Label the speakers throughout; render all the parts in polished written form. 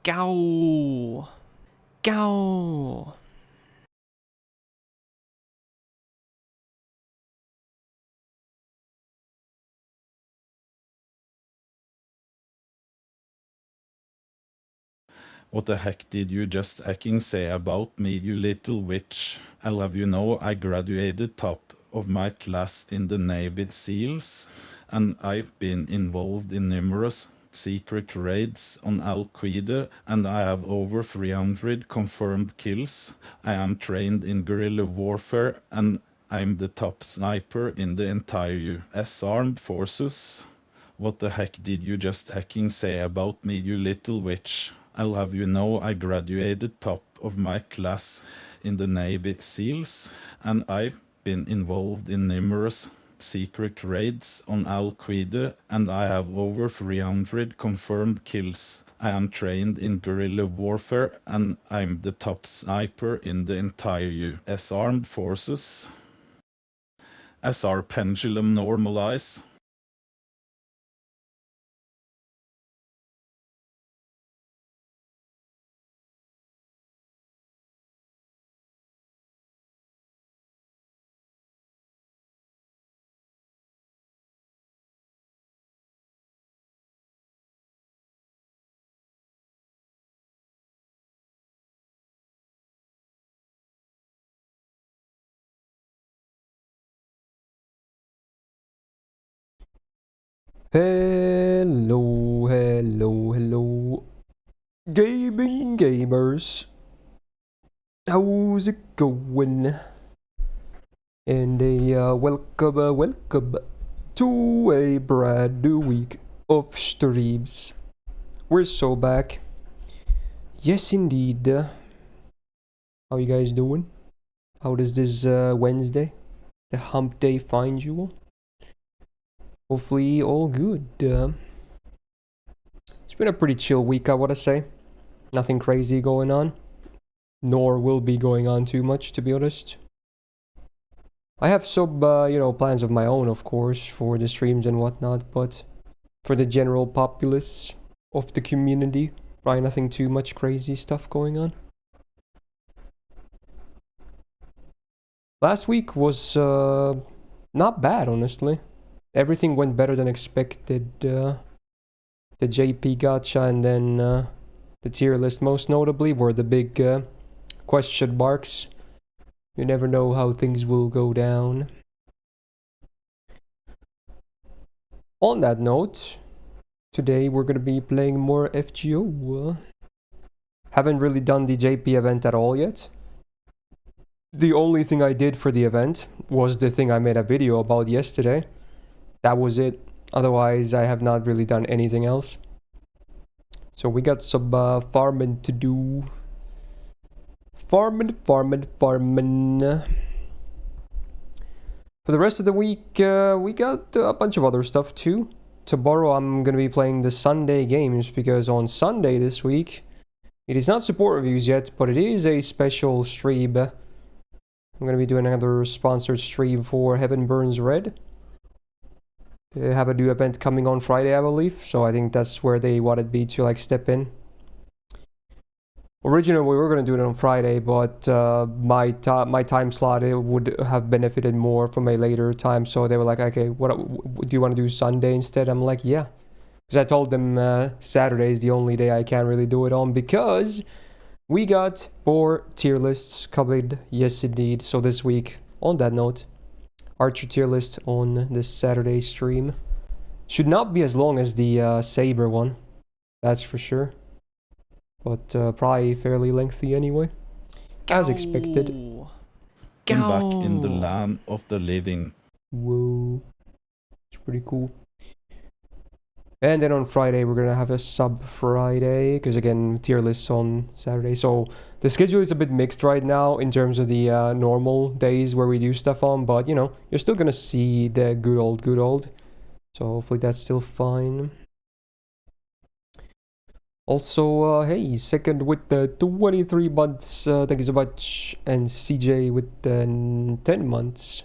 Speaker 1: Go! Go!
Speaker 2: What the heck did you just hacking say about me, you little witch? I love you know I graduated top of my class in the Navy SEALs, and I've been involved in numerous secret raids on Al-Qaeda, and I have over 300 confirmed kills. I am trained in guerrilla warfare, and I'm the top sniper in the entire US Armed Forces. What the heck did you just hacking say about me, you little witch? I'll have you know I graduated top of my class in the Navy SEALs, and I've been involved in numerous secret raids on Al-Qaeda, and I have over 300 confirmed kills. I am trained in guerrilla warfare, and I'm the top sniper in the entire US Armed Forces. As our pendulum normalize,
Speaker 3: Hello, hello, hello. Gaming gamers. How's it going? And welcome to a brand new week of streams. We're so back. Yes, indeed. How you guys doing? How does this Wednesday, the hump day, find you all? Hopefully all good. It's been a pretty chill week, I wanna say. Nothing crazy going on. Nor will be going on too much, to be honest. I have some, plans of my own, of course, for the streams and whatnot, but for the general populace of the community, probably nothing too much crazy stuff going on. Last week was not bad, honestly. Everything went better than expected. The JP gacha and then the tier list, most notably, were the big question marks. You never know how things will go down. On that note, today we're gonna be playing more FGO. Haven't really done the JP event at all yet. The only thing I did for the event was the thing I made a video about yesterday. That was it. Otherwise, I have not really done anything else. So we got some farming to do. Farming. For the rest of the week, we got a bunch of other stuff too. Tomorrow I'm gonna be playing the Sunday games because on Sunday this week, it is not support reviews yet, but it is a special stream. I'm gonna be doing another sponsored stream for Heaven Burns Red. They have a new event coming on Friday, I believe, so I think that's where they wanted me to like step in. Originally, we were gonna do it on Friday, but my time slot, it would have benefited more from a later time. So they were like, "Okay, what do you want to do Sunday instead?" I'm like, "Yeah," because I told them Saturday is the only day I can't really do it on because we got 4 tier lists covered. Yes, indeed. So this week, on that note, Archer tier list on this Saturday stream should not be as long as the Saber one. That's for sure. But probably fairly lengthy anyway. As expected.
Speaker 2: I'm back in the land of the living.
Speaker 3: Whoa. It's pretty cool. And then on Friday, we're gonna have a sub Friday, because again, tier lists on Saturday. So the schedule is a bit mixed right now in terms of the normal days where we do stuff on, but you know, you're still gonna see the good old. So hopefully that's still fine. Also, hey, second with the 23 months, thank you so much. And CJ with the 10 months.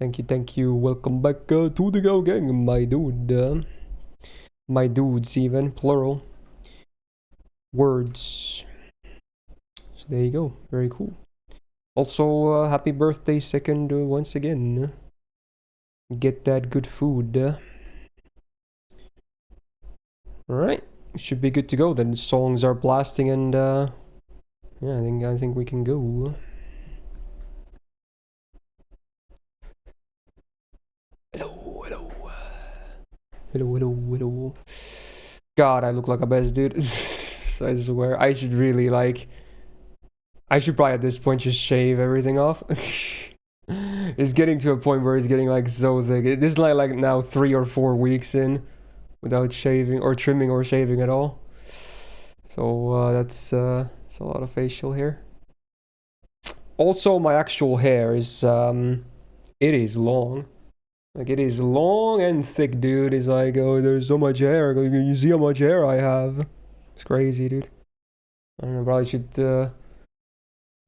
Speaker 3: Thank you. Welcome back to the Go Gang, my dude. My dudes, even, plural. words. So there you go. Very cool. Also, happy birthday, second, once again. Get that good food. Alright, should be good to go. Then songs are blasting and yeah, I think we can go. Hello. God, I look like a mess, dude. I swear, I should really I should probably at this point just shave everything off. It's getting to a point where it's getting like so thick. This is like now 3 or 4 weeks in without shaving or trimming or shaving at all. So that's a lot of facial hair. Also, my actual hair is it is long. Like, it is long and thick, dude. It's like, oh, there's so much hair. You see how much hair I have? It's crazy, dude. I don't know, probably should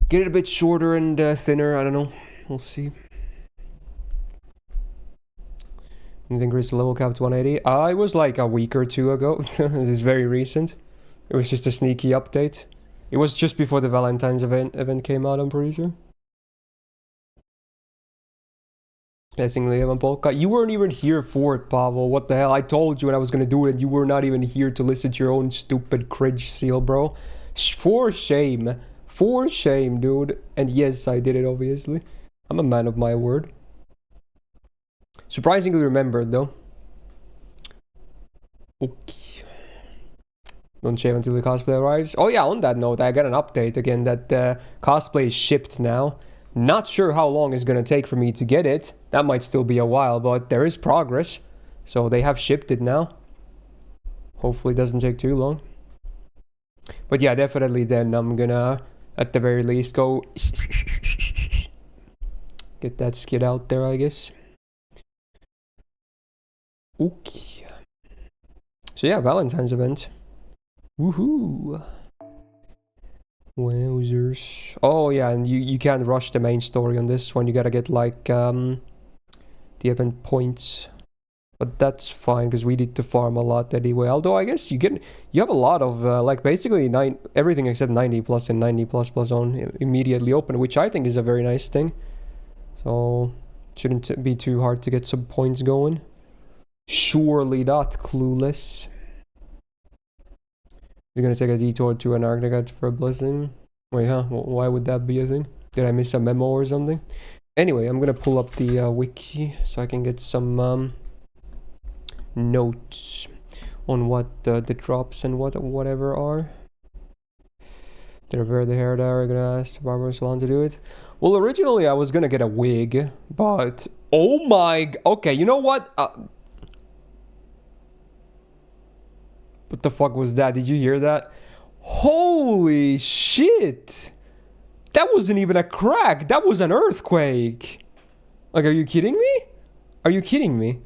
Speaker 3: get it a bit shorter and thinner. I don't know. We'll see. You think increase the level cap to 180? It was like a week or 2 ago. This is very recent. It was just a sneaky update. It was just before the Valentines event came out, I'm pretty sure. Blessing Liam and Polka. You weren't even here for it, Pavel. What the hell? I told you when I was gonna do it, and you were not even here to listen to your own stupid cringe seal, bro. For shame. For shame, dude. And yes, I did it, obviously. I'm a man of my word. Surprisingly remembered, though. Okay. Don't shave until the cosplay arrives. Oh yeah, on that note, I got an update again that cosplay is shipped now. Not sure how long it's gonna take for me to get it. That might still be a while, but there is progress. So they have shipped it now. Hopefully it doesn't take too long. But yeah, definitely then I'm gonna, at the very least, go get that skid out there, I guess. Okay. So yeah, Valentine's event. Woohoo! Wowzers. Oh yeah, and you can't rush the main story on this one. You gotta get like the event points. But that's fine because we need to farm a lot anyway. Although I guess you have a lot of like basically everything except 90 plus and 90 plus on immediately open, which I think is a very nice thing. So shouldn't be too hard to get some points going. Surely not, clueless. You're gonna take a detour to Antarctica for a blessing. Wait, huh? Why would that be a thing? Did I miss a memo or something? Anyway, I'm gonna pull up the wiki so I can get some notes on what the drops and whatever are. Did I wear the hair there? I'm gonna ask the barber salon to do it. Well, originally I was gonna get a wig, but oh my. Okay, you know what? What the fuck was that? Did you hear that? Holy shit! That wasn't even a crack. That was an earthquake. Like, are you kidding me? Are you kidding me?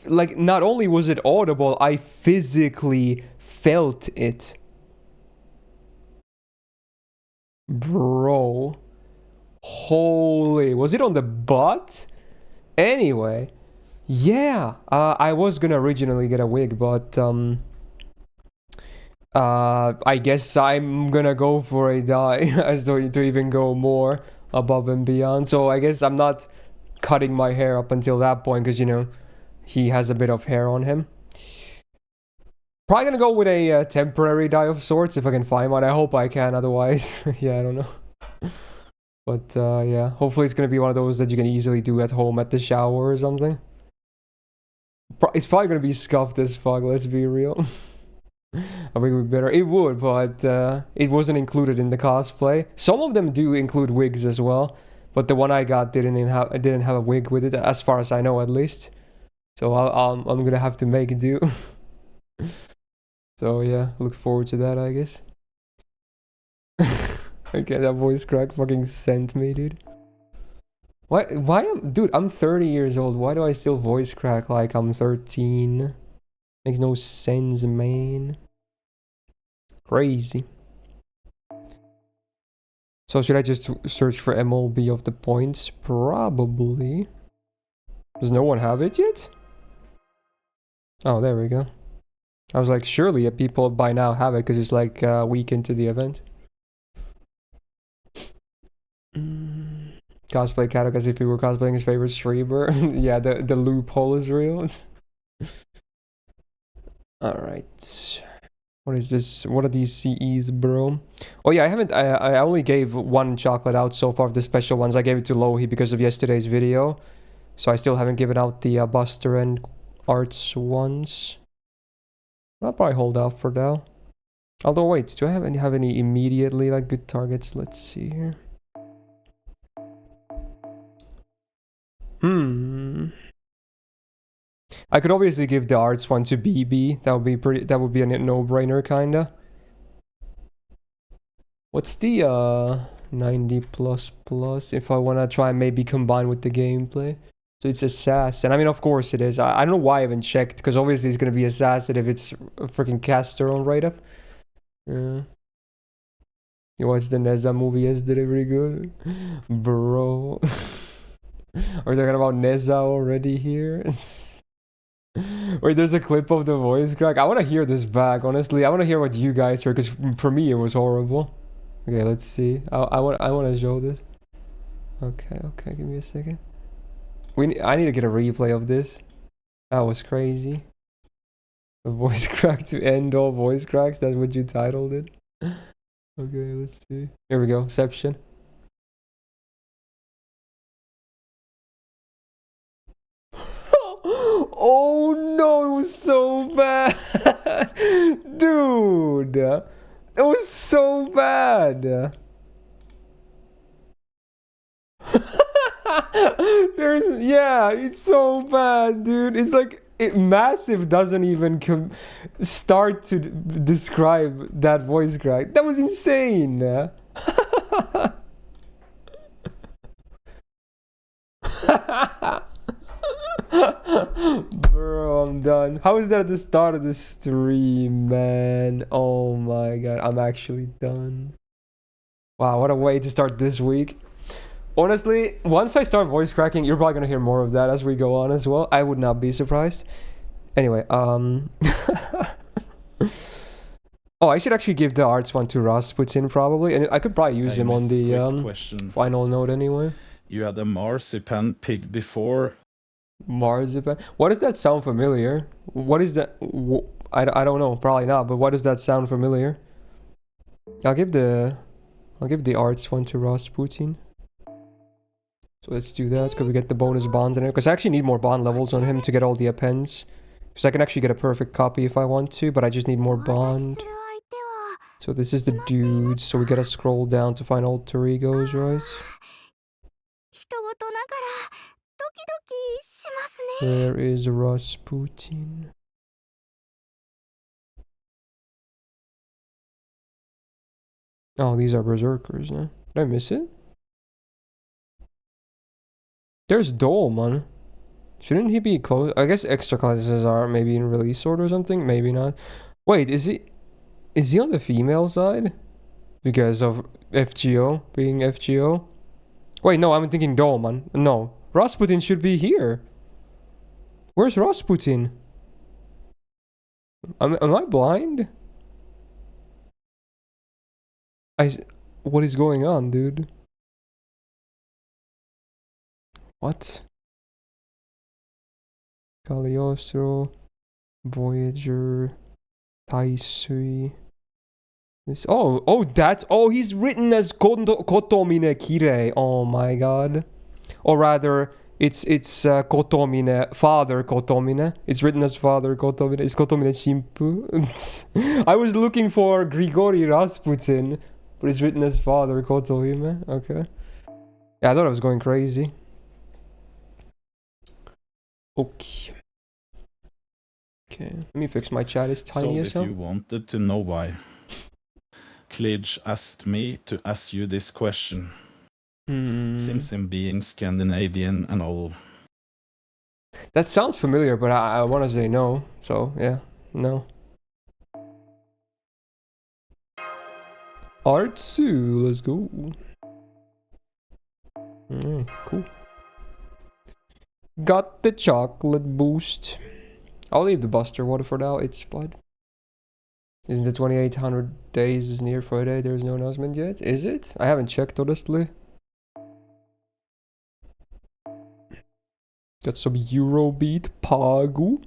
Speaker 3: Like, not only was it audible, I physically felt it. Bro. Holy. Was it on the butt? Anyway. Yeah. I was gonna originally get a wig, but, I guess I'm gonna go for a dye as though to even go more above and beyond. So I guess I'm not cutting my hair up until that point because, you know, he has a bit of hair on him. Probably gonna go with a temporary dye of sorts if I can find one. I hope I can, otherwise, yeah, I don't know. But yeah, hopefully it's gonna be one of those that you can easily do at home at the shower or something. It's probably gonna be scuffed as fuck, let's be real. I think it would be better. It would, but it wasn't included in the cosplay. Some of them do include wigs as well, but the one I got didn't have a wig with it, as far as I know, at least. So I'm gonna have to make do. So yeah, look forward to that, I guess. Okay, that voice crack fucking sent me, dude. Dude, I'm 30 years old. Why do I still voice crack like I'm 13? Makes no sense, man. Crazy. So should I just search for MLB of the points? Probably. Does no one have it yet? Oh, there we go. I was like, surely people by now have it because it's like a week into the event. Cosplay Katok as if he were cosplaying his favorite streamer. Yeah, the loophole is real. Alright. What is this? What are these CEs, bro? Oh yeah, I only gave one chocolate out so far of the special ones. I gave it to Lohi because of yesterday's video. So I still haven't given out the Buster and Arts ones. I'll probably hold out for now. Although wait, do I have any immediately like good targets? Let's see here. I could obviously give the arts one to BB. That would be a no-brainer kinda. What's the 90 plus plus if I wanna try and maybe combine with the gameplay? So it's assassin. I mean, of course it is. I don't know why I haven't checked, because obviously it's gonna be assassin if it's a freaking caster on write-up. Yeah. You watched the Neza movie yesterday, pretty good. Bro. Are we talking about Neza already here? Wait, there's a clip of the voice crack. I want to hear this back, honestly. I want to hear what you guys heard, because for me it was horrible. Okay, let's see. I want to show this. Okay, give me a second. I need to get a replay of this. That was crazy. A voice crack to end all voice cracks. That's what you titled it. Okay, let's see. Here we go.Ception. Oh no, it was so bad. Dude. It was so bad. Yeah, it's so bad, dude. It's like massive doesn't even start to describe that voice crack. That was insane. Bro, I'm done. How is that at the start of the stream, man? Oh my god, I'm actually done. Wow, what a way to start this week. Honestly, once I start voice cracking, you're probably gonna hear more of that as we go on as well. I would not be surprised. Anyway, Oh, I should actually give the arts one to Rasputin probably, and I could probably use him on the final note anyway.
Speaker 2: You had a marzipan pig before.
Speaker 3: Marzipan? What does that sound familiar? What is that? I don't know, probably not, but what does that sound familiar? I'll give the arts one to Rasputin. So let's do that. Could we get the bonus bonds in it? Because I actually need more bond levels on him to get all the appends. Because I can actually get a perfect copy if I want to, but I just need more bond. So this is the dude. So we gotta scroll down to find alter egos, right? Where is Rasputin? Oh, these are berserkers, huh? Did I miss it? There's Dolman. Shouldn't he be close? I guess extra classes are maybe in release order or something. Maybe not. Wait, is he on the female side? Because of FGO being FGO? Wait, no, I'm thinking Dolman. No, Rasputin should be here. Where's Rasputin? Am I blind? What is going on, dude? What? Cagliostro, Voyager, Taisui. He's written as Kotomine Kirei. Oh my god. Or rather, it's Kotomine, Father Kotomine. It's written as Father Kotomine. It's Kotomine Shimpu. I was looking for Grigori Rasputin, but it's written as Father Kotomine. Okay. Yeah, I thought I was going crazy. Okay. Let me fix my chat. It's tiny as
Speaker 2: So
Speaker 3: hell.
Speaker 2: if you wanted to know why, Klidge asked me to ask you this question. Since him being Scandinavian and all.
Speaker 3: That sounds familiar, but I want to say no. So, yeah, no. Artsu, let's go. Cool. Got the chocolate boost. I'll leave the Buster water for now. It's blood. Isn't the 2800 days is near Friday? There's no announcement yet. Is it? I haven't checked honestly. Got some Eurobeat Pagu.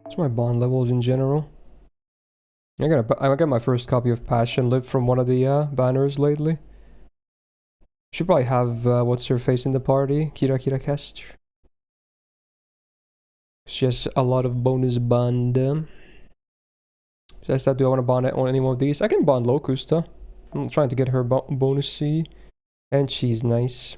Speaker 3: What's my bond levels in general? I got my first copy of Passion Live from one of the banners lately. Should probably have what's her face in the party? Kira Kira Cast. She has a lot of bonus bond. Besides that, do I want to bond on any more of these? I can bond Locusta. I'm trying to get her bonus C. And she's nice.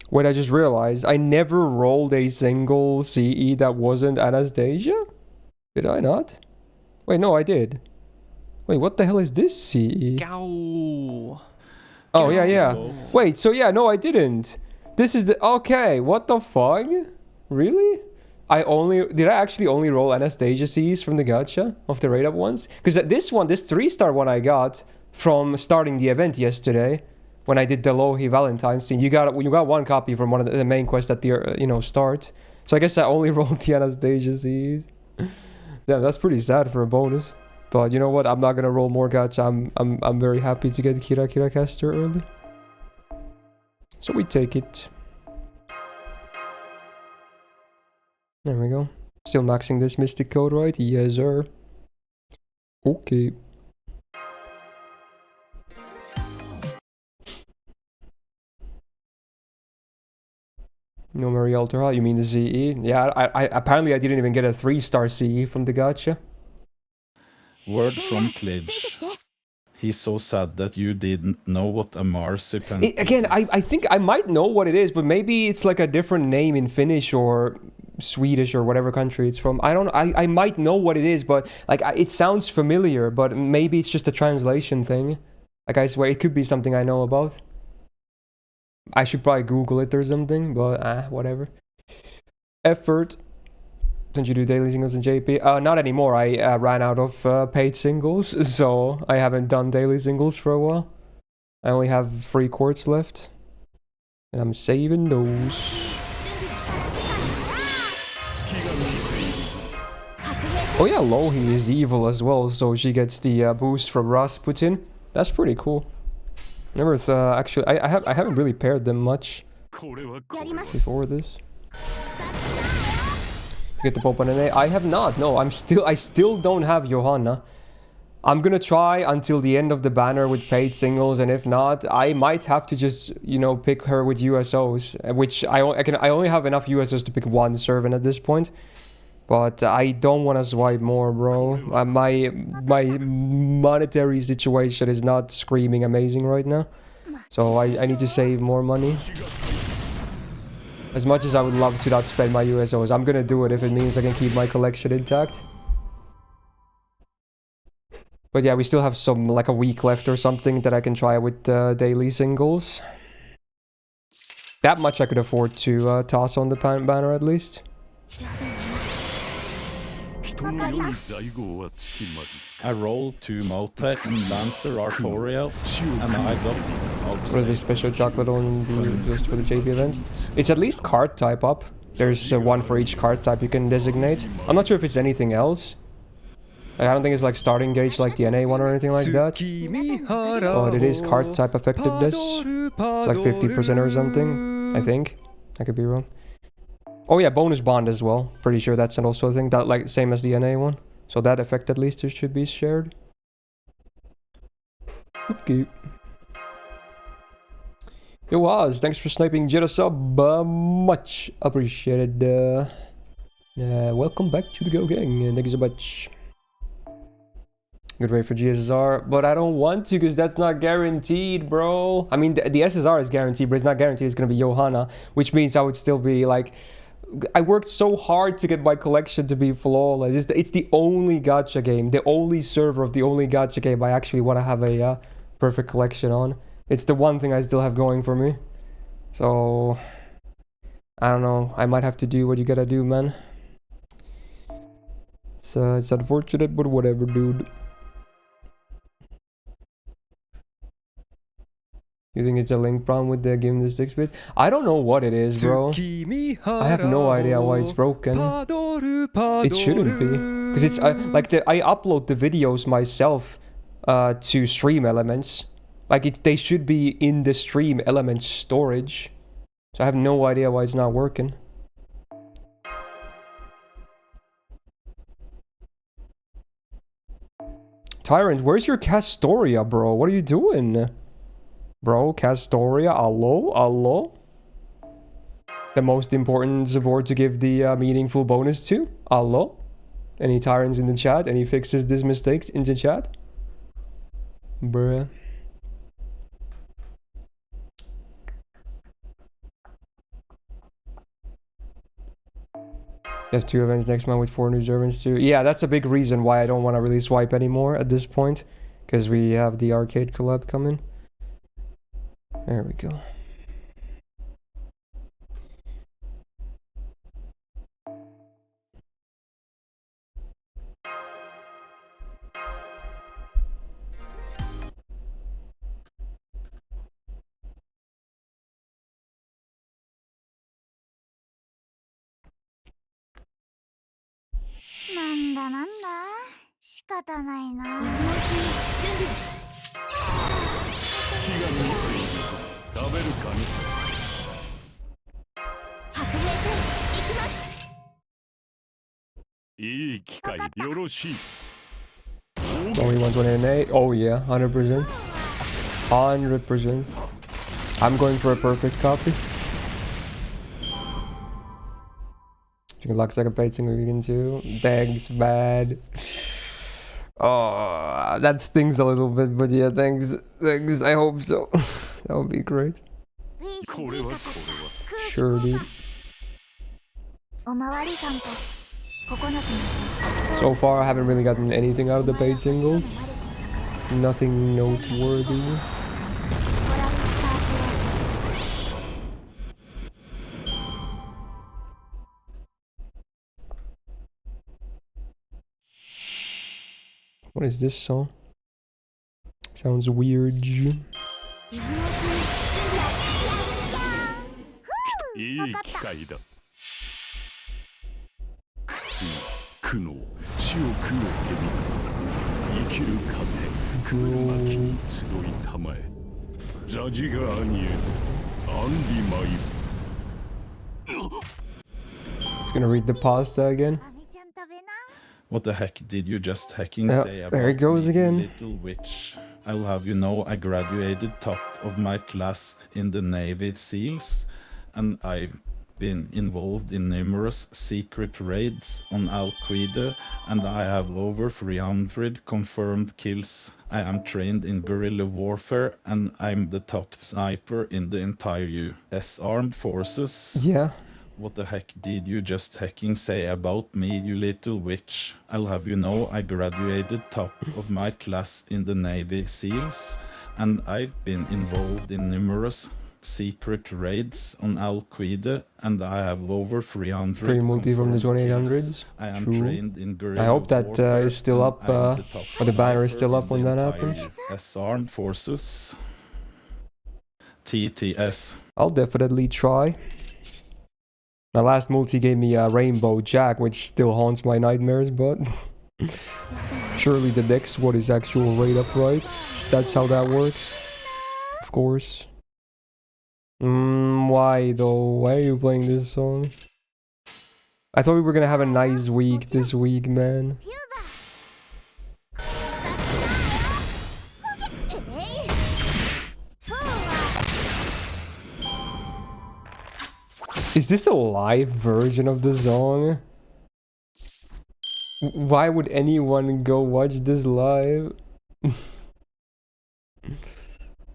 Speaker 3: Wait, I just realized I never rolled a single CE that wasn't Anastasia? Did I not? Wait, no, I did. Wait, what the hell is this CE?
Speaker 1: Gao.
Speaker 3: Oh, yeah. Wait, so yeah, no, I didn't. This is the... Okay, what the fuck? Really? Did I actually only roll Anastasia Cs from the gacha of the raid up ones? Because this 3-star one I got from starting the event yesterday, when I did the Lohi Valentines scene, you got one copy from one of the main quests at the start. So I guess I only rolled the Anastasia Cs. Yeah, that's pretty sad for a bonus. But you know what? I'm not gonna roll more gacha. I'm very happy to get Kira Kira Caster early. So we take it. There we go. Still maxing this mystic code, right? Yes, sir. Okay. No Mary Ultra. You mean the CE? Yeah, I apparently I didn't even get a 3-star CE from the gacha.
Speaker 2: Word from Klidge. He's so sad that you didn't know what a marzipan is.
Speaker 3: Again, I think I might know what it is, but maybe it's like a different name in Finnish or Swedish or whatever country it's from. I don't know. I might know what it is, but like it sounds familiar, but maybe it's just a translation thing. Like I swear, it could be something I know about. I should probably Google it or something, but whatever. Effort. Don't you do daily singles in JP? Not anymore. I ran out of paid singles, so I haven't done daily singles for a while. I only have 3 quartz left, and I'm saving those. Oh yeah, Lohi is evil as well, so she gets the boost from Rasputin. That's pretty cool. Never actually, I haven't really paired them much before this. Get the Pope on an A. I have not. No, I still don't have Johanna. I'm gonna try until the end of the banner with paid singles, and if not, I might have to just pick her with USOs, which I only have enough USOs to pick one servant at this point. But I don't want to swipe more, bro. My monetary situation is not screaming amazing right now, so I need to save more money. As much as I would love to not spend my USOs, I'm gonna do it if it means I can keep my collection intact. But yeah, we still have like a week left or something that I can try with daily singles. That much I could afford to toss on the banner at least.
Speaker 2: I rolled 2 Motet and Lancer Artorial, and I got...
Speaker 3: What is this special chocolate on just for the JP event? It's at least card type up. There's one for each card type you can designate. I'm not sure if it's anything else. I don't think it's like starting gauge like the NA one or anything like that. Oh, it is card type effectiveness. It's like 50% or something, I think. I could be wrong. Oh yeah, bonus bond as well. Pretty sure that's also a thing. That like same as the NA one. So that effect at least should be shared. Okay. Yo, Oz, thanks for sniping Jetta sub. Much appreciated. Welcome back to the Go Gang. Thank you so much. Good rate for GSSR, but I don't want to because that's not guaranteed, bro. I mean, the SSR is guaranteed, but it's not guaranteed it's going to be Johanna, which means I would still be like... I worked so hard to get my collection to be flawless. It's the only gacha game, the only server of the only gacha game I actually want to have a perfect collection on. It's the one thing I still have going for me. So, I don't know. I might have to do what you gotta do, man. It's unfortunate, but whatever, dude. You think it's a link problem with the Give Me the Sticks bit? I don't know what it is, bro. I have no idea why it's broken. It shouldn't be. Because it's like I upload the videos myself to Stream Elements. Like they should be in the Stream Elements storage. So I have no idea why it's not working. Tyrant, where's your Castoria, bro? What are you doing? Bro, Castoria, allo? Allo? The most important support to give the meaningful bonus to? Allo? Any Tyrants in the chat? Any fixes this mistake in the chat? Bruh. You have 2 events next month with 4 new servants too. Yeah, that's a big reason why I don't want to really swipe anymore at this point. Because we have the arcade collab coming. There we go. Only 128. Oh yeah, 100%. 100%. I'm going for a perfect copy. Looks like a paid single weekend too. Thanks, bad. Oh, that stings a little bit, but yeah, thanks. Thanks, I hope so. That would be great. Sure, dude. So far, I haven't really gotten anything out of the paid singles. Nothing noteworthy. What is this song? Sounds weird. It's gonna read the pasta again.
Speaker 2: What the heck did you just hacking say about
Speaker 3: there it goes
Speaker 2: me,
Speaker 3: again.
Speaker 2: little witch? I'll have you know I graduated top of my class in the Navy SEALs, and I've been involved in numerous secret raids on Al-Qaeda, and I have over 300 confirmed kills. I am trained in guerrilla warfare, and I'm the top sniper in the entire US Armed Forces.
Speaker 3: Yeah.
Speaker 2: What the heck did you just hacking say about me, you little witch? I'll have you know I graduated top of my class in the Navy SEALs, and I've been involved in numerous secret raids on Al-Qaeda, and I have over 300
Speaker 3: Free multi from the
Speaker 2: confirmed
Speaker 3: 2800s.
Speaker 2: kills. I am
Speaker 3: True.
Speaker 2: trained in guerrilla
Speaker 3: I hope that
Speaker 2: warfare,
Speaker 3: is still
Speaker 2: and
Speaker 3: up,
Speaker 2: I'm the top
Speaker 3: or the banner is
Speaker 2: sniper
Speaker 3: still up
Speaker 2: in
Speaker 3: when
Speaker 2: the
Speaker 3: that
Speaker 2: entire
Speaker 3: happens.
Speaker 2: US Armed Forces. TTS.
Speaker 3: I'll definitely try. My last multi gave me a Rainbow Jack, which still haunts my nightmares, but surely the next one is actual rate up, right? That's how that works. Of course. Why though? Why are you playing this song? I thought we were gonna have a nice week this week, man. Is this a live version of the song? Why would anyone go watch this live?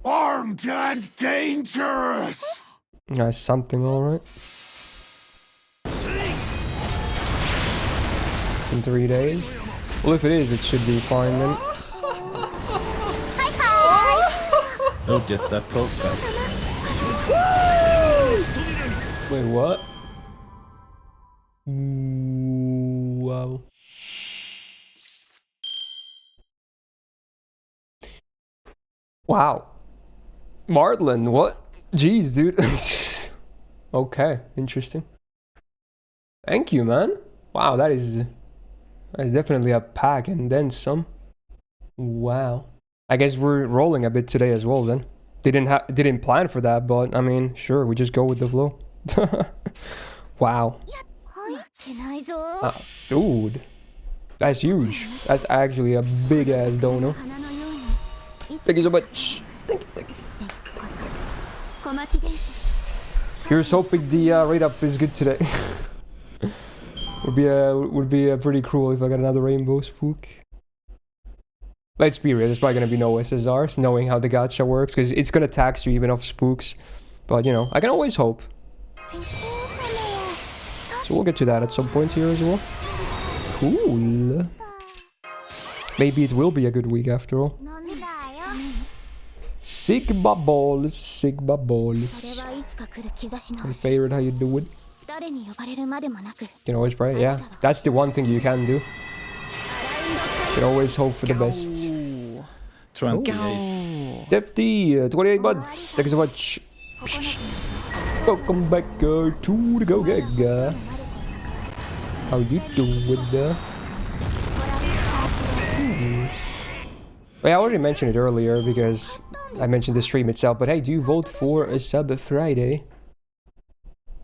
Speaker 4: Armed and dangerous!
Speaker 3: That's something, alright. In 3 days? Well, if it is, it should be fine then.
Speaker 2: I'll get that podcast.
Speaker 3: Wait, what? Wow. Wow. Martland, what? Jeez, dude. Okay, interesting. Thank you, man. Wow, that's definitely a pack and then some. Wow. I guess we're rolling a bit today as well then. Didn't plan for that, but I mean, sure, we just go with the flow. Wow. Dude. That's huge. That's actually a big ass dono. Thank you so much. Thank you. Here's hoping the rate up is good today. would be pretty cruel if I got another rainbow spook. Let's be real, there's probably gonna be no SSRs, knowing how the gacha works, because it's gonna tax you even off spooks. But you know, I can always hope. So we'll get to that at some point here as well. Cool. Maybe it will be a good week after all. Sigma balls, Sigma balls. My favorite, how you do it. You can always pray, yeah. That's the one thing you can do. You can always hope for the best.
Speaker 2: 28.
Speaker 3: Defty, 28 months. Thank you so much. Welcome back to the Go Gaga. How you doing there? Well, I already mentioned it earlier because I mentioned the stream itself, but hey, do you vote for a sub Friday?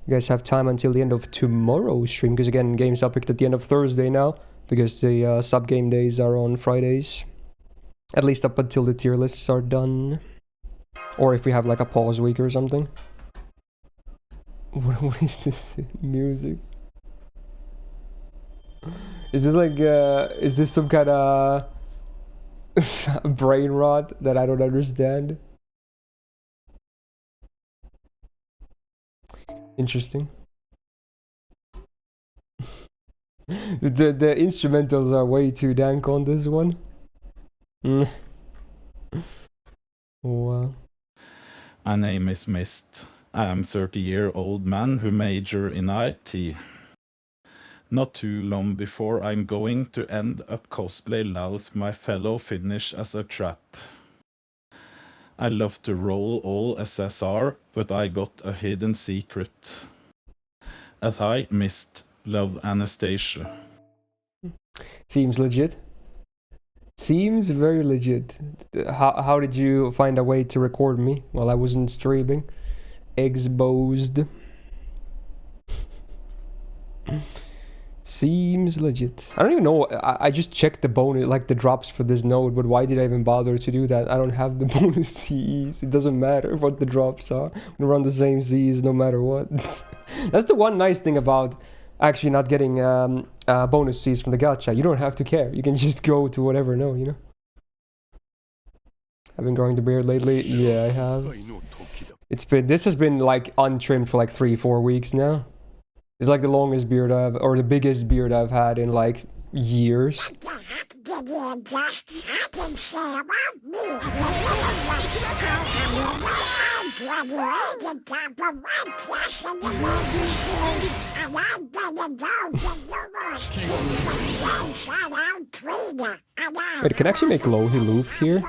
Speaker 3: You guys have time until the end of tomorrow's stream, because again, games are picked at the end of Thursday now, because the sub game days are on Fridays. At least up until the tier lists are done. Or if we have like a pause week or something. What is this music? Is this like, is this some kind of brain rot that I don't understand? Interesting. The instrumentals are way too dank on this one. Wow.
Speaker 2: My name is Myst. I am 30-year-old man who major in IT. Not too long before I'm going to end up cosplay life my fellow Finnish as a trap. I love to roll all SSR, but I got a hidden secret. As I Myst love Anastasia.
Speaker 3: Seems legit. Seems very legit. How did you find a way to record me while I wasn't streaming? Exposed. Seems legit. I don't even know. I just checked the bonus, like the drops for this node, but why did I even bother to do that? I don't have the bonus CEs. It doesn't matter what the drops are. We run the same CEs no matter what. That's the one nice thing about actually not getting bonus Cs from the gacha. You don't have to care. You can just go to whatever node, you know? I've been growing the beard lately. Yeah, I have. This has been like untrimmed for like 3-4 weeks now. It's like the longest beard I've, or the biggest beard I've had in like years. Wait, it can actually make Lohi loop here?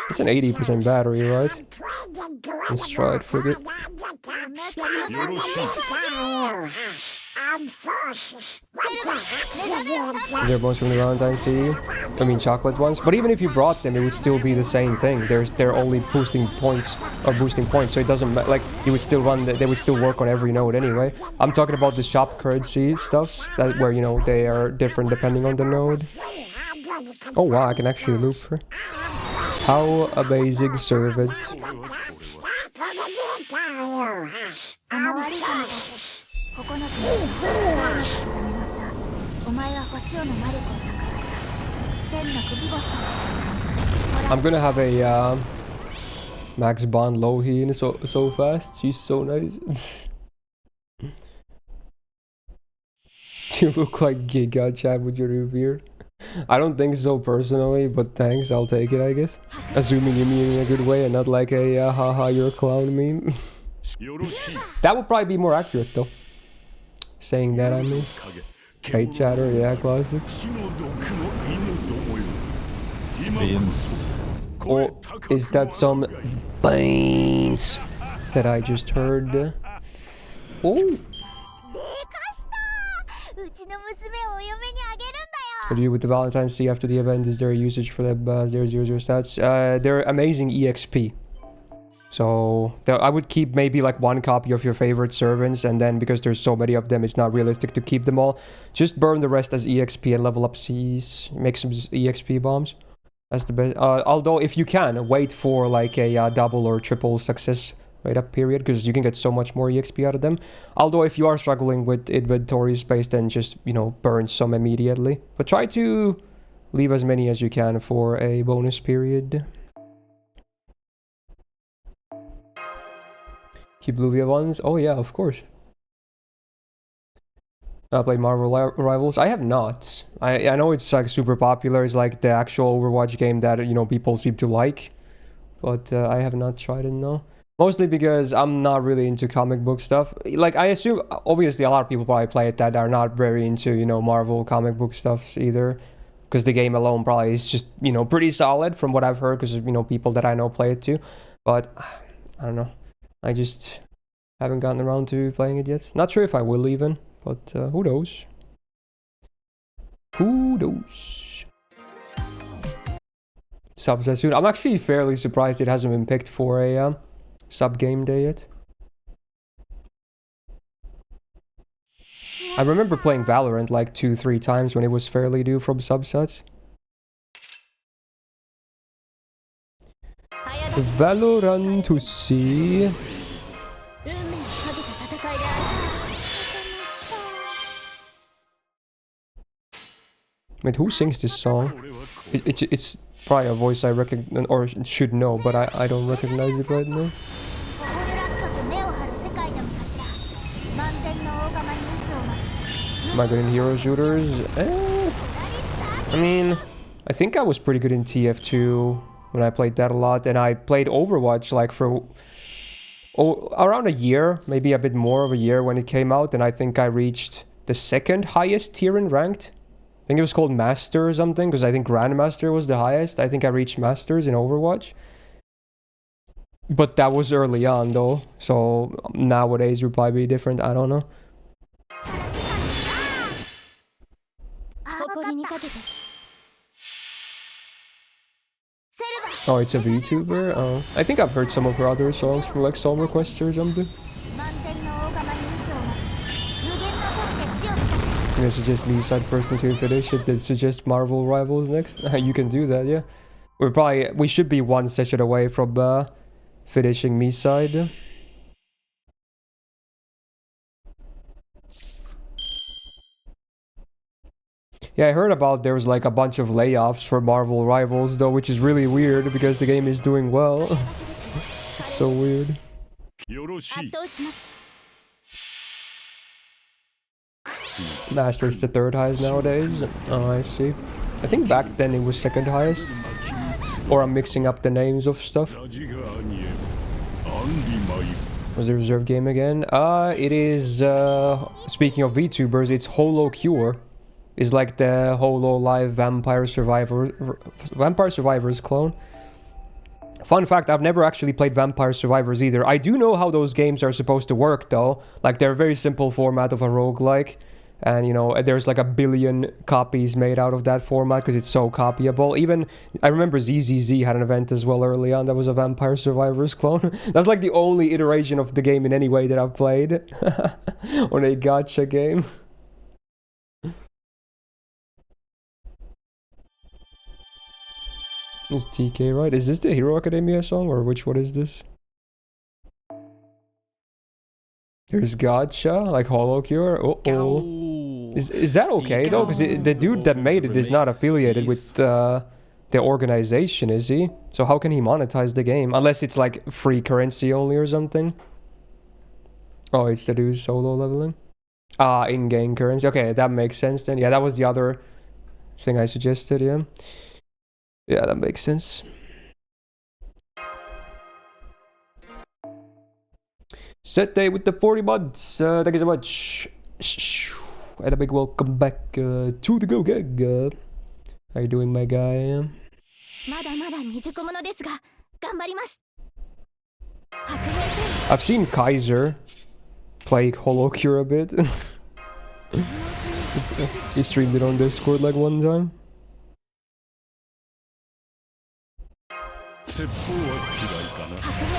Speaker 3: It's an 80% battery, right? Let's try it, forget. They're both from the Valentines CD. I mean chocolate ones. But even if you brought them, it would still be the same thing. They're only boosting points, so it doesn't matter. Like you would still run. They would still work on every node anyway. I'm talking about the shop currency stuff, where you know they are different depending on the node. Oh wow, I can actually loop her. How amazing, servant. I'm gonna have a Max Bond Lohi in so fast. She's so nice. You look like Giga Chad with your new beard. I don't think so personally, but thanks, I'll take it, I guess. Assuming you mean in a good way and not like a haha you're a clown meme. That would probably be more accurate though. Saying that, I mean. Hate chatter, yeah, classic.
Speaker 2: Beans.
Speaker 3: Or is that some beans that I just heard? Oh! What do you with the Valentines see after the event? Is there a usage for the their 0 stats? They're amazing EXP. So I would keep maybe like one copy of your favorite servants, and then because there's so many of them, it's not realistic to keep them all. Just burn the rest as EXP and level up Cs. Make some EXP bombs. That's the best. Although if you can, wait for like a double or triple success rate up period, because you can get so much more EXP out of them. Although if you are struggling with inventory space, then just, you know, burn some immediately. But try to leave as many as you can for a bonus period. Keep Luvia ones? Oh yeah, of course. I played Marvel Rivals. I have not. I know it's like super popular. It's like the actual Overwatch game that, you know, people seem to like. But I have not tried it, no. Mostly because I'm not really into comic book stuff. Like, I assume, obviously, a lot of people probably play it that are not very into, you know, Marvel comic book stuff either. Because the game alone probably is just, you know, pretty solid from what I've heard. Because, you know, people that I know play it too. But, I don't know. I just haven't gotten around to playing it yet. Not sure if I will even. But who knows? Who knows? Subs that soon. I'm actually fairly surprised it hasn't been picked for a sub game day yet. I remember playing Valorant like 2-3 times when it was fairly due from subsets. Valorant to see. Wait, who sings this song? It's probably a voice I recognize or should know, but I don't recognize it right now. Am I good in hero shooters? I mean, I think I was pretty good in TF2 when I played that a lot, and I played Overwatch like for around a year, maybe a bit more of a year when it came out, and I think I reached the second highest tier in ranked. I think it was called Master or something, because I think Grandmaster was the highest. I think I reached Masters in Overwatch. But that was early on, though. So nowadays would probably be different. I don't know. Oh, it's a VTuber? Oh. I think I've heard some of her other songs from like Song Request or something. I'm gonna suggest B-side first until you finish it, then suggest Marvel Rivals next. You can do that, yeah. We should be one session away from finishing me-side. Yeah, I heard about there was like a bunch of layoffs for Marvel Rivals though, which is really weird because the game is doing well. It's so weird. Master's the third highest nowadays. Oh, I see. I think back then it was second highest. Or I'm mixing up the names of stuff. Was the reserve game again? It is, speaking of VTubers, it's Holo Cure. It's like the Holo Live Vampire Survivors clone. Fun fact, I've never actually played Vampire Survivors either. I do know how those games are supposed to work though. Like, they're a very simple format of a roguelike. And, you know, there's like 1 billion copies made out of that format because it's so copyable. Even, I remember ZZZ had an event as well early on that was a Vampire Survivors clone. That's like the only iteration of the game in any way that I've played. On a gacha game. It's TK, right? Is this the Hero Academia song or which one is this? There's Gacha, like Holo Cure. Uh-oh. Is that okay though? Because the dude that made it is not affiliated with the organization, is he? So how can he monetize the game? Unless it's like free currency only or something. Oh, it's the dude solo leveling? Ah, in-game currency. Okay, that makes sense then. Yeah, that was the other thing I suggested, yeah. Yeah, that makes sense. Set day with the 40 months. Thank you so much. And a big welcome back to the Go Gag. How you doing, my guy? I've seen Kaiser play Holocure a bit. He streamed it on Discord like one time.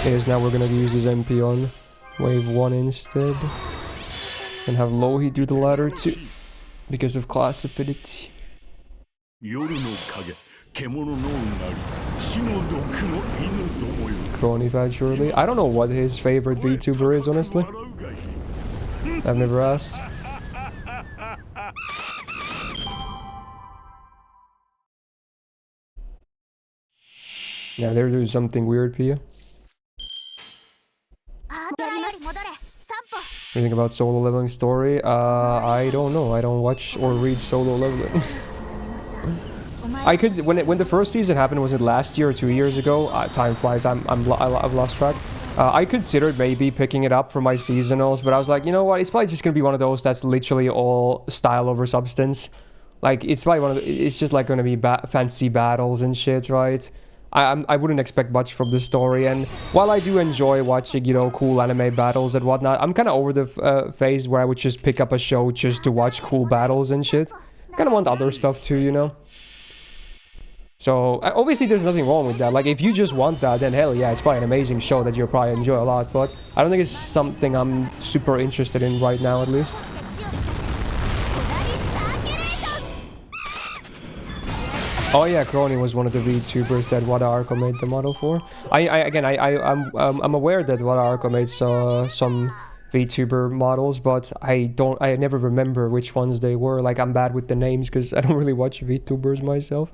Speaker 3: Yes, now we're gonna use his MP on wave 1 instead. And have Lohi do the ladder too. Because of class affinity. Cronifad surely. I don't know what his favorite VTuber is, honestly. I've never asked. Yeah, they're doing something weird, Pia. What do you think about solo leveling story? I don't know. I don't watch or read solo leveling. I could when the first season happened, was it last year or 2 years ago? Time flies. I've lost track. I considered maybe picking it up for my seasonals, but I was like, you know what? It's probably just gonna be one of those that's literally all style over substance. Like it's probably one of it's just like gonna be fancy battles and shit, right? I wouldn't expect much from the story, and while I do enjoy watching, you know, cool anime battles and whatnot, I'm kind of over the phase where I would just pick up a show just to watch cool battles and shit. Kind of want other stuff too, you know? So, obviously there's nothing wrong with that. Like, if you just want that, then hell yeah, it's probably an amazing show that you'll probably enjoy a lot, but I don't think it's something I'm super interested in right now, at least. Oh yeah, Crony was one of the VTubers that Wada Arco made the model for. I'm aware that Wada Arco made some VTuber models, but I never remember which ones they were. Like, I'm bad with the names because I don't really watch VTubers myself.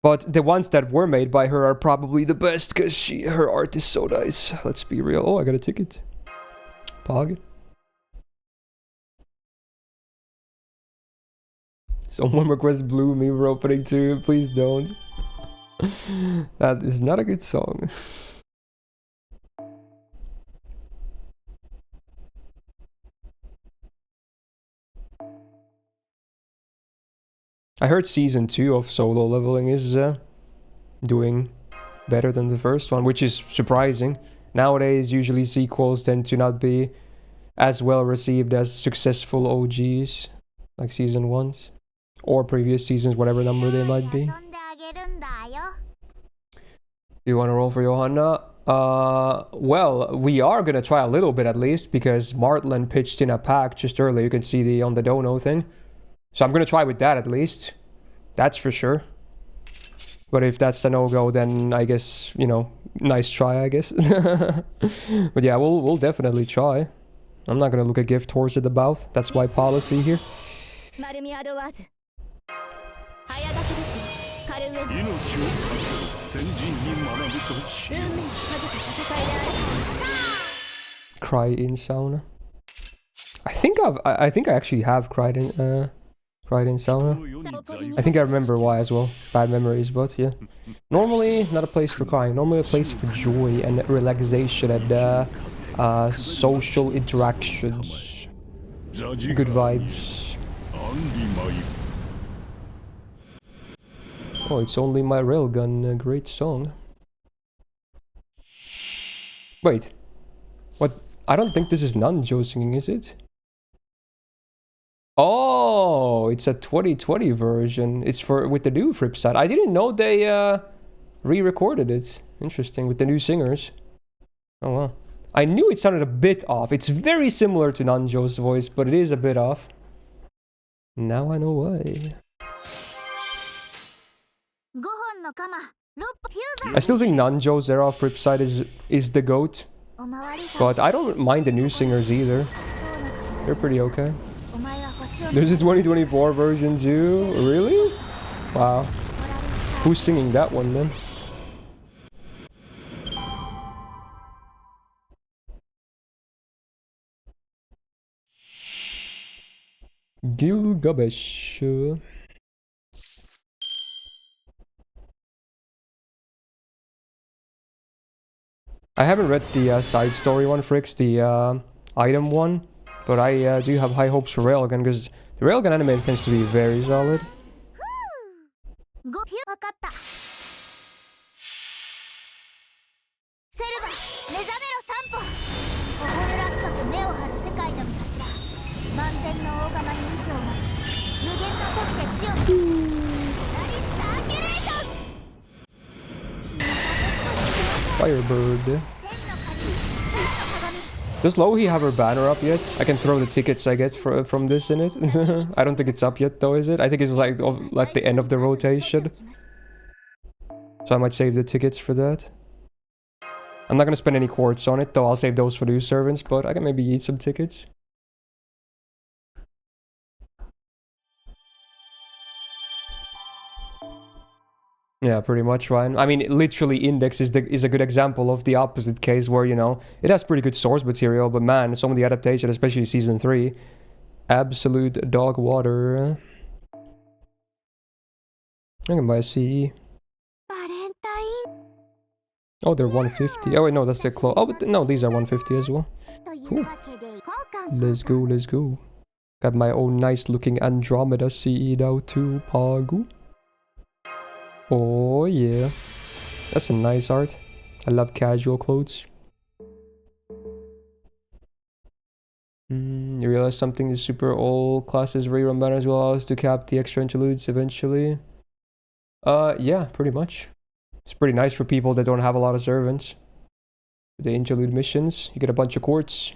Speaker 3: But the ones that were made by her are probably the best because her art is so nice. Let's be real. Oh, I got a ticket. Pog. Someone request Blue me for opening too. Please don't. That is not a good song. I heard season 2 of solo leveling is doing better than the first one, which is surprising. Nowadays, usually sequels tend to not be as well received as successful OGs, like season 1s. Or previous seasons, whatever number they might be. You want to roll for Johanna? Well, we are gonna try a little bit at least, because Martland pitched in a pack just earlier. You can see the on the dono thing. So I'm gonna try with that at least. That's for sure. But if that's a no-go, then I guess, you know, nice try, I guess. But yeah, we'll definitely try. I'm not gonna look a gift horse at the mouth. That's my policy here. Cry in sauna. I think I actually have cried in sauna. I think I remember why as well. Bad memories, but yeah. Normally not a place for crying. Normally a place for joy and relaxation and social interactions. Good vibes. Oh, it's only my railgun. A great song. Wait. What? I don't think this is Nanjo singing, is it? Oh, it's a 2020 version. It's with the new flip side. I didn't know they re-recorded it. Interesting, with the new singers. Oh wow. I knew it sounded a bit off. It's very similar to Nanjo's voice, but it is a bit off. Now I know why. I still think Nanjo's era of Ripside is the GOAT. But I don't mind the new singers either. They're pretty okay. There's a 2024 version too? Really? Wow. Who's singing that one then? Gilgamesh. I haven't read the side story one, Fricks, the item one, but I do have high hopes for Railgun, because the Railgun anime tends to be very solid. Firebird. Does Lohi have her banner up yet? I can throw the tickets I get from this in it. I don't think it's up yet though, is it? I think it's like the end of the rotation. So I might save the tickets for that. I'm not gonna spend any quartz on it though. I'll save those for the servants, but I can maybe eat some tickets. Yeah, pretty much, Ryan. I mean, literally, Index is a good example of the opposite case where, you know, it has pretty good source material, but man, some of the adaptation, especially Season 3, absolute dog water. I can buy a CE. Oh, they're 150. Oh, wait, no, that's their clothes. Oh, but no, these are 150 as well. Cool. Let's go, let's go. Got my own nice-looking Andromeda CE now too, Pagu. Oh yeah, that's a nice art. I love casual clothes. You realize something, the super old classes rerun banner as well as to cap the extra interludes eventually. Yeah, pretty much. It's pretty nice for people that don't have a lot of servants. The interlude missions, you get a bunch of quartz.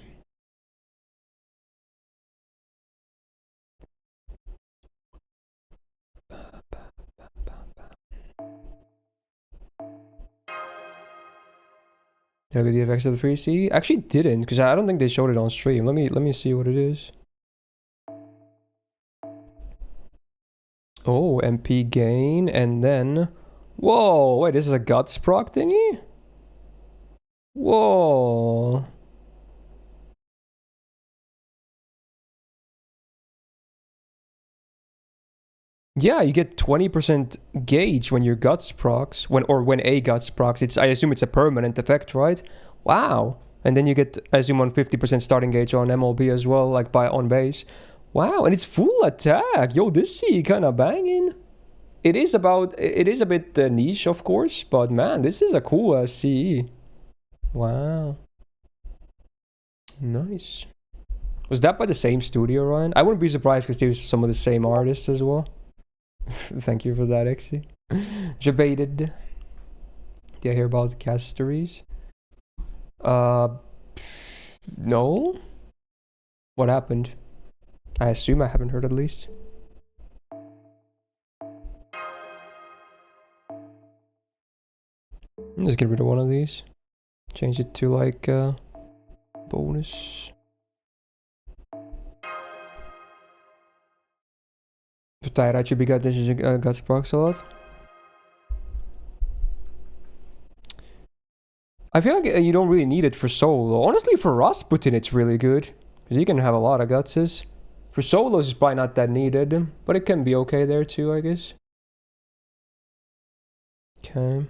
Speaker 3: Did I get the effects of the free C? Actually didn't, because I don't think they showed it on stream. Let me see what it is. Oh, MP gain, and then... Whoa, wait, this is a guts proc thingy? Whoa. Yeah, you get 20% gauge when your guts procs, when a guts procs. I assume it's a permanent effect, right? Wow. And then you get, I assume, on 50% starting gauge on MLB as well, like on base. Wow, and it's full attack. Yo, this C kind of banging. It is a bit niche, of course, but man, this is a cool CE. Wow. Nice. Was that by the same studio, Ryan? I wouldn't be surprised because there's some of the same artists as well. Thank you for that, Exy. Debated. Did I hear about the casteries? No. What happened? I assume I haven't heard at least. Let's get rid of one of these. Change it to like bonus. For Tyra should be got this is guts procs a lot. I feel like you don't really need it for solo. Honestly, for Rasputin it's really good. Because you can have a lot of gutses. For solos it's probably not that needed. But it can be okay there too, I guess. Okay.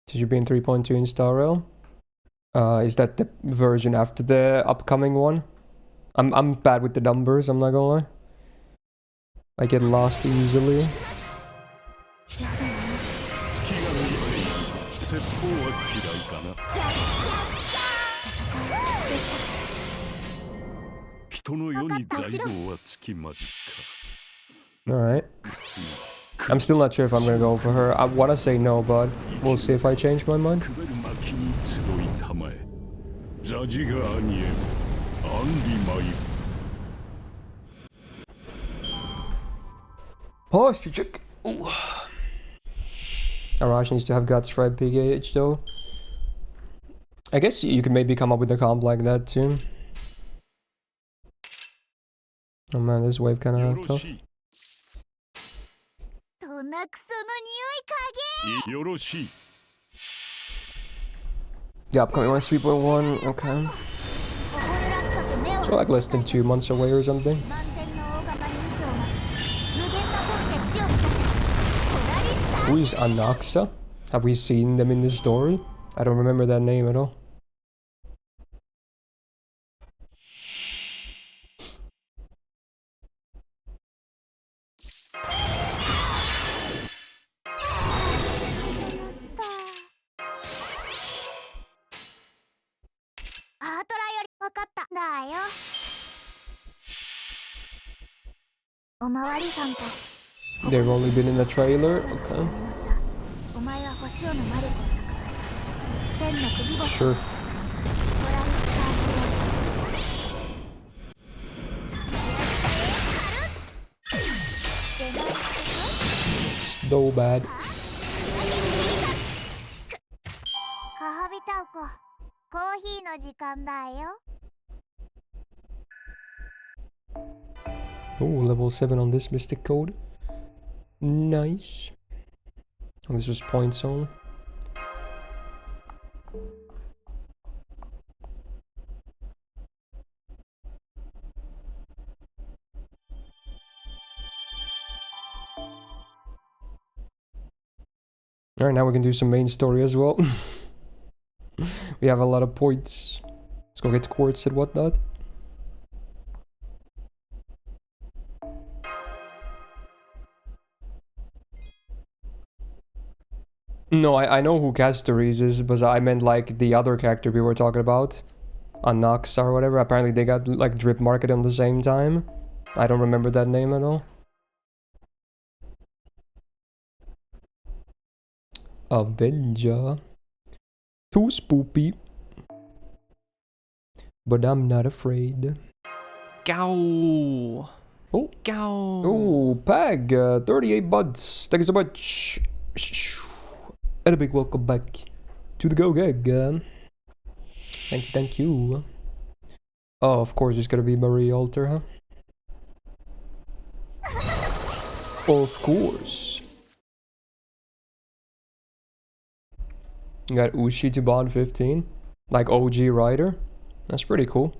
Speaker 3: Did you be in 3.2 in Star Rail? Is that the version after the upcoming one? I'm bad with the numbers, I'm not gonna lie. I get lost easily. Alright. I'm still not sure if I'm gonna go for her. I wanna say no, but we'll see if I change my mind. Posture check. Arash needs to have guts for PGH though. I guess you can maybe come up with a comp like that too. Oh man, this wave kinda tough. The upcoming one is 3.1, okay. So like less than 2 months away or something. Who is Anaxa? Have we seen them in this story? I don't remember that name at all.
Speaker 5: おまわりさんか。
Speaker 3: They've only been in the trailer. Okay.
Speaker 5: お前は星尾のマルコだから天の首星
Speaker 3: Sure.
Speaker 5: トランスターフレーション
Speaker 3: So bad.
Speaker 5: カハビタウコ、コーヒーの時間だよ。
Speaker 3: Oh, level 7 on this mystic code. Nice. Oh, this was points only. Alright, now we can do some main story as well. We have a lot of points. Let's go get quartz and whatnot. No, I know who Castories is, but I meant like the other character we were talking about. On Nox or whatever. Apparently they got like drip market on the same time. I don't remember that name at all. Avenger. Too spoopy. But I'm not afraid.
Speaker 1: Gow.
Speaker 3: Oh.
Speaker 1: Gow.
Speaker 3: Oh, Pag. 38 buds. Thank you so much. And a big welcome back to the Go Gag. Thank you, thank you. Oh, of course it's gonna be Marie Alter, huh? Of course. You got Ushi to bond 15. Like OG Rider. That's pretty cool.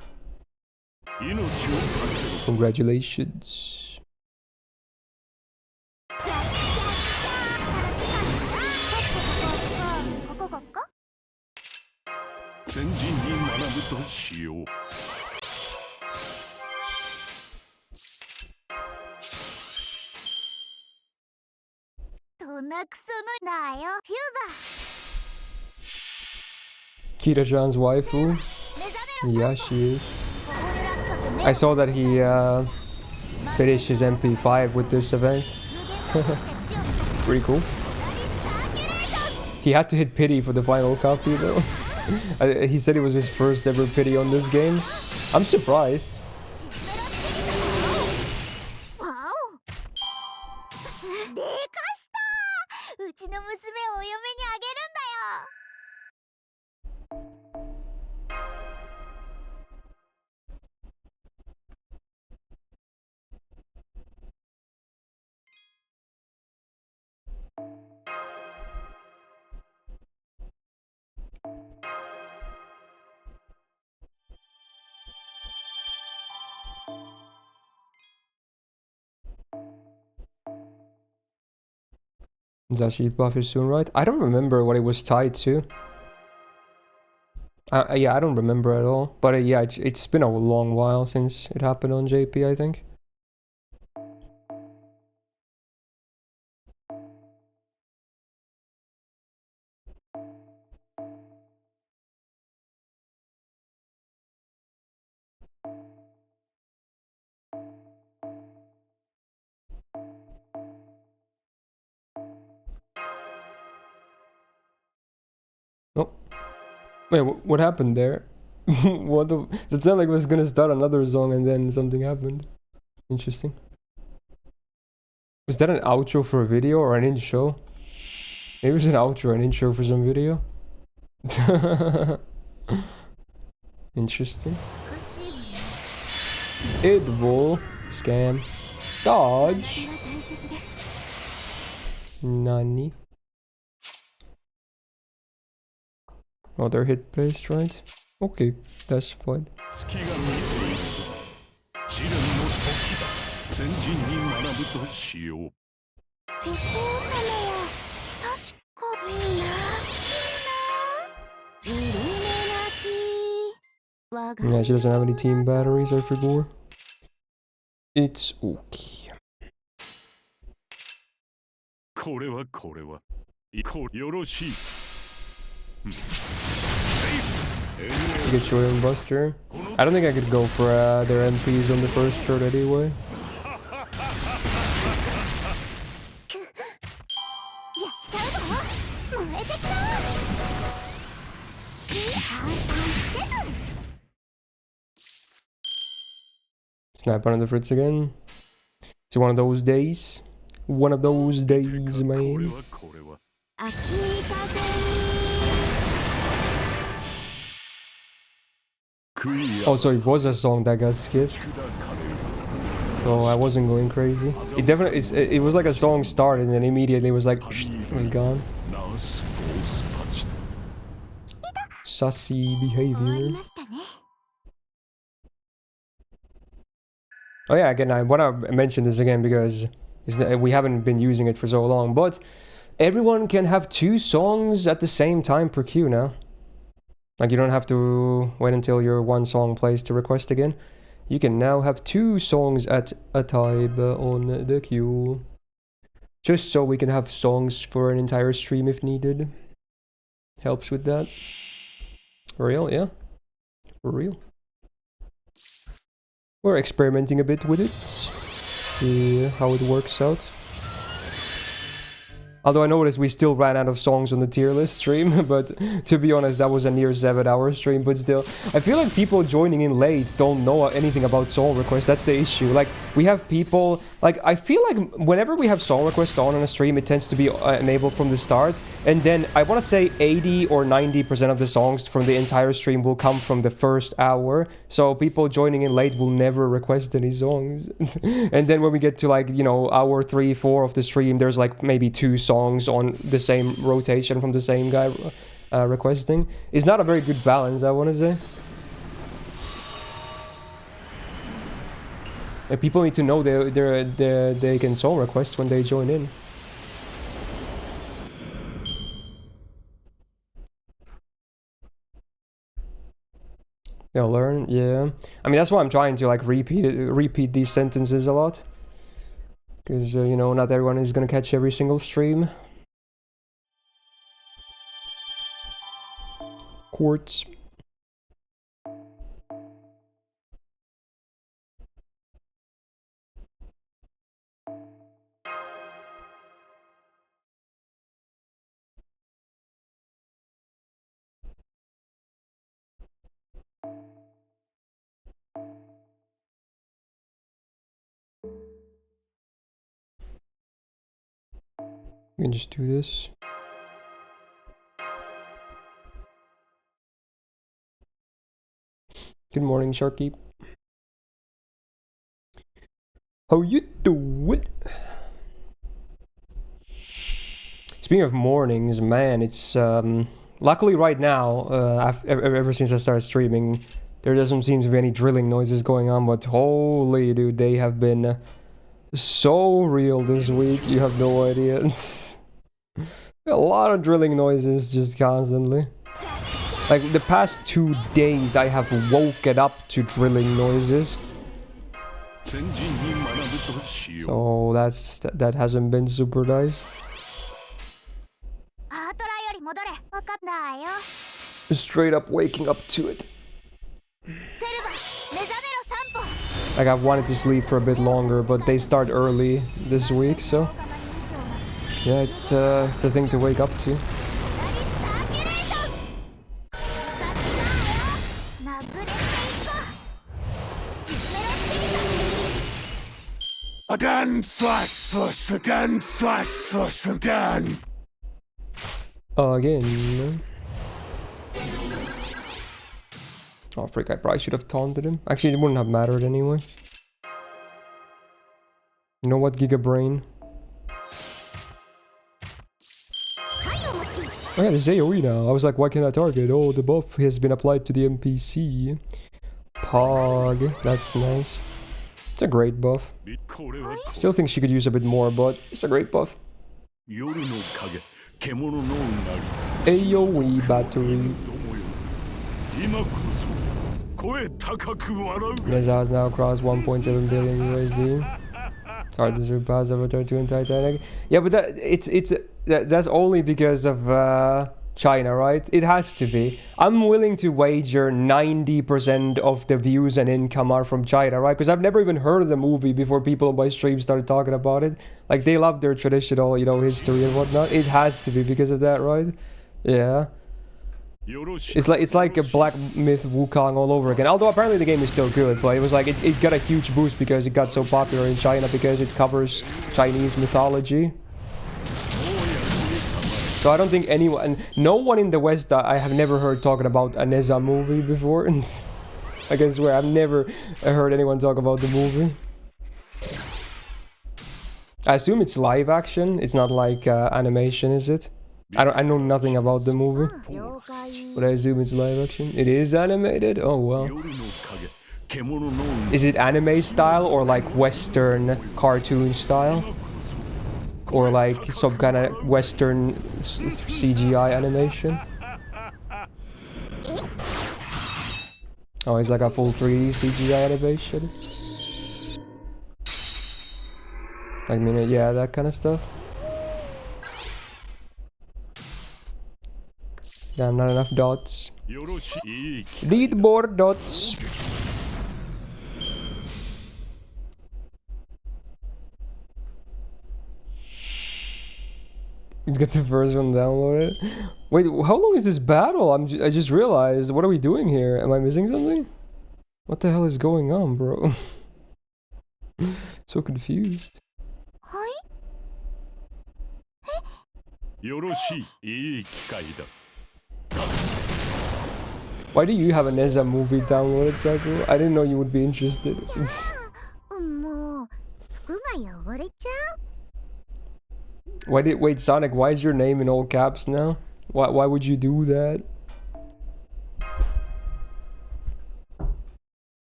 Speaker 3: Congratulations.
Speaker 4: 先人に学ぶとしよう。
Speaker 5: そんなクソのだよ、フューバ
Speaker 3: Kira-chan's waifu. Yeah, she is. I saw that he finished his MP5 with this event. Pretty cool. He had to hit pity for the final copy though. He said it was his first ever pity on this game. I'm surprised.
Speaker 5: わおでかしたうちの娘をお嫁にあげるんだよ
Speaker 3: Zashi buff is soon, right? I don't remember what it was tied to. Yeah, I don't remember at all. But yeah, it's been a long while since it happened on JP, I think. Oh. Wait, what happened there? What the... That sounded like it was gonna start another song and then something happened. Interesting. Was that an outro for a video or an intro? Maybe it was an outro or an intro for some video. Interesting. Idvol. Scan. Dodge. Nani. Oh, they're hit based, right? Okay, that's fine.
Speaker 4: 月が見えているぞ。試練の時だ。先人に学ぶとしよう。
Speaker 5: お父様は確かにいいなイルミナティ我が
Speaker 3: Yeah, she doesn't have any team batteries, I forgot. It's okay.
Speaker 4: これはよろしい。
Speaker 3: You get your own buster. I don't think I could go for their MPs on the first turn anyway.
Speaker 5: ちゃうぞ。燃えてきた。
Speaker 3: Snap on the fritz again. It's one of those days. One of those days,
Speaker 4: これ
Speaker 3: man.
Speaker 4: はこれは
Speaker 5: 秋風。
Speaker 3: Oh, so it was a song that got skipped. So I wasn't going crazy. It definitely it was like a song started and then immediately it was like it was gone.
Speaker 4: ナースゴースパチ
Speaker 3: Sussy
Speaker 5: 終わり
Speaker 3: behavior.
Speaker 5: ましたね。
Speaker 3: Oh yeah, again, I want to mention this again because we haven't been using it for so long. But everyone can have 2 songs at the same time per queue now. Like you don't have to wait until your 1 song plays to request again. You can now have 2 songs at a time on the queue. Just so we can have songs for an entire stream if needed. Helps with that. For real, yeah. For real. We're experimenting a bit with it. See how it works out. Although I noticed we still ran out of songs on the tier list stream, but to be honest, that was a near 7-hour stream, but still. I feel like people joining in late don't know anything about song requests, that's the issue. Like, we have people... Like, I feel like whenever we have song requests on a stream, it tends to be enabled from the start, and then I want to say 80 or 90% of the songs from the entire stream will come from the first hour, so people joining in late will never request any songs. And then when we get to, like, you know, hour 3, 4 of the stream, there's like maybe 2 songs on the same rotation from the same guy requesting. It's not a very good balance, I want to say. Like, people need to know they can song request when they join in. They'll learn, yeah. I mean, that's why I'm trying to like repeat these sentences a lot. Because, you know, not everyone is gonna catch every single stream. Quartz. We can just do this. Good morning, Sharky. How you doing? Speaking of mornings, man, it's luckily right now, ever since I started streaming, there doesn't seem to be any drilling noises going on, but holy dude, they have been so real this week, you have no idea. A lot of drilling noises just constantly. Like the past 2 days I have woken up to drilling noises. So that hasn't been super nice. Straight up waking up to it. Like I've wanted to sleep for a bit longer, but they start early this week, so yeah, it's a thing to wake up to.
Speaker 4: Again slash slash again slash slash again.
Speaker 3: Again. Oh frick, I probably should have taunted him. Actually, it wouldn't have mattered anyway. You know what, Giga Brain? Oh yeah, there's AoE now. I was like, why can't I target? Oh, the buff has been applied to the NPC. Pog, that's nice. It's a great buff. Still think she could use a bit more, but it's a great buff. AoE battery. Neza has now crossed 1.7 billion USD. It's hard to surpass Avatar 2 and Titanic. Yeah, but that's only because of China, right? It has to be. I'm willing to wager 90% of the views and income are from China, right? Because I've never even heard of the movie before people on my stream started talking about it. Like, they love their traditional, you know, history and whatnot. It has to be because of that, right? Yeah. It's like a Black Myth Wukong all over again. Although apparently the game is still good, but it was like it got a huge boost because it got so popular in China because it covers Chinese mythology. So I don't think anyone, no one in the West I have never heard talking about a Neza movie before. I can swear I've never heard anyone talk about the movie. I assume it's live action. It's not like animation, is it? I know nothing about the movie, but I assume it's live action. It is animated? Oh wow. Is it anime style or like Western cartoon style? Or like some kind of Western CGI animation? Oh, it's like a full 3D CGI animation? Like, I mean, yeah, that kind of stuff. Damn, not enough dots. Need more dots. Get the first one downloaded. Wait, how long is this battle? I just realized. What are we doing here? Am I missing something? What the hell is going on, bro? So confused. Why do you have a Neza movie downloaded, Saku? I didn't know you would be interested. Wait, Sonic, why is your name in all caps now? Why would you do that?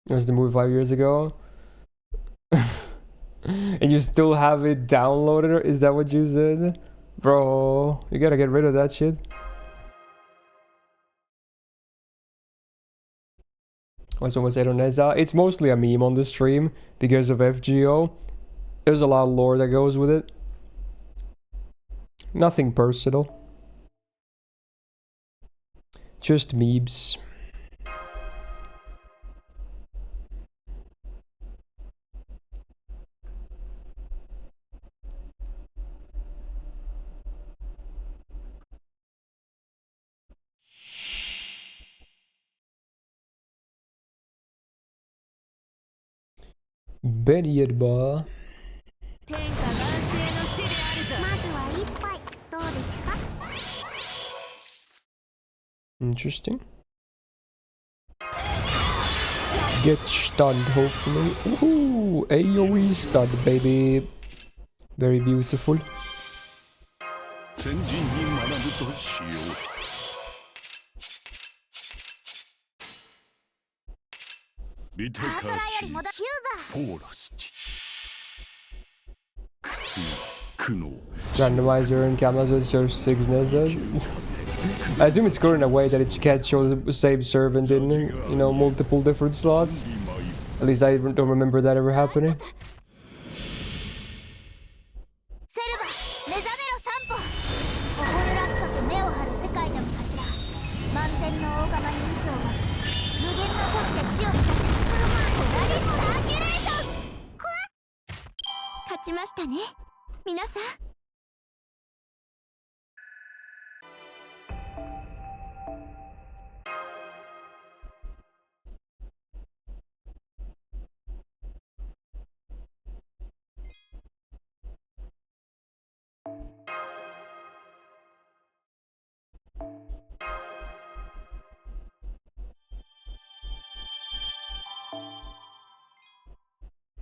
Speaker 3: It was the movie 5 years ago. And you still have it downloaded? Is that what you said? Bro, you gotta get rid of that shit. What's almost said on Neza? It's mostly a meme on the stream because of FGO. There's a lot of lore that goes with it. Nothing personal. Just memes. Berierba. Interesting. Get stunned, hopefully. Ooh, AoE stun, baby. Very beautiful. Randomizer and cameras shows 6 Nezas. I assume it's coded in a way that it can't show the same servant in, you know, multiple different slots. At least I don't remember that ever happening.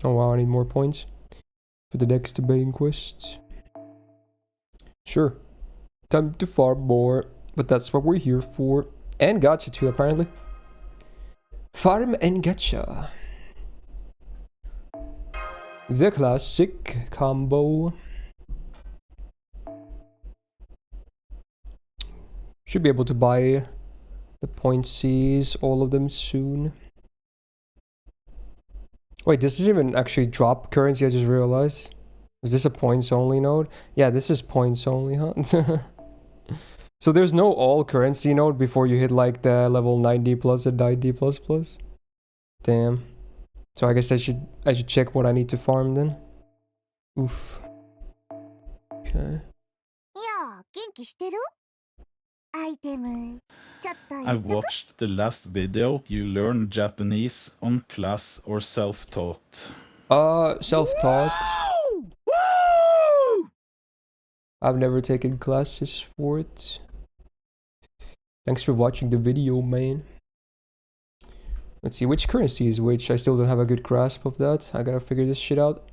Speaker 3: Oh wow, I need more points for the next main quest. Sure, time to farm more, but that's what we're here for. And gacha too, apparently. Farm and gacha. The classic combo. Should be able to buy the point Cs, all of them soon. Wait, this doesn't even actually drop currency, I just realized. Is this a points only node? Yeah, this is points only, huh? So there's no all currency node before you hit like the level 90 plus and 90 plus plus. Damn. So I guess I should check what I need to farm then. Oof. Okay.
Speaker 5: いや元気してるアイテムちょっと
Speaker 2: I
Speaker 5: 言っとく
Speaker 2: watched the last video. You learn Japanese on class or self-taught.
Speaker 3: Self-taught. I've never taken classes for it. Thanks for watching the video, man. Let's see, which currency is which? I still don't have a good grasp of that. I gotta figure this shit out.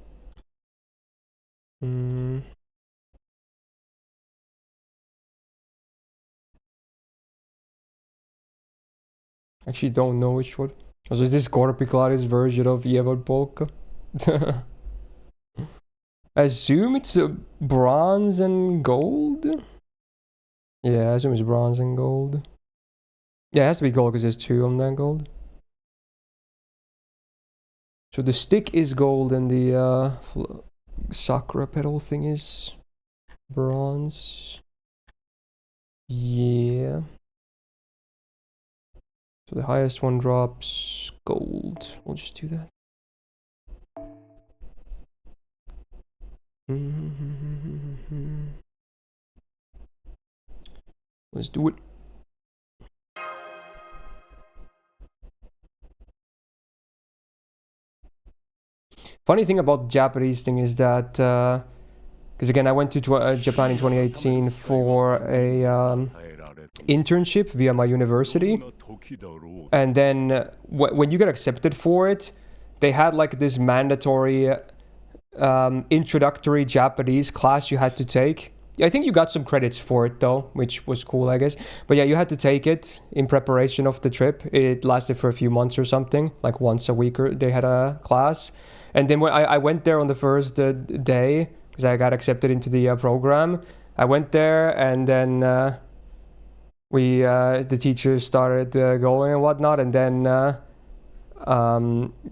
Speaker 3: Actually don't know which one. So is this Korpiklaris version of Evod Polka? I assume it's bronze and gold? Yeah, I assume it's bronze and gold. Yeah, it has to be gold because there's 2 on that gold. So the stick is gold and the sakura petal thing is bronze. Yeah. So the highest one drops gold. We'll just do that. Let's do it. Funny thing about the Japanese thing is that, because again, I went to Japan in 2018 for a internship via my university, and then when you get accepted for it, they had like this mandatory introductory Japanese class you had to take. I think you got some credits for it though, which was cool, I guess. But yeah, you had to take it in preparation of the trip. It lasted for a few months or something, like once a week they had a class. And then when I went there on the first day, because I got accepted into the program, I went there and then the teacher started going and whatnot, and then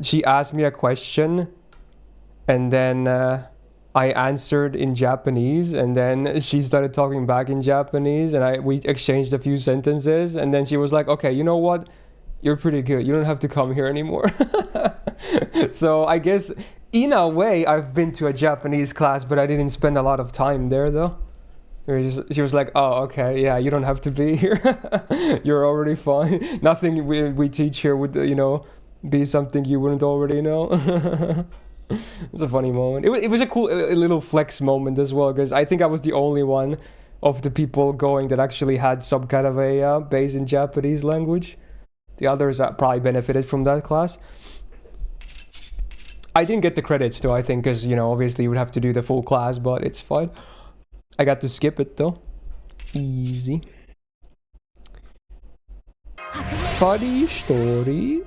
Speaker 3: she asked me a question, and then I answered in Japanese, and then she started talking back in Japanese, and we exchanged a few sentences, and then she was like, okay, you know what? You're pretty good. You don't have to come here anymore. So I guess in a way I've been to a Japanese class, but I didn't spend a lot of time there though. She was like, oh, okay, yeah, you don't have to be here. You're already fine. Nothing we teach here would, be something you wouldn't already know. It was a funny moment. It was a cool little flex moment as well, because I think I was the only one of the people going that actually had some kind of a base in Japanese language. The others probably benefited from that class. I didn't get the credits though, I think, because, obviously you would have to do the full class, but it's fine. I got to skip it though. Easy. Funny story.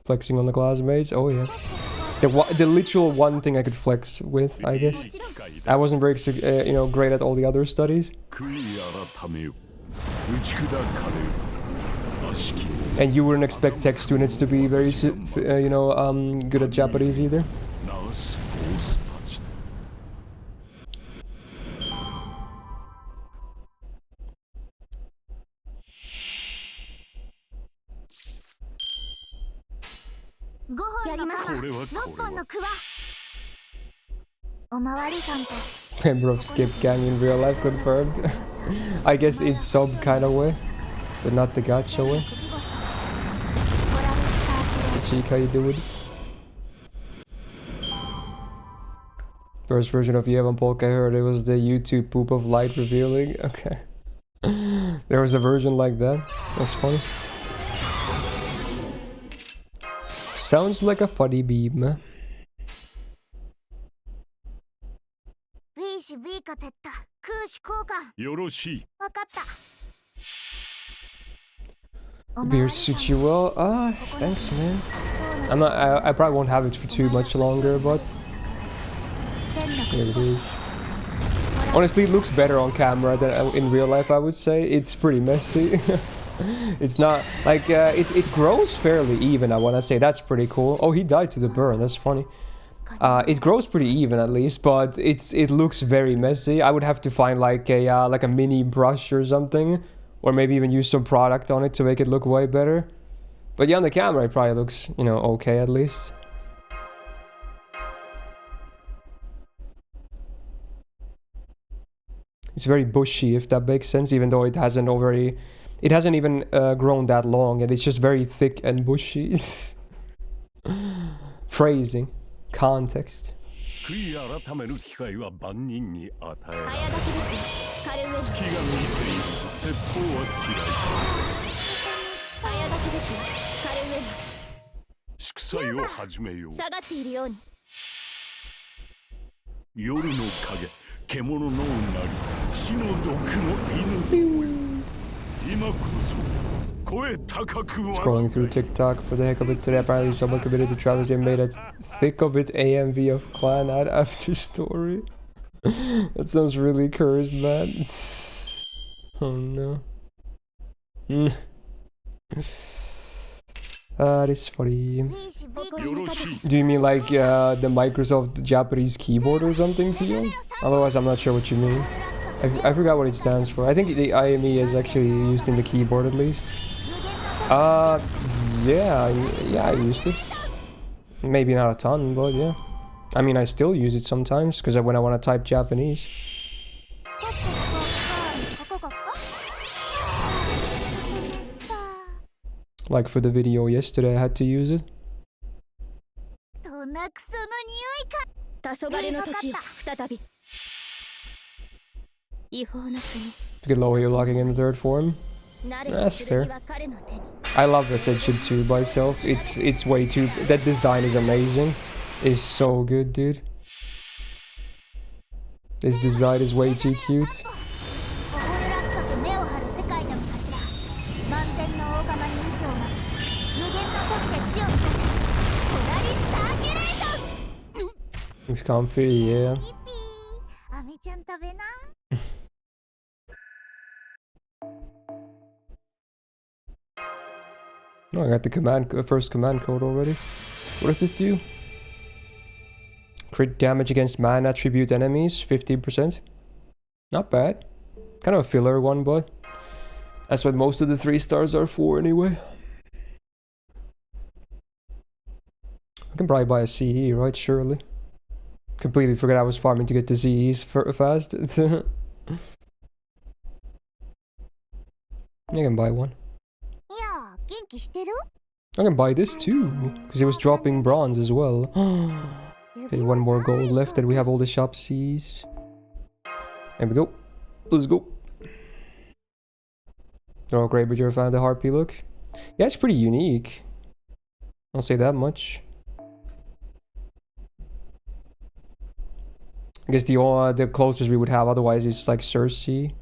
Speaker 3: Flexing on the classmates. Oh yeah. The literal one thing I could flex with, I guess. I wasn't very, great at all the other studies. And you wouldn't expect tech students to be very, good at Japanese either. Member of Skip Gang in real life confirmed. I guess in some kind of way, but not the gacha way. Cheek, how you doing? First version of Yevan Polka I heard, it was the YouTube poop of light revealing. Okay. There was a version like that. That's funny. Sounds like a funny beam. Beer suits you well. Thanks, man. I probably won't have it for too much longer, but here it is. Honestly, it looks better on camera than in real life, I would say. It's pretty messy. It's not like it grows fairly even, I want to say. That's pretty cool. Oh, he died to the burn. That's funny. It grows pretty even at least, but it looks very messy. I would have to find like a mini brush or something, or maybe even use some product on it to make it look way better. But yeah, on the camera it probably looks, you know, okay at least. It's very bushy, if that makes sense, even though it hasn't even grown that long, and it's just very thick and bushy. Phrasing, context.
Speaker 4: 悔い改める機会は万人に与えられる。
Speaker 5: 早炊きですよ。カルメナ。
Speaker 4: 月が見ている説法は嫌い。
Speaker 5: 早炊きですよ。カルメナ。
Speaker 4: 祝祭を始めよう。
Speaker 5: 下がっているように。
Speaker 4: 夜の影、獣のうなり、死の毒の犬。今こそ声高く
Speaker 3: Scrolling through TikTok for the heck of it today, apparently someone committed the travesty and made a thick of it AMV of clan ad after story. That sounds really cursed, man. Oh no. That is funny. Do you mean like the Microsoft Japanese keyboard or something, Theo? Otherwise, I'm not sure what you mean. I forgot what it stands for. I think the IME is actually used in the keyboard at least. Yeah, I used it. Maybe not a ton, but yeah. I mean, I still use it sometimes, because when I want to type Japanese. Like for the video yesterday, I had to use it. To get low heal locking in the third form. That's fair. I love Ascension 2 by itself. It's way too... That design is amazing. It's so good, dude. This design is way too cute. Looks comfy, yeah. Oh, I got the first command code already. What does this do? Crit damage against man attribute enemies, 15%. Not bad. Kind of a filler one, but that's what most of the 3 stars are for anyway. I can probably buy a CE, right? Surely. Completely forgot I was farming to get the CEs fast. I can buy one. I can buy this too, because it was dropping bronze as well. Okay, one more gold left and we have all the shop C's. There we go. Let's go. Oh, great, but you're a fan of the harpy look? Yeah, it's pretty unique. I'll say that much. I guess the closest we would have otherwise is like Cersei.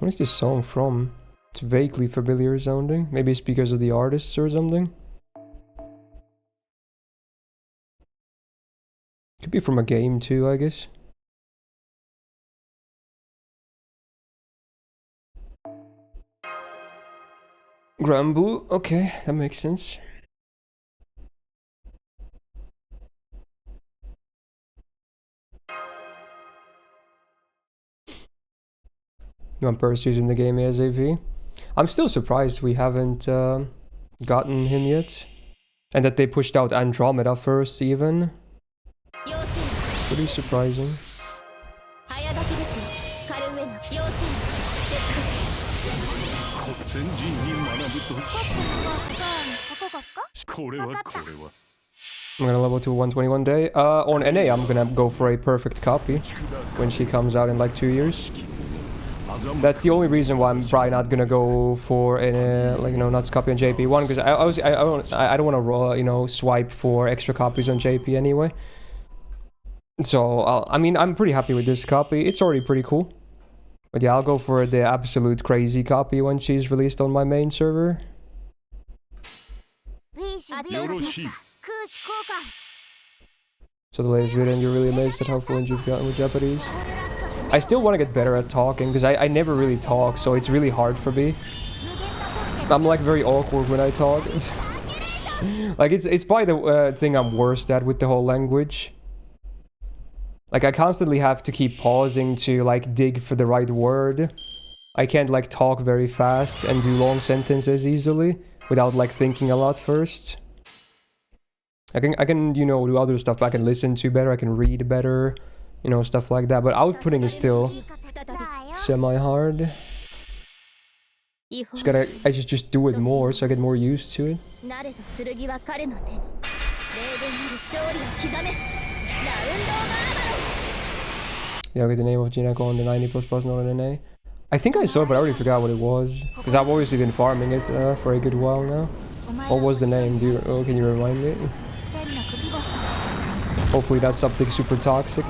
Speaker 3: What is this song from? It's vaguely familiar sounding. Maybe it's because of the artists or something. Could be from a game too, I guess. Granblue, okay, that makes sense. One person using the game ASAP. I'm still surprised we haven't gotten him yet. And that they pushed out Andromeda first even. Pretty surprising. I'm gonna level to 121 day. On NA I'm gonna go for a perfect copy when she comes out in like 2 years. That's the only reason why I'm probably not gonna go for a, like, you know, not copy on JP1, because I don't want to you know, swipe for extra copies on JP anyway. So I mean, I'm pretty happy with this copy. It's already pretty cool. But yeah, I'll go for the absolute crazy copy when she's released on my main server. So the latest video, and you're really amazed at how fluent you've gotten with Japanese. I still want to get better at talking, because I never really talk, so it's really hard for me. I'm like very awkward when I talk. Like it's probably the thing I'm worst at with the whole language. Like I constantly have to keep pausing to like dig for the right word. I can't like talk very fast and do long sentences easily without like thinking a lot first. I can you know do other stuff. I can listen to better, I can read better, you know, stuff like that. But outputting is still semi-hard. I just do it more so I get more used to it. Yeah, get the name of Jinako on the 90++ not an NA. I think I saw it, but I already forgot what it was. Because I've obviously been farming it for a good while now. What was the name? Can you remind me? Hopefully that's something super toxic.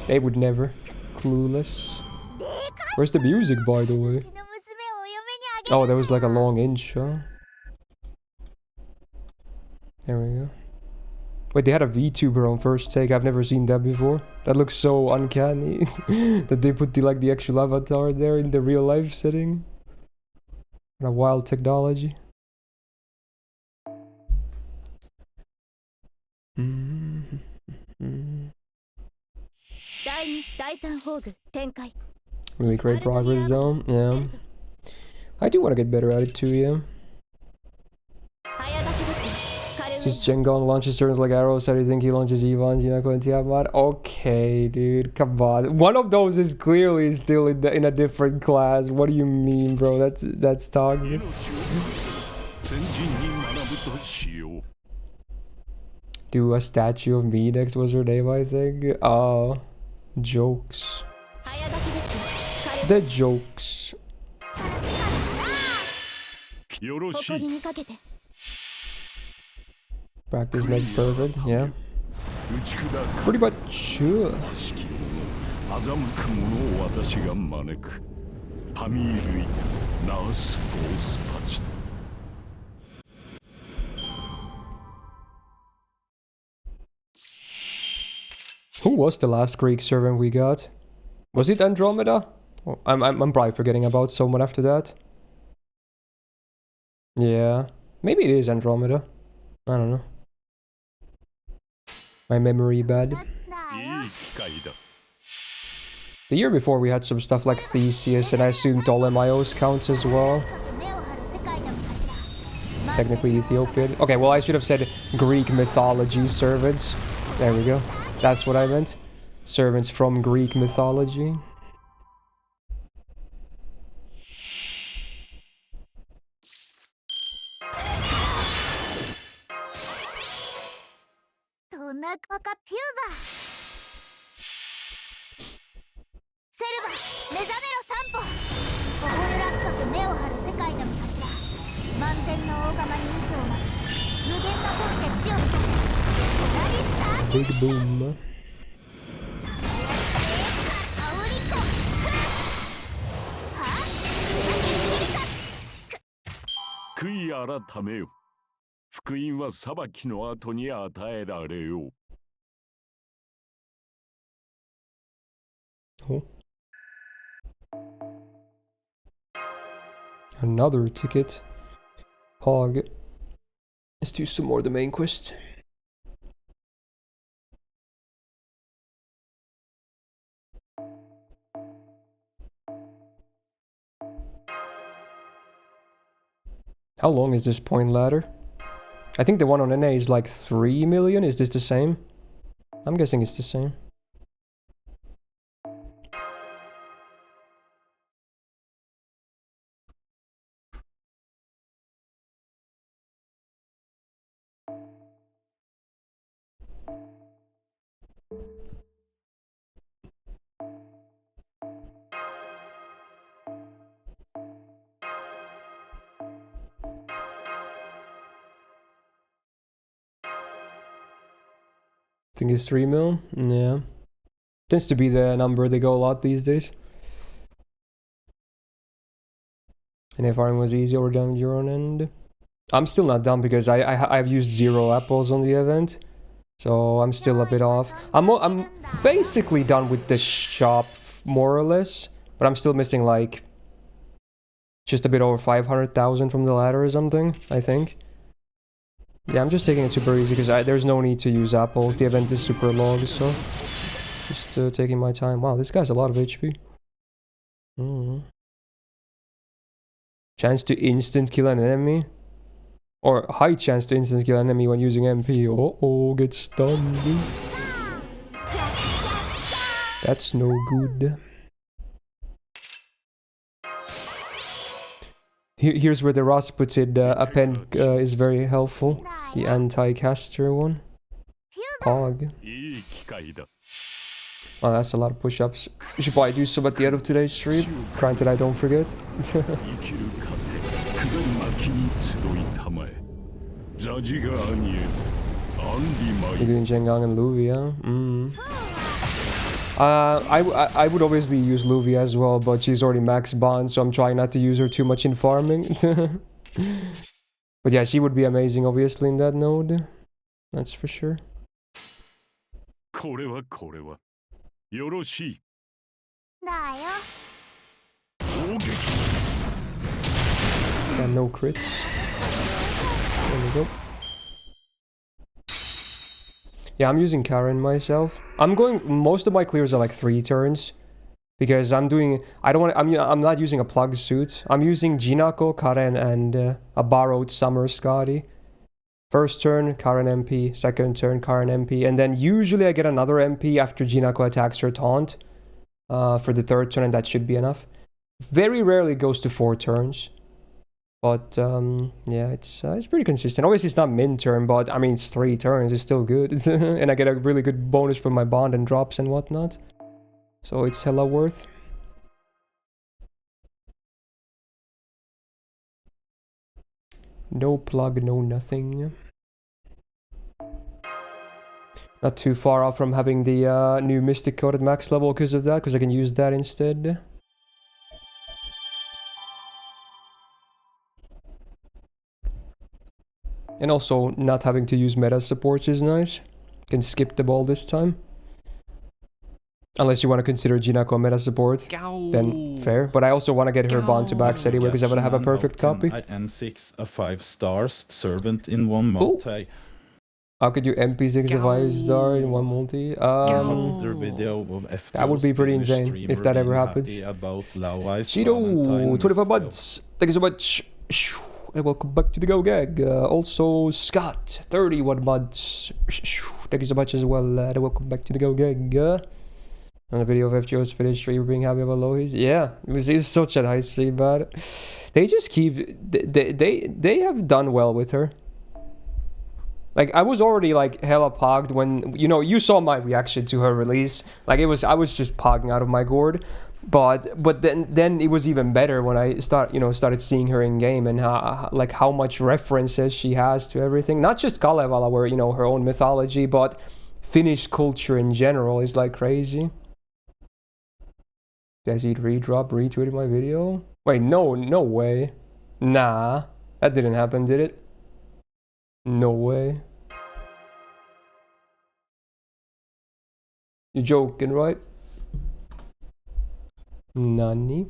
Speaker 3: They would never. Clueless. Where's the music, by the way? Oh, there was like a long intro. There we go. Wait, they had a VTuber on first take. I've never seen that before. That looks so uncanny. That they put the actual avatar there in the real life setting. What a wild technology. Really great progress though, yeah. I do want to get better at it too, yeah. Just Jengon launches turns like arrows. How do you think he launches Evans? You're not going to Tiamat? Okay, dude, come on. One of those is clearly still in a different class. What do you mean, bro? That's toxic. Do a statue of me next was her name, I think. Oh, jokes. The jokes. Practice makes perfect, yeah. Pretty much. Who was the last Greek servant we got? Was it Andromeda? Oh, I'm probably forgetting about someone after that. Yeah, maybe it is Andromeda. I don't know. My memory bad. The year before we had some stuff like Theseus, and I assumed all MIOs counts as well. Technically Ethiopian. Okay, well I should have said Greek mythology servants. There we go. That's what I meant. Servants from Greek mythology. Big boom. Oh. Another ticket. Hog. Let's do some more of the main quest. How long is this point ladder? I think the one on NA is like 3 million. Is this the same? I'm guessing it's the same. I think it's 3 mil. Yeah. Tends to be the number they go a lot these days. And if farming was easy or done your own end. I'm still not done because I've used 0 apples on the event. So I'm still a bit off. I'm basically done with the shop more or less, but I'm still missing like just a bit over 500,000 from the ladder or something, I think. Yeah, I'm just taking it super easy because there's no need to use apples. The event is super long, so just taking my time. Wow, this guy's a lot of HP. Chance to instant kill an enemy. Or high chance to instant kill an enemy when using MP. Oh, get stunned. That's no good. Here's where the Rasputin append is very helpful. The anti-caster one. Pog.
Speaker 4: いい機会だ
Speaker 3: Well, that's a lot of push-ups. We should probably do some at the end of today's stream. Granted, I don't forget.
Speaker 4: 生きる糧下る巻に集いたまえザジガーニエアンリマ
Speaker 3: You're
Speaker 4: イ
Speaker 3: doing Zhengang and Luvia. I would obviously use Luvia as well, but she's already max bond, so I'm trying not to use her too much in farming. But yeah, she would be amazing, obviously, in that node. That's for sure.
Speaker 4: これはよろしい
Speaker 5: だよ
Speaker 4: 攻撃
Speaker 3: Yeah, no crits. There we go. Yeah, I'm using Karen myself. Most of my clears are like 3 turns. Because I'm not using a plug suit. I'm using Jinako, Karen, and a borrowed Summer Scotty. First turn, Karen MP. Second turn, Karen MP. And then usually I get another MP after Jinako attacks her taunt. For the third turn, and that should be enough. Very rarely goes to 4 turns. But, yeah, it's pretty consistent. Obviously, it's not min turn, but, I mean, it's 3 turns. It's still good. And I get a really good bonus from my bond and drops and whatnot. So it's hella worth. No plug, no nothing. Not too far off from having the new Mystic code at max level because of that, because I can use that instead. And also, not having to use meta supports is nice. Can skip the ball this time. Unless you want to consider Jinako a meta support, then fair. But I also want to get her bond to max anyway, because I want to have a perfect copy.
Speaker 2: N6 a 5 stars, servant in 1 multi.
Speaker 3: How could you MP6 a 5-star in 1 multi?
Speaker 2: Another video of FGO
Speaker 3: That would be pretty insane if that ever happens.
Speaker 2: About Valentines.
Speaker 3: Cheeto, 25 months. Thank you so much. And welcome back to the Go Gag. Also, Scott, 31 months. Thank you so much as well. And welcome back to the Go Gag. On a video of FGO's finished stream being happy about Lohi's. Yeah, it was such a nice stream, man. They just keep... They have done well with her. Like, I was already, like, hella pogged when... You know, you saw my reaction to her release. Like, I was just pogging out of my gourd. But then it was even better when I started seeing her in game and how much references she has to everything. Not just Kalevala, where, you know, her own mythology, but Finnish culture in general is, like, crazy. Does he retweeted my video? Wait, no way. Nah, that didn't happen, did it? No way. You're joking, right? Nani?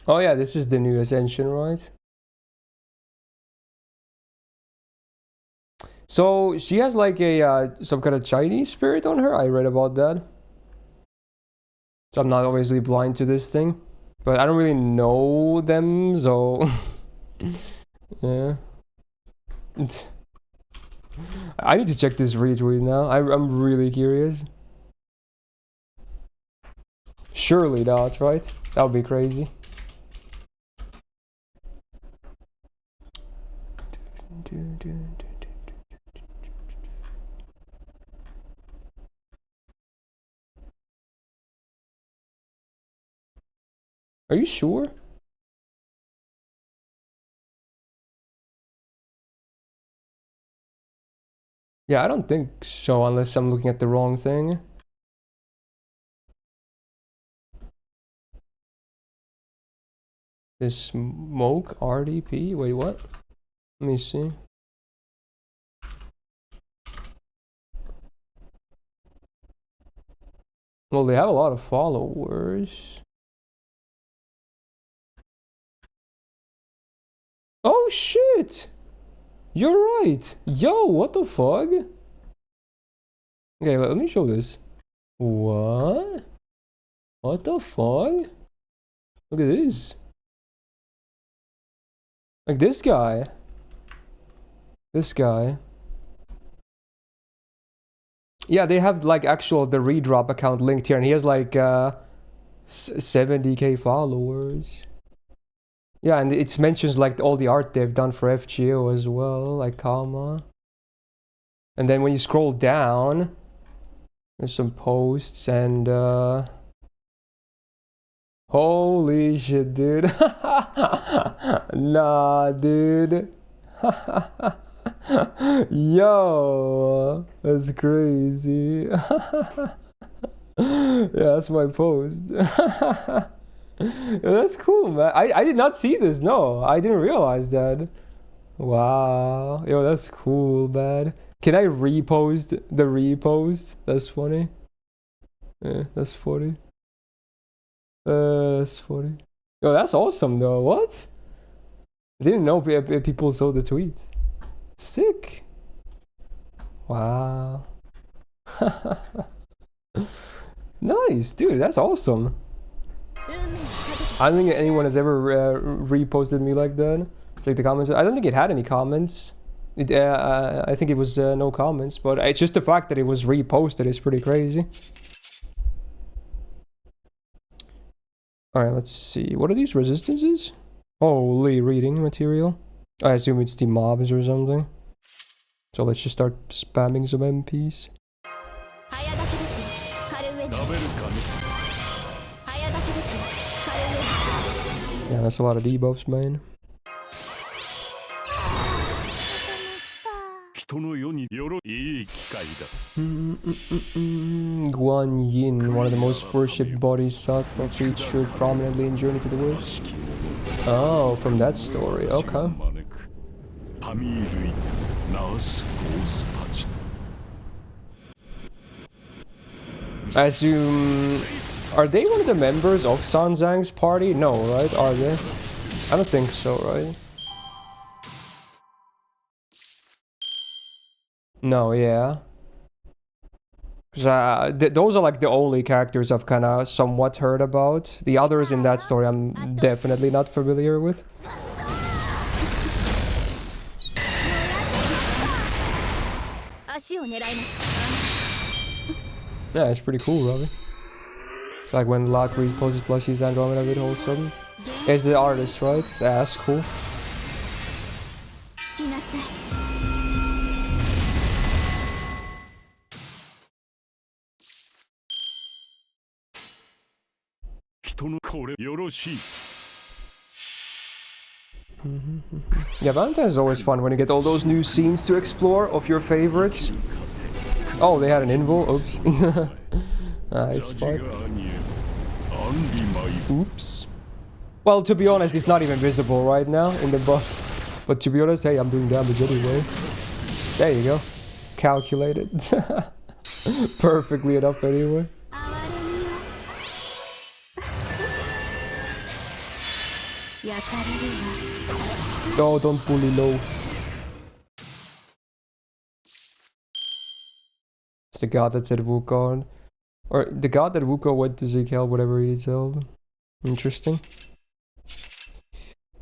Speaker 3: Oh yeah, this is the new Ascension, right? So she has like a some kind of Chinese spirit on her. I read about that. So I'm not obviously blind to this thing, but I don't really know them, so yeah. I need to check this retweet now. I'm really curious. Surely not, right? That would be crazy. Are you sure? Yeah, I don't think so, unless I'm looking at the wrong thing. This smoke RDP? Wait, what? Let me see. Well, they have a lot of followers. Oh shit! You're right! Yo, what the fuck? Okay, let me show this. What? What the fuck? Look at this. Like this guy. This guy. Yeah, they have like actual the redrop account linked here, and he has like 70k followers. Yeah, and it mentions like all the art they've done for FGO as well, like comma. And then when you scroll down, there's some posts and holy shit, dude. Nah, dude. Yo, that's crazy. Yeah, that's my post. Yeah, that's cool, man. I did not see this. No, I didn't realize that. Wow. Yo, that's cool, man. Can I repost the repost? That's funny. Yeah, that's funny. That's funny. Yo, that's awesome, though. What? I didn't know people saw the tweet. Sick. Wow. Nice, dude. That's awesome. I don't think anyone has ever reposted me like that. Check the comments. I don't think it had any comments. I think it was no comments, but it's just the fact that it was reposted is pretty crazy. Alright, let's see. What are these resistances? Holy reading material. I assume it's the mobs or something. So let's just start spamming some MPs. Yeah, that's a lot of debuffs, man. Guan Yin, one of the most worshipped bodhisattvas, featured prominently in Journey to the West. Oh, from that story, okay. I assume... Are they one of the members of Sanzang's party? No, right? Are they? I don't think so, right? No, yeah. Those are like the only characters I've kind of somewhat heard about. The others in that story I'm definitely not familiar with. Yeah, it's pretty cool, Robbie. It's like when Locke reposes plushies and going a bit all of a sudden. It's the artist, right? Yeah, that's cool. Yeah, Valentine's is always fun when you get all those new scenes to explore of your favorites. Oh, they had an invo. Oops. Nice fuck. Oops. Well, to be honest, it's not even visible right now in the buffs. But to be honest, hey, I'm doing damage anyway. There you go. Calculated. Perfectly enough anyway. No, don't bully low. It's the god that said Wukong. Or the god that Wukong went to seek help, whatever he needs help. Interesting.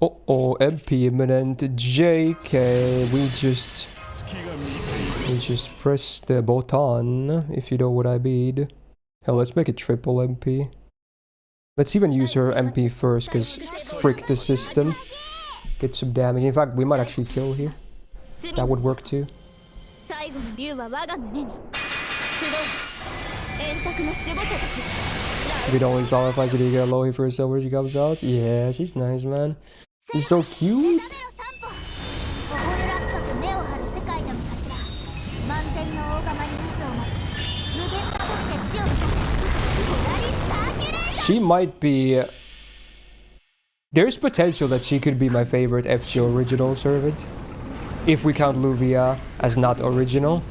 Speaker 3: Uh-oh, MP imminent. JK, we just pressed the button, if you know what I mean. Hell, let's make it triple MP. Let's even use her MP first, because frick the system. Get some damage. In fact, we might actually kill here. That would work too. We don't always solve if you get a low here for herself when she comes out. Yeah, she's nice, man. She's so cute. She might be... There's potential that she could be my favorite FGO original servant. If we count Luvia as not original.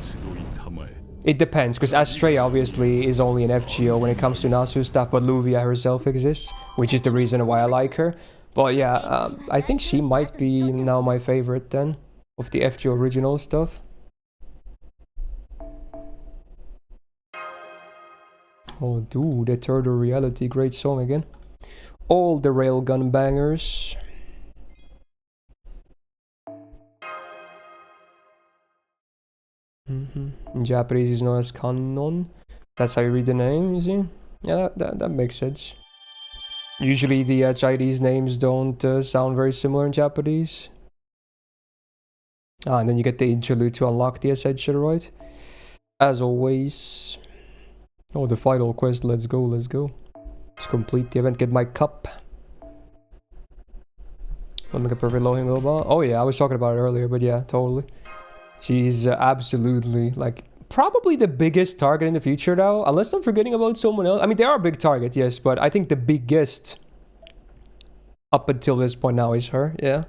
Speaker 3: It depends, because Astray obviously is only an FGO when it comes to Nasu stuff, but Luvia herself exists, which is the reason why I like her. But yeah, I think she might be now my favorite then, of the FGO original stuff. Oh dude, the Turtle Reality, great song again. All the railgun bangers. In Japanese is known as Kannon. That's how you read the name, you see? Yeah, that makes sense. Usually the Chinese names don't sound very similar in Japanese. Ah, and then you get the interlude to unlock the essential, right? As always. Oh, the final quest, let's go, let's go. Let's complete the event, get my cup. I'll make a perfect low global. Oh yeah, I was talking about it earlier, but yeah, totally. She's absolutely, like, probably the biggest target in the future now, unless I'm forgetting about someone else. I mean, there are big targets, yes, but I think the biggest up until this point now is her, yeah.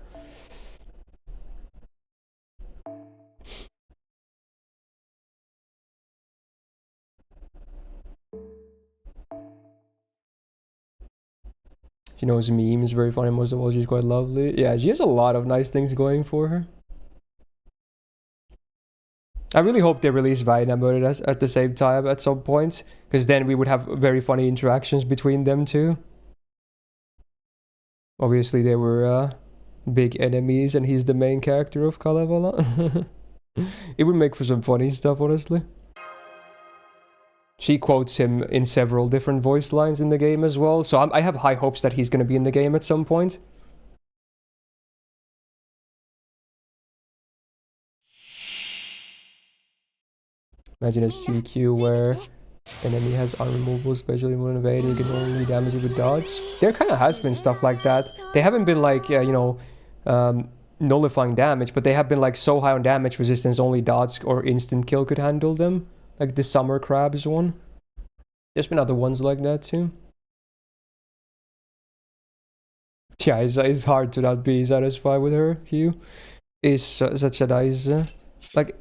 Speaker 3: She knows memes, very funny, most of all, she's quite lovely. Yeah, she has a lot of nice things going for her. I really hope they release Vietnam mode at the same time at some point, because then we would have very funny interactions between them two. Obviously, they were big enemies, and he's the main character of Kalevala. It would make for some funny stuff, honestly. She quotes him in several different voice lines in the game as well, so I have high hopes that he's going to be in the game at some point. Imagine a CQ where enemy has unremovable special immune evade and you can only damage it with dodge. There kind of has been stuff like that. They haven't been like, you know, nullifying damage, but they have been like so high on damage resistance only dodge or instant kill could handle them. Like the Summer Crabs one. There's been other ones like that too. Yeah, it's hard to not be satisfied with her, Hugh. Is such a nice... like...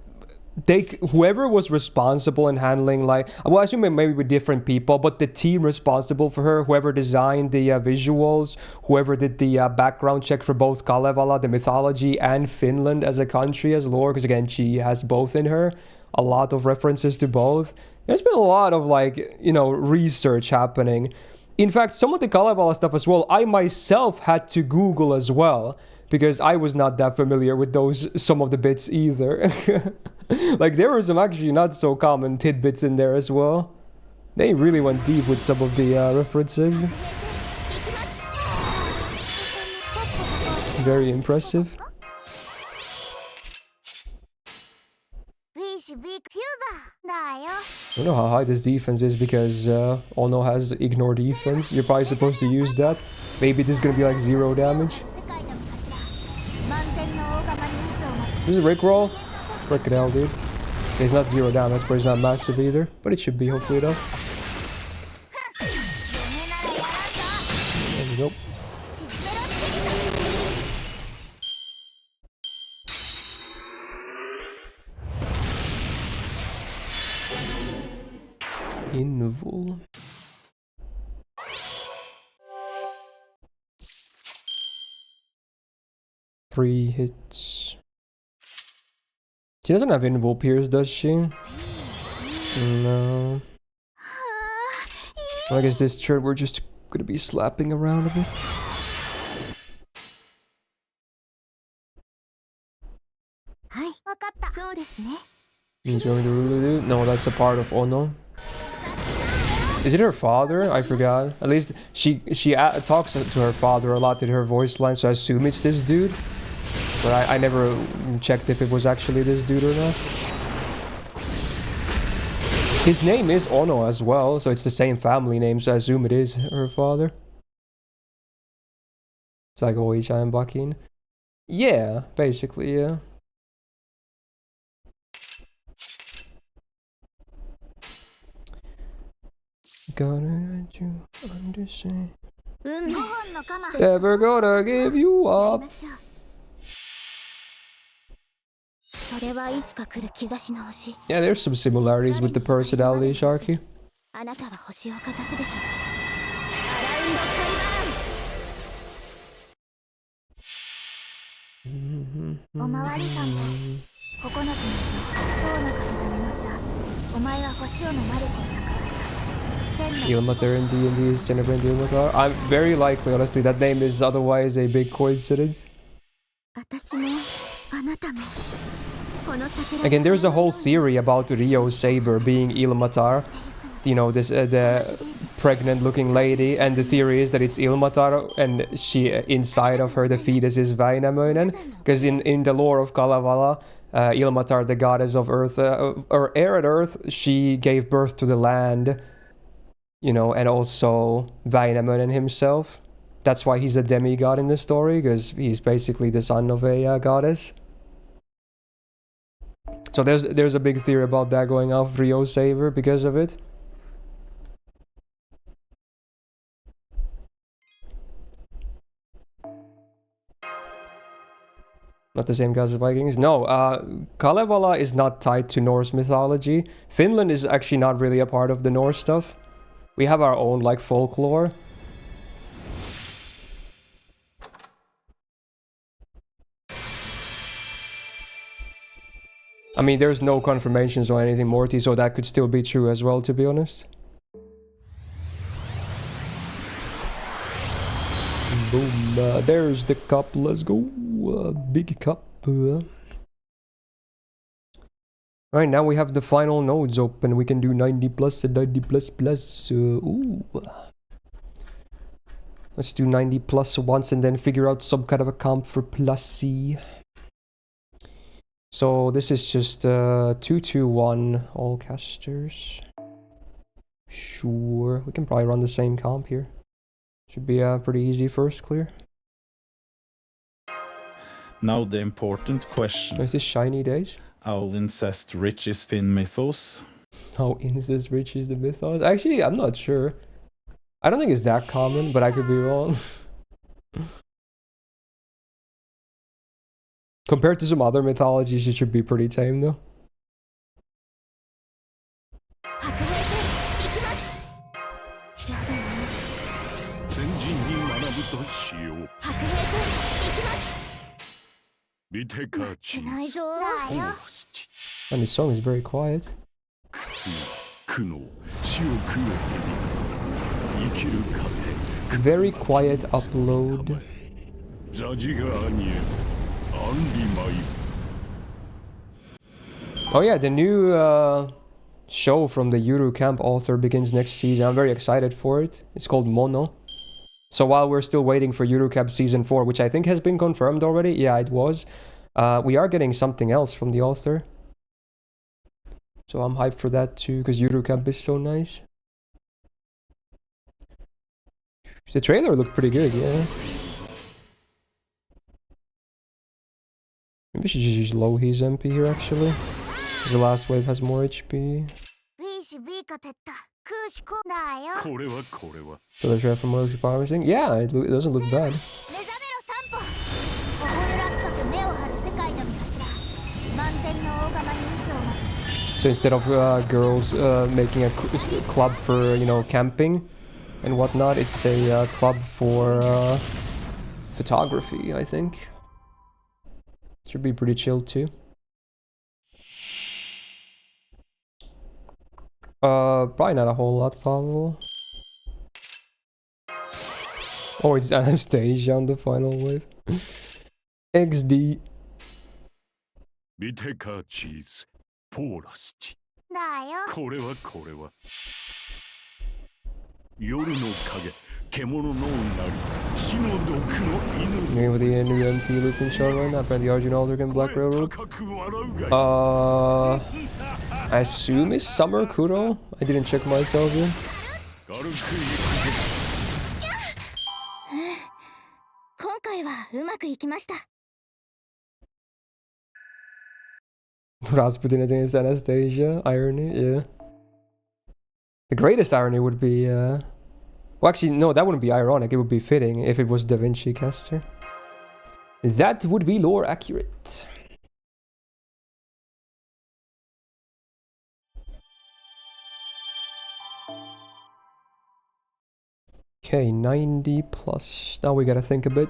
Speaker 3: whoever was responsible in handling, like, well, I assume maybe with different people, but the team responsible for her, whoever designed the visuals, whoever did the background check for both Kalevala, the mythology, and Finland as a country, as lore, because again, she has both in her, a lot of references to both. There's been a lot of, like, you know, research happening. In fact, some of the Kalevala stuff as well, I myself had to Google as well, because I was not that familiar with some of the bits either. Like, there were some actually not so common tidbits in there as well. They really went deep with some of the references. Very impressive. I don't know how high this defense is because Ono has ignore defense. You're probably supposed to use that. Maybe this is gonna be like 0 damage. This is a Rickroll. Freaking hell, dude. It's not 0 damage, but it's not massive either. But it should be, hopefully, though. There we go. Invul. Three hits. She doesn't have Invul Pierce, does she? No. Well, I guess this turn we're just gonna be slapping around a bit. Enjoying the ruler, dude? No, that's a part of Ono. Is it her father? I forgot. At least she talks to her father a lot in her voice line, so I assume it's this dude. But I never checked if it was actually this dude or not. His name is Ono as well, so it's the same family name, so I assume it is her father. It's like Oicha and Bakin. Yeah, basically, yeah. Gonna let you to say.
Speaker 5: 5本の鎌
Speaker 3: Never gonna give you
Speaker 5: やり
Speaker 3: up.
Speaker 5: ましょう。それはいつか来る兆しの星。
Speaker 3: Yeah, there's some similarities with the personality, Sharky.
Speaker 5: あなたは星をかざすでしょう。アラウンドカリバーン。おまわりさんも9つのうち10の鍵が出ました。お前は星をのマルコを託された。
Speaker 3: Ilmater in D&D is Jennifer and Ilmater. I'm very likely, honestly, that name is otherwise a big coincidence.
Speaker 5: 私もあなたもこの桜
Speaker 3: Again, there's a whole theory about Rio Saber being Ilmatar. You know, this the pregnant-looking lady, and the theory is that it's Ilmatar, and she inside of her, the fetus is Väinämöinen. Because in the lore of Kalevala, Ilmatar, the goddess of earth, or air and earth, she gave birth to the land. You know, and also Väinämöinen himself. That's why he's a demigod in the story, because he's basically the son of a goddess. So there's a big theory about that going off Rio Saber because of it. Not the same gods as Vikings? No, Kalevala is not tied to Norse mythology. Finland is actually not really a part of the Norse stuff. We have our own, like, folklore. I mean, there's no confirmations or anything, Morty, so that could still be true as well, to be honest. Boom, there's the cup, let's go. Big cup. Alright, now we have the final nodes open. We can do 90 plus and 90 plus plus. Ooh. Let's do 90 plus once and then figure out some kind of a comp for plus C. So this is just 2-2-1 all casters. Sure, we can probably run the same comp here. Should be a pretty easy first clear.
Speaker 2: Now the important question.
Speaker 3: Is this shiny days?
Speaker 2: How incest rich is Finn mythos?
Speaker 3: How incest rich is the mythos? Actually, I'm not sure. I don't think it's that common, but I could be wrong. Compared to some other mythologies, it should be pretty tame, though.
Speaker 4: 先人に学ぶとしよう。見てかチーズ。ポーラスチ。
Speaker 3: And this song is very quiet.
Speaker 4: 苦痛、苦悩、死を食う蛇。生きる糧。
Speaker 3: Very quiet upload.
Speaker 4: ザジガーニエ。アンリマイ。
Speaker 3: Oh yeah, the new show from the Yuru Camp author begins next season. I'm very excited for it. It's called Mono. So while we're still waiting for Yuru Camp Season 4, which I think has been confirmed already, yeah, it was, we are getting something else from the author. So I'm hyped for that too, because Yuru Camp is so nice. The trailer looked pretty good, yeah. Maybe I should just use low he's MP here actually. The last wave has more HP. So let's try for more promising. Yeah, it doesn't look bad. So instead of girls making a club for, you know, camping and whatnot, it's a club for photography, I think. Should be pretty chill too. Probably not a whole lot, Pavel. Oh, it's Anastasia on the final wave. XD.
Speaker 4: 見てかチーズ。ポーラスチ。これはこれは。夜の影。獣のうなり。死の毒の犬。
Speaker 3: Maybe with the new MP looping shot right now. Apparently Arjun Alder and Black Railroad. I assume it's Summer Kuro? I didn't check myself yet. Rasputin against Anastasia. Irony, yeah. The greatest irony would be Well, actually, no, that wouldn't be ironic. It would be fitting if it was Da Vinci caster. That would be lore accurate. Okay, 90 plus. Now we gotta think a bit.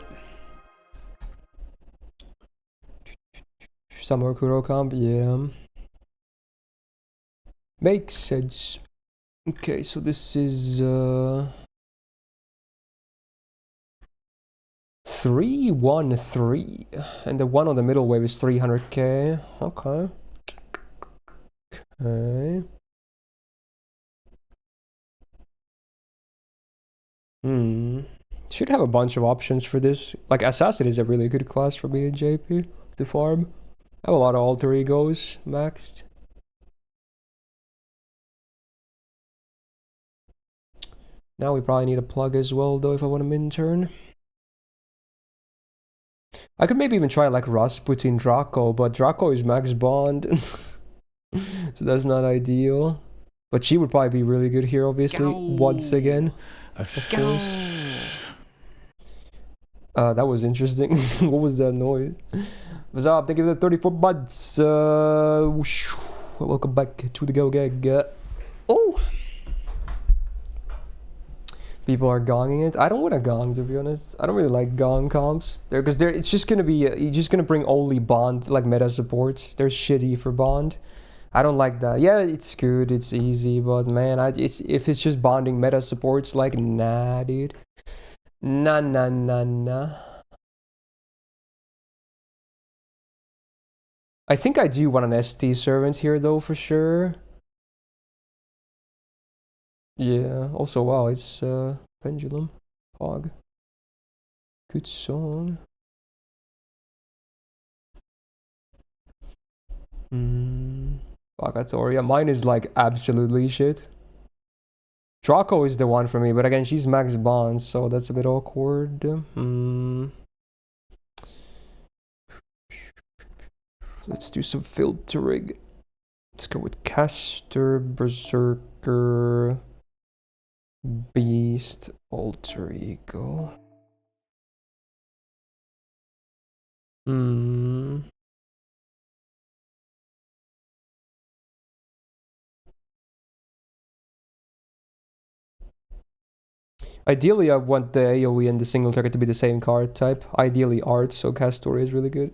Speaker 3: Summer Kuro comp, yeah. Makes sense. Okay, so this is 313, and the one on the middle wave is 300k. Okay. Okay. Should have a bunch of options for this. Like Assassin is a really good class for me and JP to farm. I have a lot of alter egos maxed. Now we probably need a plug as well though if I want a min turn. I could maybe even try like Rasputin Draco, but Draco is max bond. So that's not ideal. But she would probably be really good here, obviously.
Speaker 1: Go.
Speaker 3: Once again. Of course. That was interesting. What was that noise? What's up? Thank you for the 34 months. Welcome back to the Go Gag. Oh! People are gonging it. I don't want to gong, to be honest. I don't really like gong comps. Because it's just gonna be you're just gonna bring only bond like meta supports. They're shitty for bond. I don't like that. Yeah, it's good, it's easy, but man, if it's just bonding meta supports, like nah, dude. Nah. I think I do want an ST servant here though, for sure. Yeah, also wow, it's Pendulum. Hog. Good song. Bagatoria. Mine is like absolutely shit. Draco is the one for me, but again, she's max bonds, so that's a bit awkward. Let's do some filtering. Let's go with Caster, Berserker, Beast, Alter Ego. Ideally, I want the AoE and the single target to be the same card type. Ideally, art, so Castoria is really good.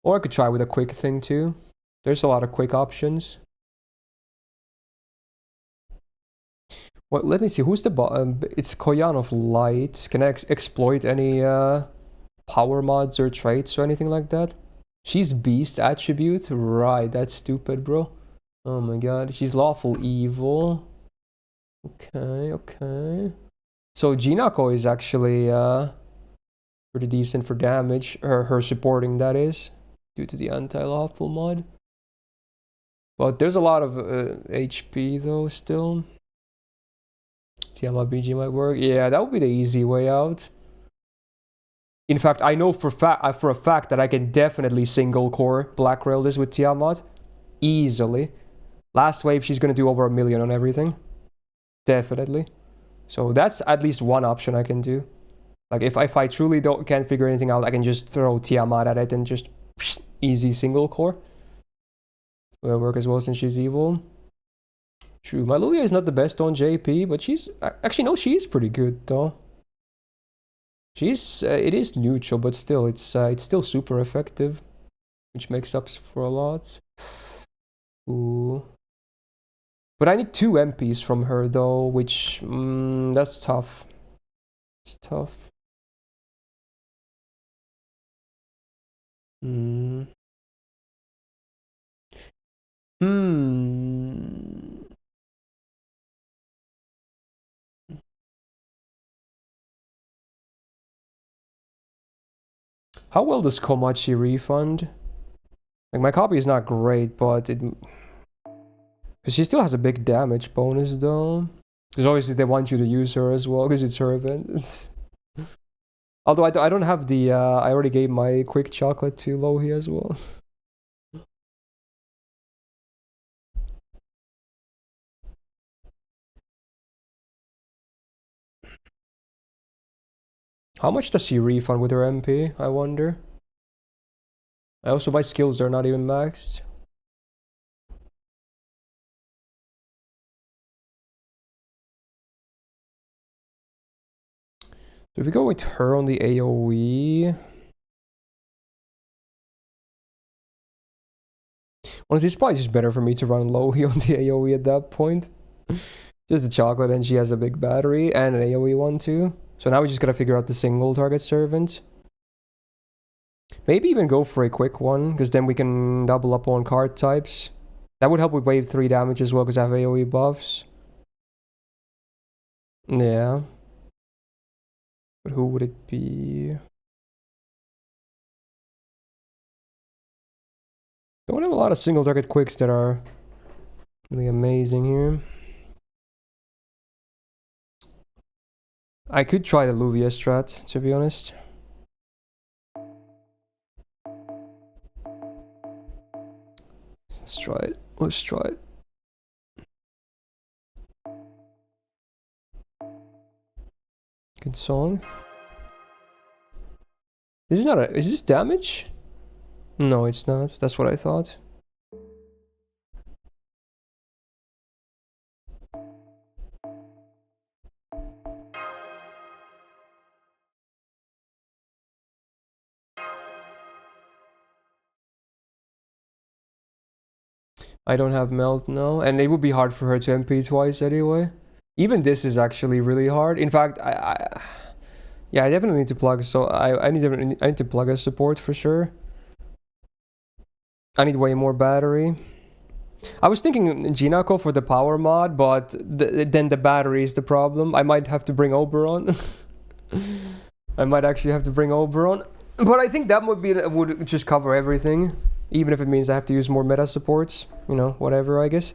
Speaker 3: Or I could try with a quick thing too. There's a lot of quick options. Well, let me see. Who's the it's Koyan of Light. Can I exploit any power mods or traits or anything like that? She's Beast attribute. Right, that's stupid, bro. Oh my god. She's lawful evil. Okay. So Jinako is actually pretty decent for damage. Her supporting, that is, due to the anti-lawful mod. But there's a lot of HP though still. Tiamat BG might work. Yeah, that would be the easy way out. In fact, I know for a fact that I can definitely single core Black Rail this with Tiamat easily. Last wave, she's gonna do over 1 million on everything. Definitely. So that's at least one option I can do. Like if I truly can't figure anything out, I can just throw Tiamat at it and just easy single core. Will work as well since she's evil. True. Maluia is not the best on JP, but she's actually no, she is pretty good though. She's it is neutral, but still it's still super effective, which makes up for a lot. Ooh. But I need 2 MPs from her though, which that's tough. It's tough. How well does Komachi refund? Like my copy is not great, but it... Because she still has a big damage bonus though. Because obviously they want you to use her as well, because it's her event. Although I don't have the... I already gave my quick chocolate to Lohi as well. How much does she refund with her MP, I wonder? Also, my skills are not even maxed. So if we go with her on the AoE... Honestly, it's probably just better for me to run Lohi on the AoE at that point. Just a chocolate, and she has a big battery and an AoE one too. So now we just gotta figure out the single target servant. Maybe even go for a quick one, because then we can double up on card types. That would help with wave 3 damage as well, because I have AoE buffs. Yeah. But who would it be? Don't have a lot of single target quicks that are really amazing here. I could try the Luvia strat, to be honest. Let's try it. Let's try it. Good song. This is not a... Is this damage? No, it's not. That's what I thought. I don't have melt now, and it would be hard for her to MP twice anyway. Even this is actually really hard. In fact, yeah, I definitely need to plug. So I need to plug a support for sure. I need way more battery. I was thinking Jinako for the power mod, but then the battery is the problem. I might have to bring Oberon. I might actually have to bring Oberon, but I think that would just cover everything. Even if it means I have to use more meta supports, you know, whatever, I guess.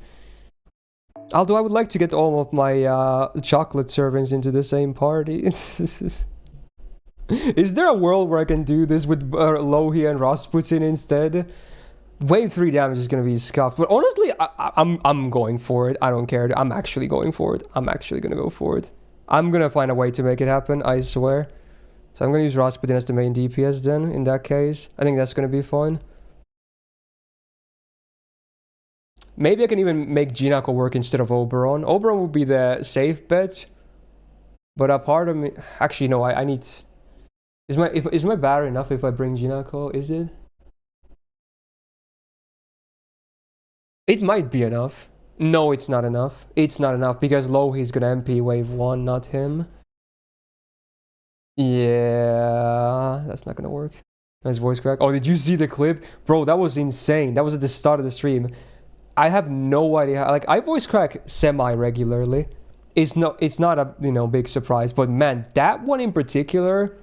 Speaker 3: Although I would like to get all of my chocolate servants into the same party. Is there a world where I can do this with Lohi and Rasputin instead? Wave 3 damage is going to be scuffed. But honestly, I'm going for it. I don't care. I'm actually going for it. I'm actually going to go for it. I'm going to find a way to make it happen, I swear. So I'm going to use Rasputin as the main DPS then, in that case. I think that's going to be fine. Maybe I can even make Jinako work instead of Oberon. Oberon would be the safe bet. But a part of me... Actually, no, I need... Is my battery enough if I bring Jinako? Is it? It might be enough. No, it's not enough. It's not enough because Lohi's gonna MP wave 1, not him. Yeah, that's not gonna work. Nice voice crack. Oh, did you see the clip? Bro, that was insane. That was at the start of the stream. I have no idea how, like, I voice crack semi-regularly. It's not a, you know, big surprise, but man, that one in particular,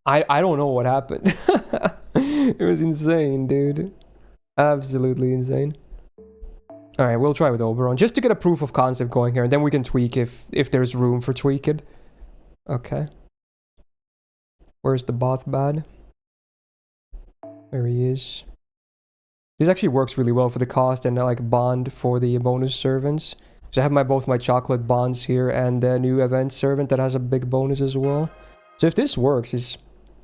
Speaker 3: I don't know what happened. It was insane, dude. Absolutely insane. Alright, we'll try with Oberon, just to get a proof of concept going here, and then we can tweak if there's room for tweaking. Okay. Where's the both bad? There he is. This actually works really well for the cost and like bond for the bonus servants. So I have both my chocolate bonds here and the new event servant that has a big bonus as well. So if this works, it's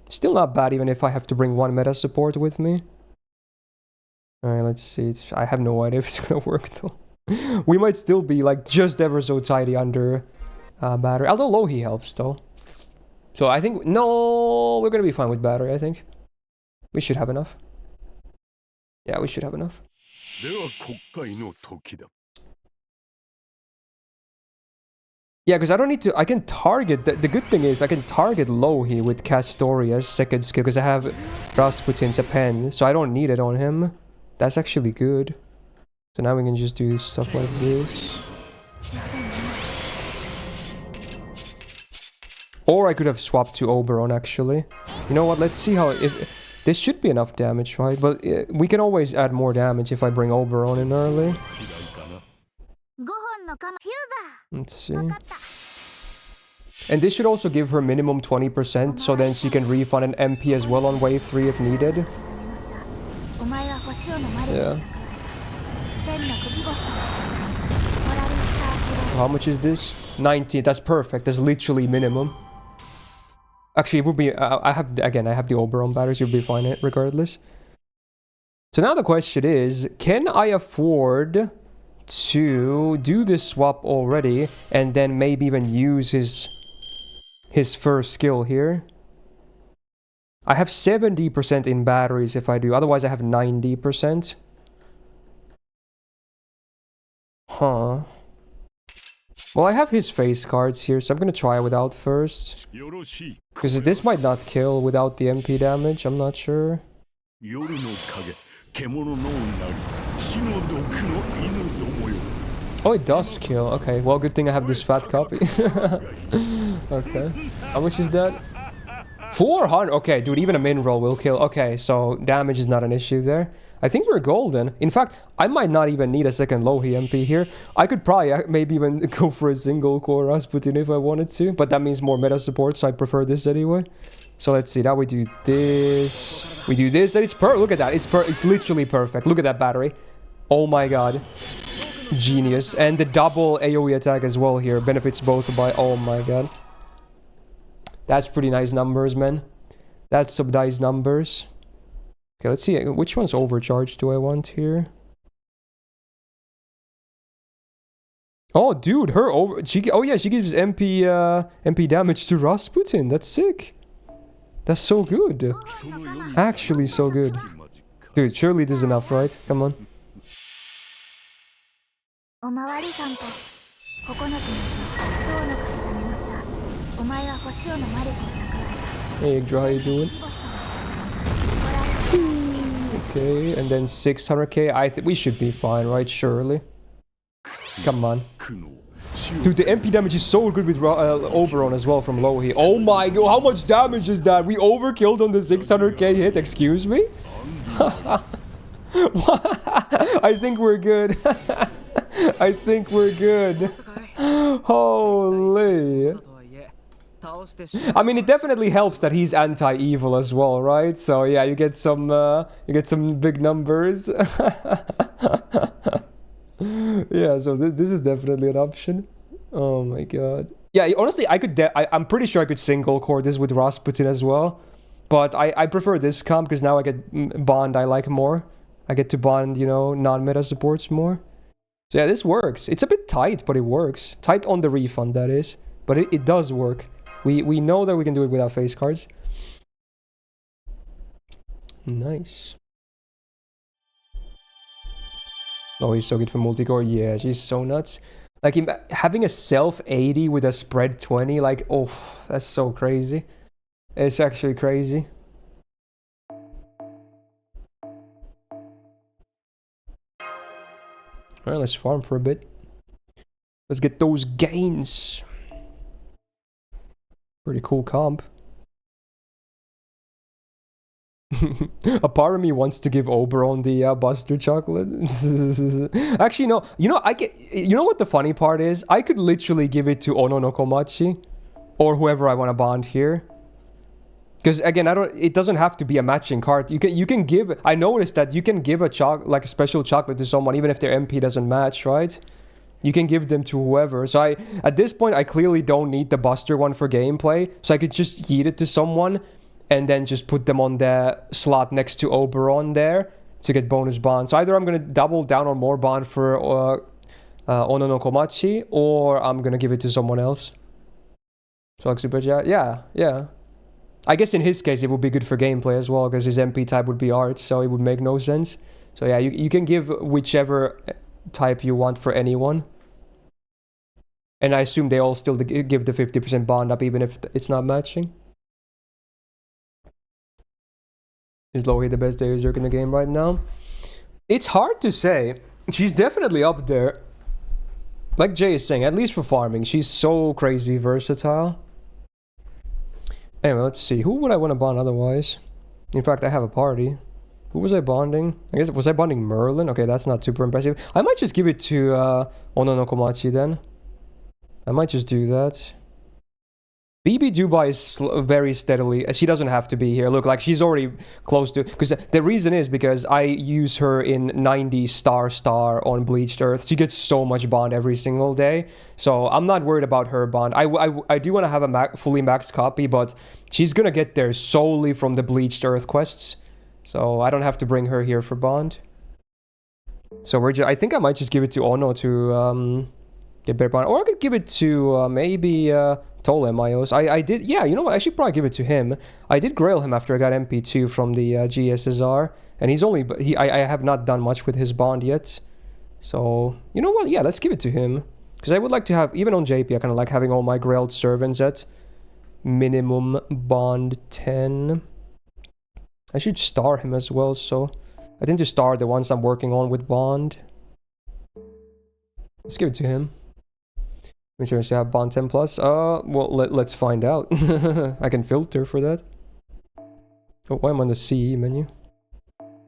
Speaker 3: still not bad even if I have to bring one meta support with me. Alright, let's see. I have no idea if it's gonna work though. We might still be like just ever so tidy under battery. Although Lohi helps though. So I think, no, we're gonna be fine with battery, I think. We should have enough. Yeah, we should have enough. Yeah, because I don't need to... I can target... The good thing is I can target Lohi with Castoria's second skill because I have Rasputin's pen, so I don't need it on him. That's actually good. So now we can just do stuff like this. Or I could have swapped to Oberon, actually. You know what? Let's see how... This should be enough damage, right? But we can always add more damage if I bring Oberon in early. Let's see. And this should also give her minimum 20%, so then she can refund an MP as well on wave 3 if needed. Yeah. How much is this? 19. That's perfect. That's literally minimum. Actually, it would be. I have the Oberon batteries. You'll be fine regardless. So now the question is, can I afford to do this swap already and then maybe even use his first skill here? I have 70% in batteries if I do. Otherwise, I have 90%. Huh. Well, I have his face cards here, so I'm gonna try without first. Because this might not kill without the MP damage, I'm not sure. Oh, it does kill. Okay, well, good thing I have this fat copy. Okay. How much is that? 400! Okay, dude, even a min roll will kill. Okay, so damage is not an issue there. I think we're golden. In fact, I might not even need a second Lohi MP here. I could probably maybe even go for a single core Rasputin if I wanted to, but that means more meta support, so I prefer this anyway. So let's see, now we do this. We do this, and it's look at that. It's literally perfect. Look at that battery. Oh my god. Genius. And the double AoE attack as well here benefits both by... Oh my god. That's pretty nice numbers, man. That's some nice numbers. Okay, let's see. Which one's overcharged do I want here? Oh, dude, her over... She gives MP damage to Rasputin. That's sick. That's so good. Actually so good. Dude, surely this is enough, right? Come on. Hey, Yggdra, how you doing? Okay, and then 600k. I think we should be fine, right? Surely. Come on. Dude, the MP damage is so good with Oberon as well from Lohi. Oh my god, how much damage is that? We overkilled on the 600k hit, excuse me? I think we're good. I think we're good. Holy. I mean, it definitely helps that he's anti-evil as well, right? So yeah, you get some big numbers. Yeah, so this is definitely an option. Oh my god. Yeah, honestly, I'm pretty sure I could single core this with Rasputin as well. But I prefer this comp because now I get bond I like more. I get to bond, you know, non-meta supports more. So yeah, this works. It's a bit tight, but it works. Tight on the refund, that is. But it does work. We know that we can do it without face cards. Nice. Oh, he's so good for multi-core. Yeah, she's so nuts. Like, having a self 80 with a spread 20, like, oh, that's so crazy. It's actually crazy. Alright, let's farm for a bit. Let's get those gains. Pretty cool comp. A part of me wants to give Oberon the Buster Chocolate. Actually, no. You know, you know what the funny part is? I could literally give it to Ono no Komachi. Or whoever I want to bond here. Because again, it doesn't have to be a matching card. You can give... I noticed that you can give a special chocolate to someone even if their MP doesn't match, right? You can give them to whoever. So at this point, I clearly don't need the Buster one for gameplay. So I could just yeet it to someone and then just put them on the slot next to Oberon there to get bonus bond. So either I'm going to double down on more bond for Ono no Komachi, or I'm going to give it to someone else. So like super chat. Yeah. I guess in his case, it would be good for gameplay as well, because his MP type would be art, so it would make no sense. So yeah, you can give whichever type you want for anyone. And I assume they all still give the 50% bond up, even if it's not matching. Is Lohi the best Zerg in the game right now? It's hard to say. She's definitely up there. Like Jay is saying, at least for farming, she's so crazy versatile. Anyway, let's see. Who would I want to bond otherwise? In fact, I have a party. Who was I bonding? I guess, was I bonding Merlin? Okay, that's not super impressive. I might just give it to Ono no Komachi then. I might just do that. BB Dubai is very steadily. She doesn't have to be here. Look, like she's already close to. Because the reason is because I use her in 90 star on Bleached Earth. She gets so much bond every single day. So I'm not worried about her bond. I do want to have a fully maxed copy, but she's gonna get there solely from the Bleached Earth quests. So I don't have to bring her here for bond. So I think I might just give it to Ono to get better bond, or I could give it to maybe. Ptolemaios. I did, yeah, you know what? I should probably give it to him. I did grail him after I got MP2 from the GSSR, and I have not done much with his bond yet. So, you know what? Yeah, let's give it to him. Because I would like to have, even on JP, I kind of like having all my grailed servants at minimum bond 10. I should star him as well, so I tend to star the ones I'm working on with bond. Let's give it to him. Make sure to have bond 10 plus. Well, let's find out. I can filter for that. Oh, why am I on the CE menu?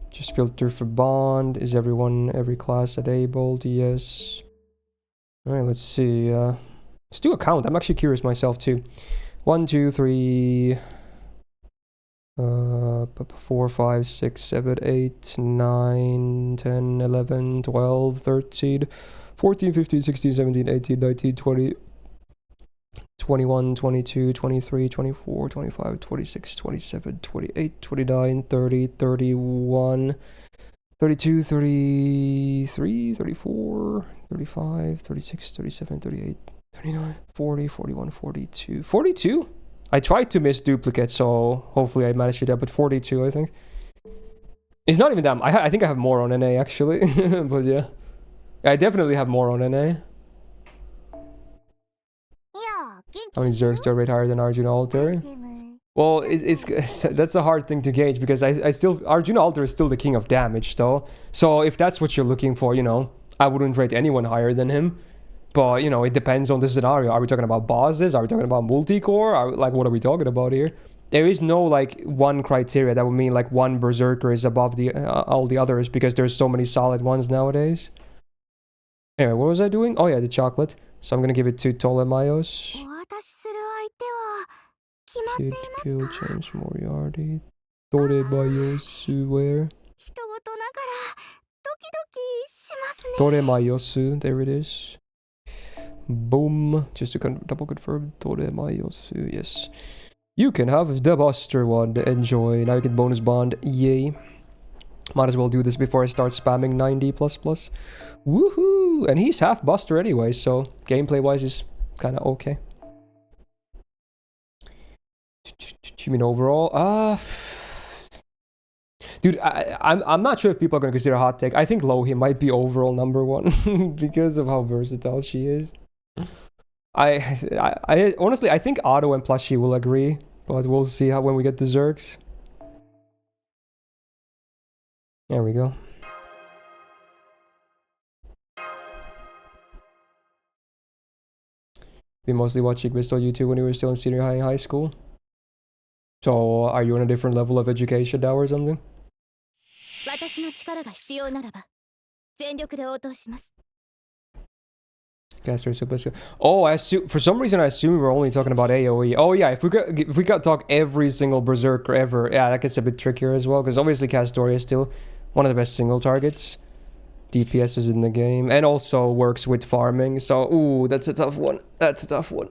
Speaker 3: Just filter for bond. Is every class enabled? Yes. Alright, let's see. Let's do a count. I'm actually curious myself too. 1, 2, 3... 4, 5, 6, 7, 8, 9, 10, 11, 12, 13... 14, 15, 16, 17, 18, 19, 20, 21, 22, 23, 24, 25, 26, 27, 28, 29, 30, 31, 32, 33, 34, 35, 36, 37, 38, 39, 40, 41, 42. 42? I tried to miss duplicate, so hopefully I managed to do that, but 42, I think. It's not even that. I think I have more on NA, actually. But yeah. I definitely have more on NA. How many Zergs do I rate higher than Arjuna Alter? Well, it's that's a hard thing to gauge because I still... Arjuna Alter is still the king of damage, though. So if that's what you're looking for, you know, I wouldn't rate anyone higher than him. But, you know, it depends on the scenario. Are we talking about bosses? Are we talking about multi-core? Like, what are we talking about here? There is no, like, one criteria that would mean, like, one Berserker is above the all the others because there's so many solid ones nowadays. Anyway, what was I doing? Oh yeah, the chocolate. So I'm gonna give it to Ptolemaios. Kid kill James Moriarty. Torebayosu where? Toremayosu, there it is. Boom. Just to double confirm. Toremayosu, yes. You can have the Buster one. Enjoy. Now you get bonus bond. Yay. Might as well do this before I start spamming 90 plus plus. Woohoo! And he's half Buster anyway, so gameplay wise is kind of okay. You mean overall? Dude, I'm not sure if people are gonna consider hot take. I think Lohi might be overall number one because of how versatile she is. I honestly I think Otto and Plushie will agree, but we'll see how when we get the Zergs. There we go. We mostly watched Myst on YouTube when we were still in senior high and high school. So, are you on a different level of education now or something? Oh, I assume for some reason I assume we were only talking about AoE. Oh yeah, if we got talk every single Berserker ever, yeah, that gets a bit trickier as well because obviously Castoria is still one of the best single targets. DPS is in the game and also works with farming. So, ooh, that's a tough one. That's a tough one.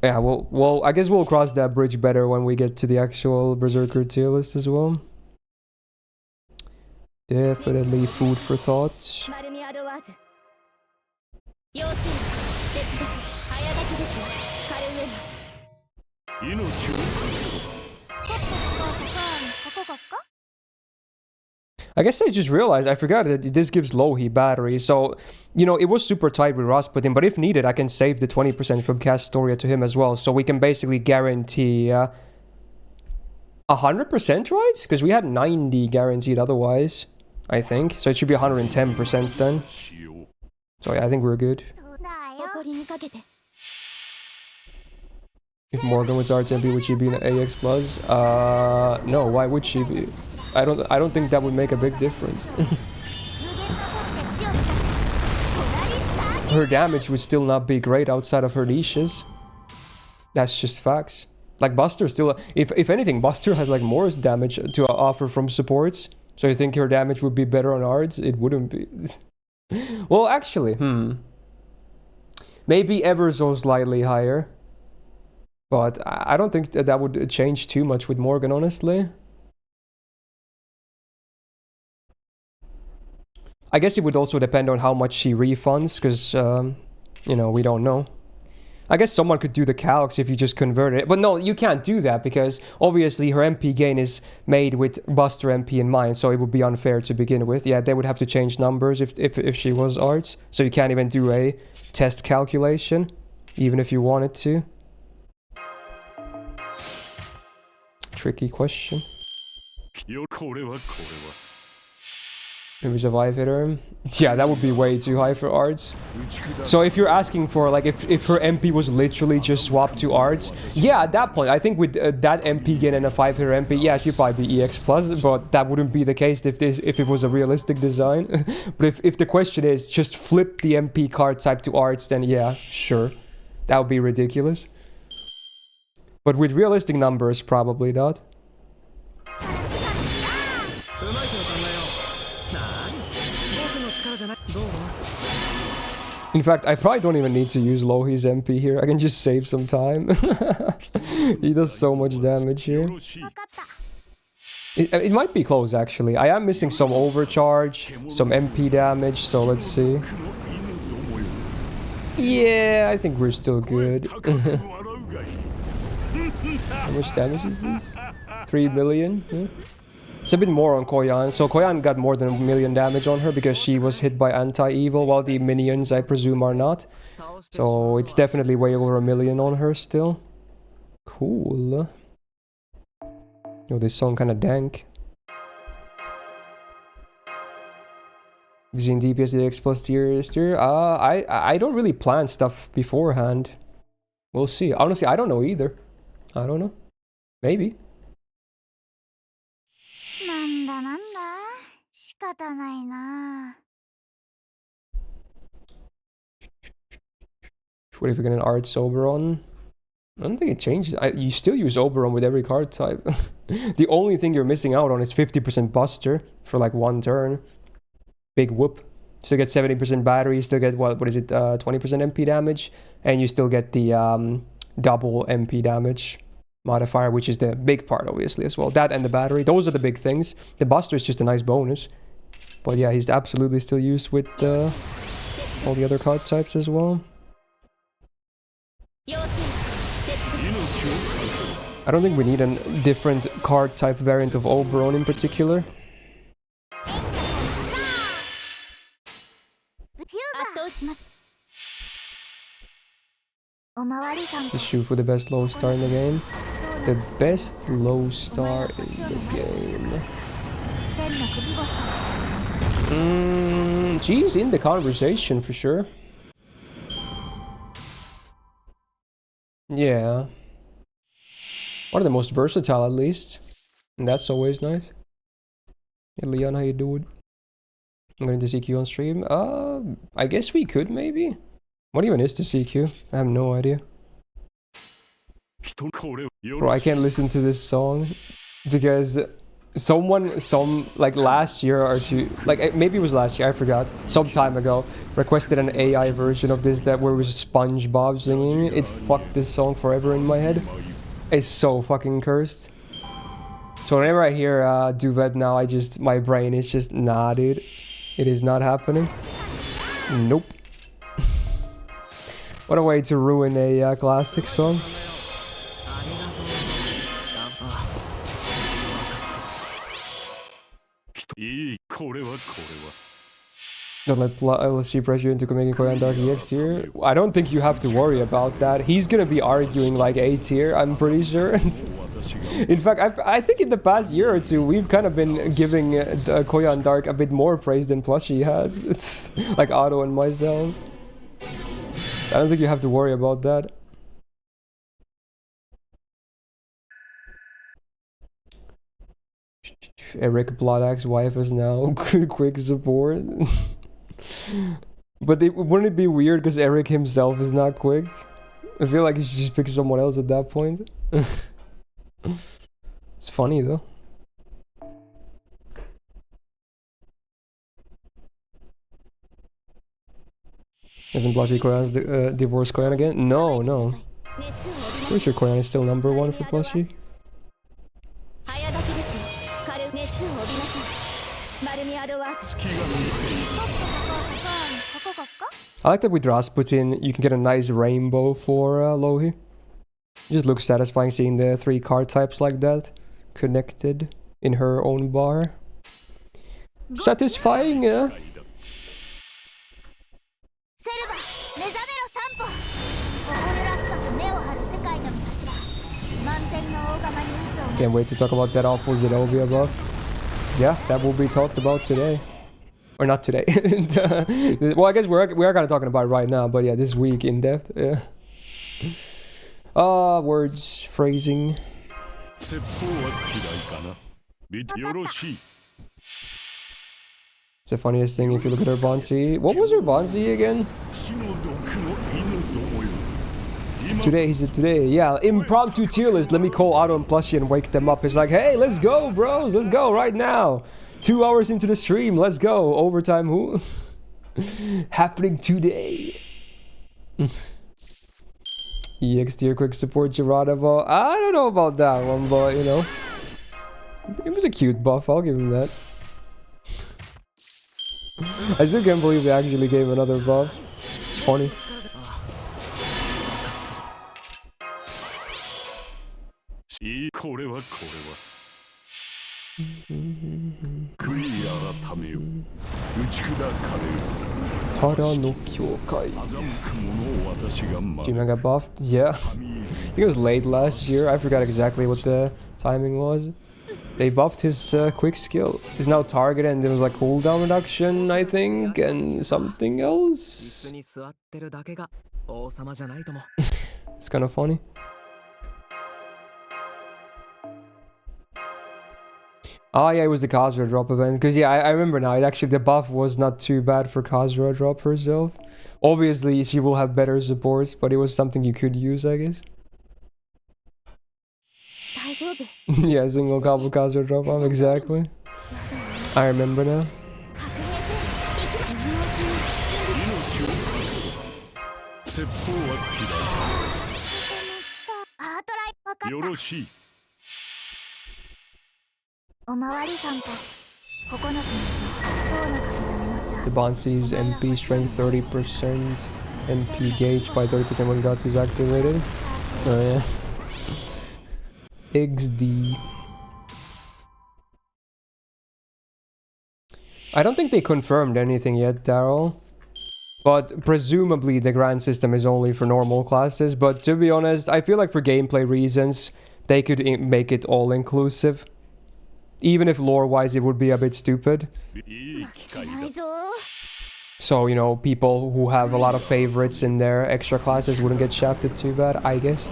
Speaker 3: Yeah, well, I guess we'll cross that bridge better when we get to the actual Berserker tier list as well. Definitely food for thought. I guess I just realized, I forgot that this gives Lohi battery, so, you know, it was super tight with Rasputin, but if needed, I can save the 20% from Castoria to him as well, so we can basically guarantee 100%, right? Because we had 90 guaranteed otherwise, I think, so it should be 110% then. So yeah, I think we're good. If Morgan was RTMP, would she be in the AX Plus? No, why would she be? I don't think that would make a big difference. Her damage would still not be great outside of her niches. That's just facts. Like Buster still, if anything, Buster has like more damage to offer from supports. So you think her damage would be better on Ards? It wouldn't be. Well, actually, maybe ever so slightly higher. But I don't think that would change too much with Morgan, honestly. I guess it would also depend on how much she refunds, because, you know, we don't know. I guess someone could do the calcs if you just convert it. But no, you can't do that, because obviously her MP gain is made with Buster MP in mind, so it would be unfair to begin with. Yeah, they would have to change numbers if she was Arts. So you can't even do a test calculation, even if you wanted to. Tricky question. Maybe survive hitter. Yeah, that would be way too high for Arts. So if you're asking for, like, if her MP was literally just swapped to Arts, yeah, at that point, I think with that MP gain and a 5-hitter MP, yeah, she'd probably be EX+, but that wouldn't be the case if it was a realistic design. But if the question is just flip the MP card type to Arts, then yeah, sure. That would be ridiculous. But with realistic numbers, probably not. In fact, I probably don't even need to use Lohi's MP here. I can just save some time. He does so much damage here. It might be close, actually. I am missing some overcharge, some MP damage, so let's see. Yeah, I think we're still good. How much damage is this? 3 million? Yeah. It's a bit more on Koyan. So Koyan got more than 1 million damage on her because she was hit by anti-evil, while the minions, I presume, are not. So it's definitely way over 1 million on her still. Cool. Yo, this song kinda dank. Using DPS DX plus tier. I don't really plan stuff beforehand. We'll see. Honestly, I don't know either. I don't know. Maybe. What if you get an Arts Oberon? I don't think it changes. You still use Oberon with every card type. The only thing you're missing out on is 50% Buster for like 1 turn. Big whoop. Still get 70% battery, still get, what is it, 20% MP damage, and you still get the double MP damage modifier, which is the big part, obviously, as well. That and the battery, those are the big things. The Buster is just a nice bonus. But yeah, he's absolutely still used with all the other card types as well. I don't think we need a different card type variant of Oberon in particular. Just shoot for the best low star in the game. The best low star in the game. She's in the conversation for sure. Yeah. One of the most versatile, at least. And that's always nice. Hey Leon, how you doing? I'm going to CQ on stream. I guess we could, maybe? What even is the CQ? I have no idea. Bro, I can't listen to this song because like last year or two, like maybe it was last year, I forgot, some time ago, requested an AI version of this that where it was SpongeBob singing. It fucked this song forever in my head. It's so fucking cursed. So whenever I hear Duvet now, my brain is just, nah dude, it is not happening. Nope. What a way to ruin a classic song. Don't let LSG pressure into making Koyan Dark EX tier. I don't think you have to worry about that. He's gonna be arguing like A tier, I'm pretty sure. In fact, I think in the past year or two, we've kind of been giving Koyan Dark a bit more praise than Plushie has. It's like Otto and myself. I don't think you have to worry about that. Eric Bloodaxe wife is now quick support. But wouldn't it be weird because Eric himself is not quick? I feel like you should just pick someone else at that point. It's funny though. Isn't Blushy Koyan's divorce Koyan again? No, no. Pretty sure Koyan is still number 1 for Blushy. I like that with Rasputin you can get a nice rainbow for Lohi. It just looks satisfying seeing the 3 card types like that connected in her own bar. Satisfying, yeah. Can't wait to talk about that awful Zenobia buff. Yeah, that will be talked about today. Or not today. Well, I guess we are kind of talking about it right now, but yeah, this week in depth. Yeah. Words, phrasing. It's the funniest thing if you look at her Bonsi. What was her Bonsi again? Today, he said today. Yeah, impromptu tier list. Let me call Otto and Plushie and wake them up. It's like, hey, let's go, bros. Let's go right now. 2 hours into the stream. Let's go. Overtime who? Happening today. EX tier quick support Geronimo. I don't know about that one, but you know. It was a cute buff. I'll give him that. I still can't believe they actually gave another buff. It's funny. Hara no Kyokai. G-Man got buffed? Yeah. I think it was late last year. I forgot exactly what the timing was. They buffed his quick skill. He's now targeted and there was like cooldown reduction, I think, and something else. It's kind of funny. Oh yeah, it was the Khazra drop event. Because yeah, I remember now. It actually, the buff was not too bad for Khazra drop herself. Obviously, she will have better supports, but it was something you could use, I guess. Yeah, single combo Khazra drop off, exactly. I remember now. The Bonsi's MP strength 30%, MP gauge by 30% when Guts is activated. Oh yeah. XD. I don't think they confirmed anything yet, Daryl. But presumably the grand system is only for normal classes. But to be honest, I feel like for gameplay reasons, they could make it all-inclusive. Even if lore-wise it would be a bit stupid. So, you know, people who have a lot of favorites in their extra classes wouldn't get shafted too bad, I guess.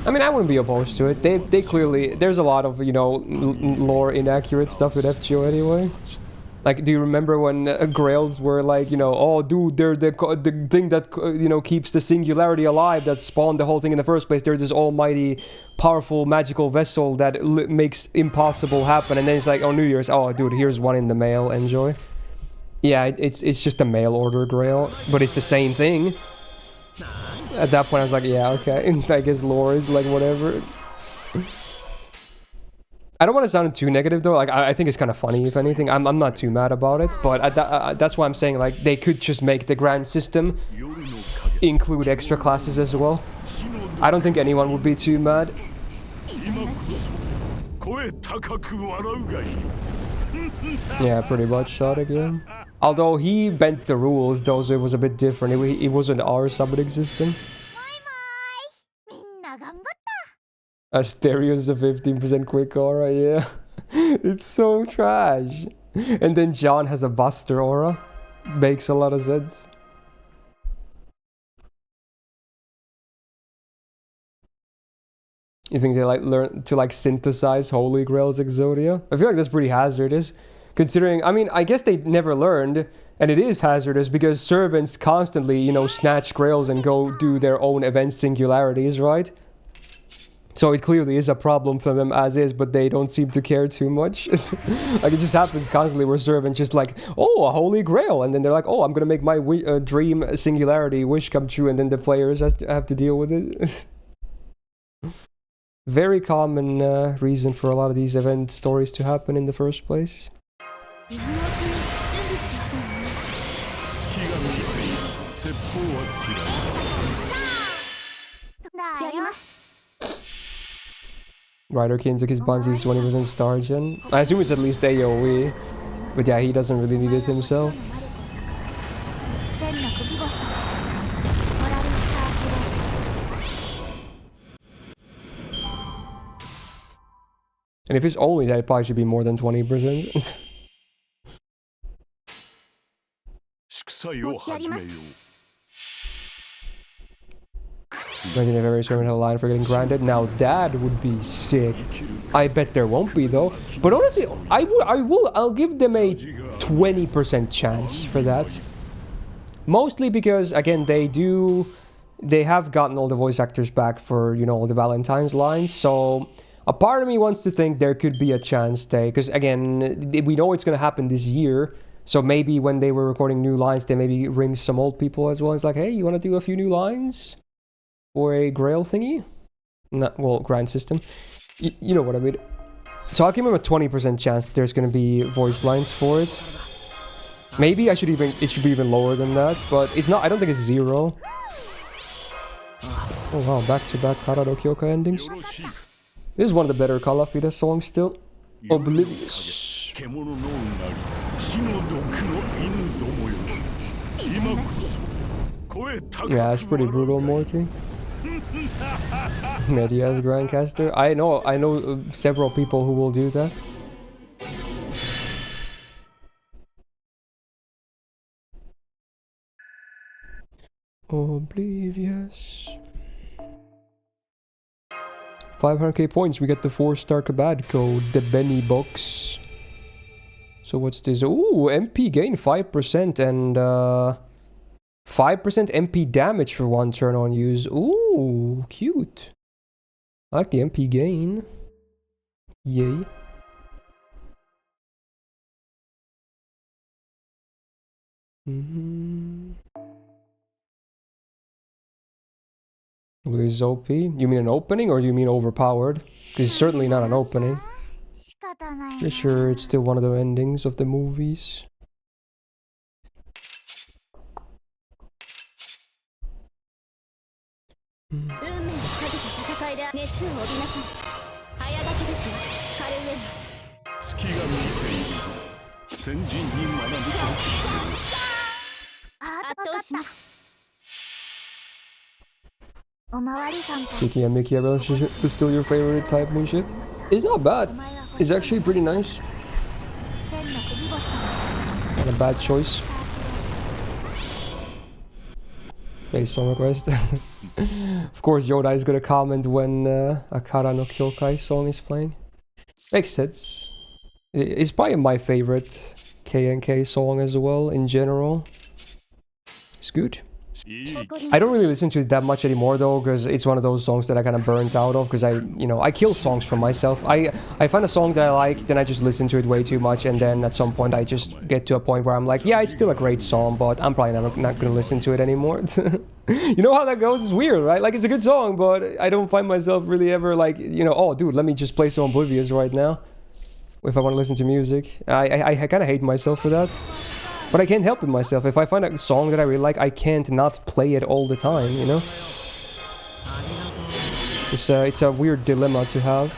Speaker 3: I mean, I wouldn't be opposed to it. They clearly... There's a lot of, you know, lore inaccurate stuff with FGO anyway. Like, do you remember when Grails were like, you know, oh, dude, they're the thing that, you know, keeps the singularity alive, that spawned the whole thing in the first place. They're this almighty, powerful, magical vessel that makes impossible happen. And then it's like, oh, New Year's, oh, dude, here's one in the mail, enjoy. Yeah, it's just a mail order Grail, but it's the same thing. At that point, I was like, yeah, okay. I guess lore is like whatever. I don't want to sound too negative though. Like I think it's kind of funny. If anything, I'm not too mad about it. But that's why I'm saying like they could just make the grand system include extra classes as well. I don't think anyone would be too mad. Yeah, pretty much shot again. Although he bent the rules, though, so it was a bit different. It wasn't our summoning system. Asterios a 15% quick aura, yeah. It's so trash. And then John has a Buster aura. Makes a lot of sense. You think they like learn to like synthesize Holy Grail's Exodia? I feel like that's pretty hazardous. Considering, I mean, I guess they never learned And it is hazardous because servants constantly, you know, snatch grails and go do their own event singularities, right? So it clearly is a problem for them as is, but they don't seem to care too much. It's, like, it just happens constantly where servants just like, oh, a holy grail. And then they're like, oh, I'm going to make my dream singularity wish come true. And then the players have to deal with it. Very common reason for a lot of these event stories to happen in the first place.
Speaker 4: 月が見えている説法は嫌いだ。
Speaker 5: やります。
Speaker 3: Riderkin took his Bunzie's 20% star gen. I assume it's at least AoE. But yeah, he doesn't really need it himself. And if it's only that, it probably should be more than 20%.
Speaker 4: 祝祭を始めよう。
Speaker 3: Imagine if every servant had a line for getting granted. Now that would be sick. I bet there won't be though. But honestly, I'll give them a 20% chance for that. Mostly because again they have gotten all the voice actors back for, you know, all the Valentines lines. So a part of me wants to think there could be a chance because again, we know it's gonna happen this year. So maybe when they were recording new lines, they maybe ring some old people as well. It's like, hey, you want to do a few new lines? Or a grail thingy? Not, well, grand system. You know what I mean. So I'll give him a 20% chance that there's gonna be voice lines for it. Maybe it should be even lower than that, but it's not, I don't think it's 0. Oh wow, back-to-back Kara no Kyokai endings. This is one of the better Call of Duty songs still. Oblivious. Yeah, it's pretty brutal, Morty. Media's Grandcaster. I know several people who will do that. Oblivious. 500k points, we get the 4-star Kabad code, the Benny box. So what's this? Ooh, MP gain 5% and 5% MP damage for 1 turn on use. Ooh, cute. I like the MP gain. Yay. This is OP. You mean an opening or do you mean overpowered? Because it's certainly not an opening. Pretty sure it's still one of the endings of the movies. Kiki and Mickey relationship is still your favorite type moonship? It's not bad. It's actually pretty nice. Not a bad choice. Based on request. Of course, Yoda is gonna comment when a Kara no Kyokai song is playing. Makes sense. It's probably my favorite K&K song as well, in general. It's good. I don't really listen to it that much anymore though, because it's one of those songs that I kind of burnt out of, because I kill songs for myself. I find a song that I like, then I just listen to it way too much, and then at some point I just get to a point where I'm like, yeah, it's still a great song, but I'm probably not gonna listen to it anymore. You know how that goes? It's weird, right? Like, it's a good song, but I don't find myself really ever like, oh dude, let me just play some Oblivious right now if I want to listen to music. I kind of hate myself for that. But I can't help it myself. If I find a song that I really like, I can't not play it all the time, you know? It's a weird dilemma to have.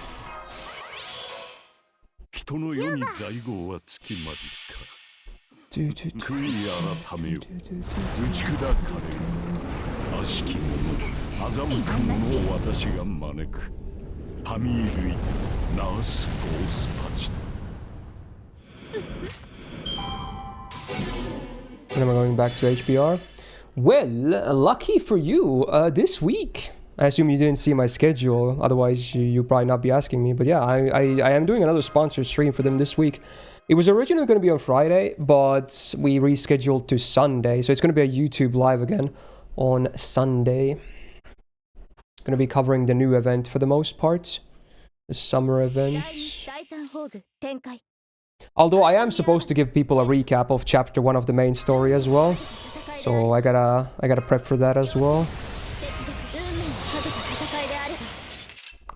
Speaker 3: And am I going back to HBR? Well, lucky for you, this week. I assume you didn't see my schedule, otherwise you'd probably not be asking me. But yeah, I am doing another sponsored stream for them this week. It was originally going to be on Friday, but we rescheduled to Sunday. So it's going to be a YouTube live again on Sunday. It's going to be covering the new event for the most part. The summer event. Although I am supposed to give people a recap of chapter 1 of the main story as well. So I gotta prep for that as well.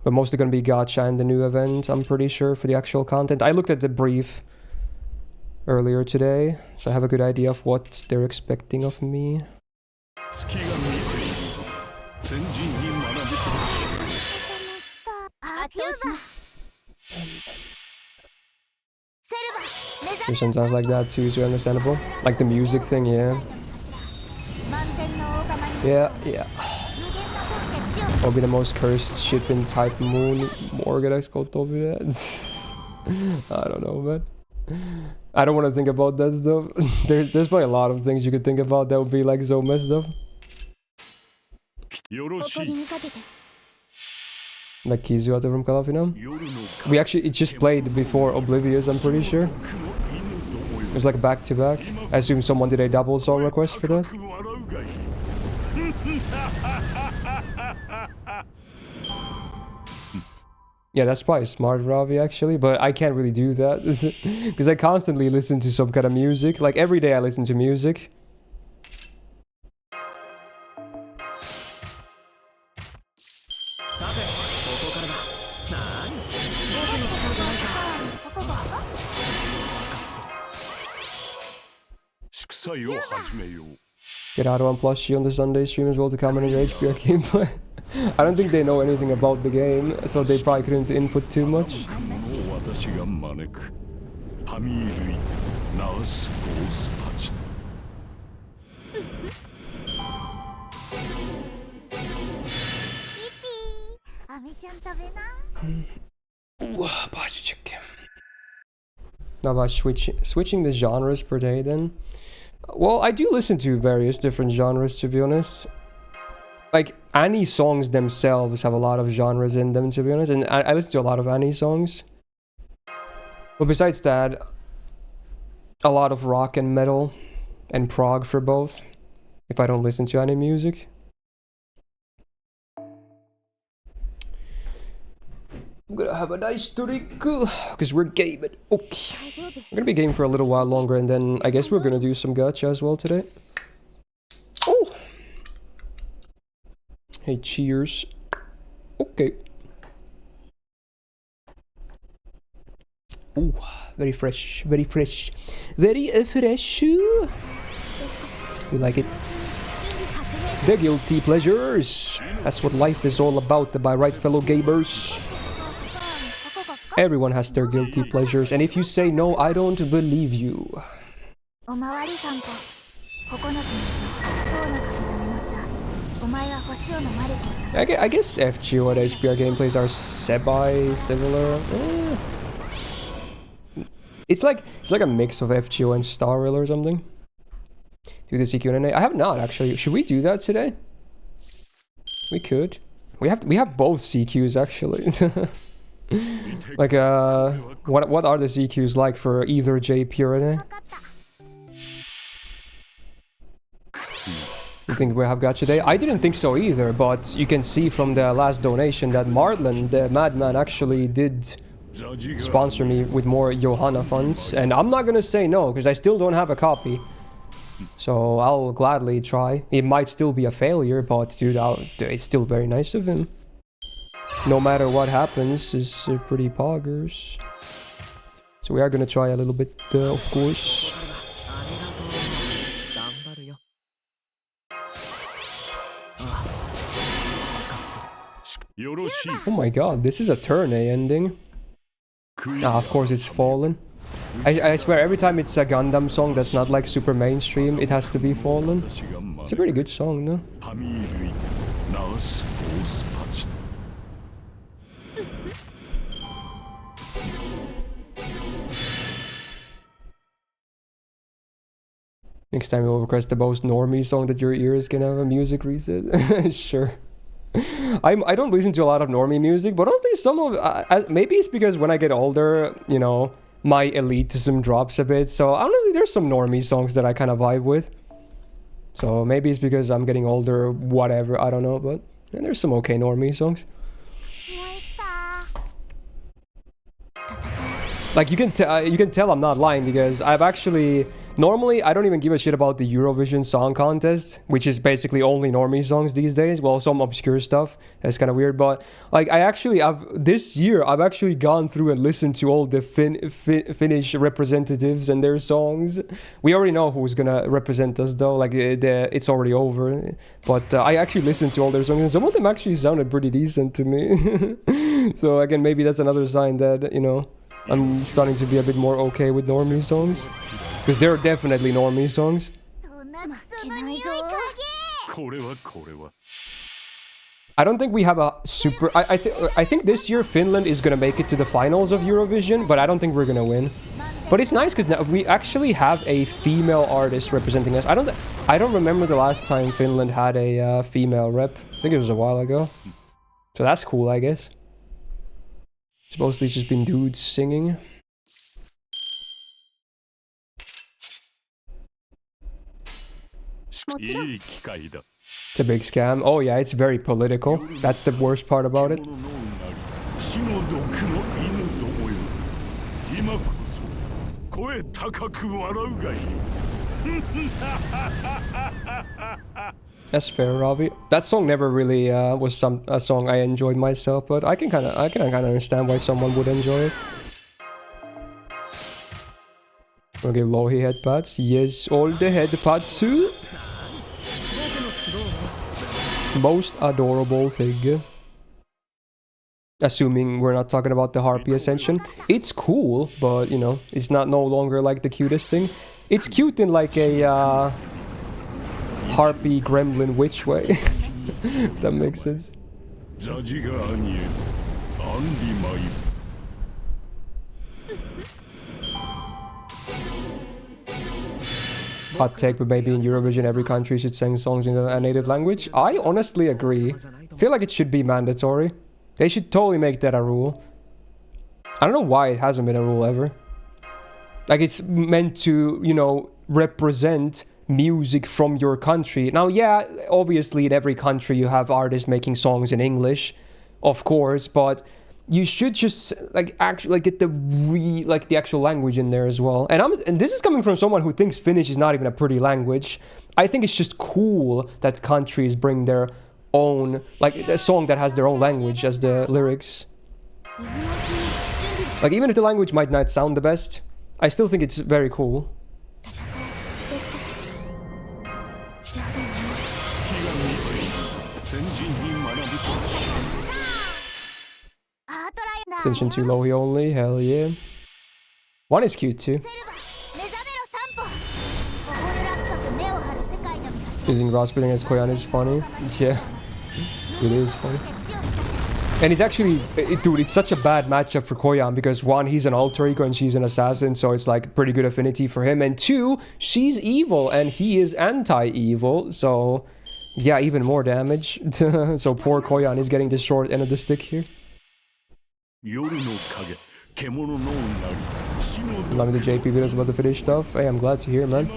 Speaker 3: But mostly gonna be gacha and the new event, I'm pretty sure, for the actual content. I looked at the brief earlier today, so I have a good idea of what they're expecting of me. There's sometimes like that too, so understandable. Like the music thing, yeah. Yeah. What would be the most cursed ship in Type Moon? Morgarex Kotobi that? I don't know, man. I don't want to think about that stuff. There's probably a lot of things you could think about that would be like so messed up. Like Kizuata from Call of Duty. We actually, it just played before Oblivious, I'm pretty sure. It was like back to back. I assume someone did a double song request for that. Yeah, that's probably smart, Ravi, actually, but I can't really do that. Because I constantly listen to some kind of music. Like every day I listen to music. Get Auto and Plushie on the Sunday stream as well to comment on the HBR gameplay. I don't think they know anything about the game, so they probably couldn't input too much. Ooh, chicken. Now about switching the genres per day then. Well, I do listen to various different genres, to be honest. Like, Annie songs themselves have a lot of genres in them, to be honest. And I listen to a lot of Annie songs. But besides that, a lot of rock and metal and prog for both. If I don't listen to Annie music. I'm gonna have a nice drink because we're gaming. Okay. I'm gonna be gaming for a little while longer and then I guess we're gonna do some gacha as well today. Oh! Hey, cheers. Okay. Ooh, very fresh, very fresh. Very fresh. You like it? The guilty pleasures. That's what life is all about, by right, fellow gamers. Everyone has their guilty pleasures, and if you say no, I don't believe you. I guess FGO and HBR gameplays are semi-similar. It's like a mix of FGO and Star Rail or something. Do the CQ&A. I have not actually. Should we do that today? We could. We have both CQs actually. Like what are the CQs like for either JP or NA? You think we have gacha day? I didn't think so either, but you can see from the last donation that Marlon, the madman, actually did sponsor me with more Johanna funds, and I'm not gonna say no because I still don't have a copy. So I'll gladly try. It might still be a failure, but dude, it's still very nice of him. No matter what happens, is pretty poggers. So we are gonna try a little bit, of course. Oh my god, this is a turn A ending. Ah, of course it's Fallen. I swear every time it's a Gundam song that's not like super mainstream, it has to be Fallen. It's a pretty good song, though. Next time you'll request the most normie song that your ears can have a music reset. Sure. I don't listen to a lot of normie music, but honestly some of maybe it's because when I get older, you know, my elitism drops a bit. So honestly, there's some normie songs that I kind of vibe with. So maybe it's because I'm getting older, whatever, I don't know, but yeah, there's some okay normie songs. Like you can tell I'm not lying because I've actually normally I don't even give a shit about the Eurovision Song Contest, which is basically only normie songs these days. Well, some obscure stuff. That's kind of weird, but like this year I've actually gone through and listened to all the Finnish representatives and their songs. We already know who's gonna represent us though. Like it's already over, but I actually listened to all their songs and some of them actually sounded pretty decent to me. So again, maybe that's another sign that I'm starting to be a bit more okay with normie songs. Because they're definitely normie songs. I don't think we have a super... I think this year Finland is gonna make it to the finals of Eurovision, but I don't think we're gonna win. But it's nice because now we actually have a female artist representing us. I don't remember the last time Finland had a female rep. I think it was a while ago. So that's cool, I guess. It's mostly just been dudes singing. It's a big scam. Oh yeah, it's very political. That's the worst part about it. That's fair, Robbie. That song never really was a song I enjoyed myself, but I can kind of understand why someone would enjoy it. Okay, Lohi head pads. Yes, all the head pads too. Most adorable thing. Assuming we're not talking about the Harpy Ascension. It's cool, but it's not no longer like the cutest thing. It's cute in like a Harpy Gremlin Witch way. If that makes sense. Hot take, but maybe in Eurovision every country should sing songs in a native language. I honestly agree. I feel like it should be mandatory. They should totally make that a rule. I don't know why it hasn't been a rule ever. Like it's meant to, represent music from your country. Now, yeah, obviously in every country you have artists making songs in English, of course, but you should just actually get the actual language in there as well. And this is coming from someone who thinks Finnish is not even a pretty language. I think it's just cool that countries bring their own, like a song that has their own language as the lyrics. Like even if the language might not sound the best, I still think it's very cool. Ascension 2 Lohi only, hell yeah. One is cute too. Using grass breathing as Koyan is funny. Yeah, it is funny. And it's actually, dude, it's such a bad matchup for Koyan because one, he's an alter ego and she's an assassin, so it's like pretty good affinity for him. And two, she's evil and he is anti-evil, so yeah, even more damage. So poor Koyan is getting the short end of the stick here. Loving the JP videos about the Finnish stuff. Hey, I'm glad to hear, man.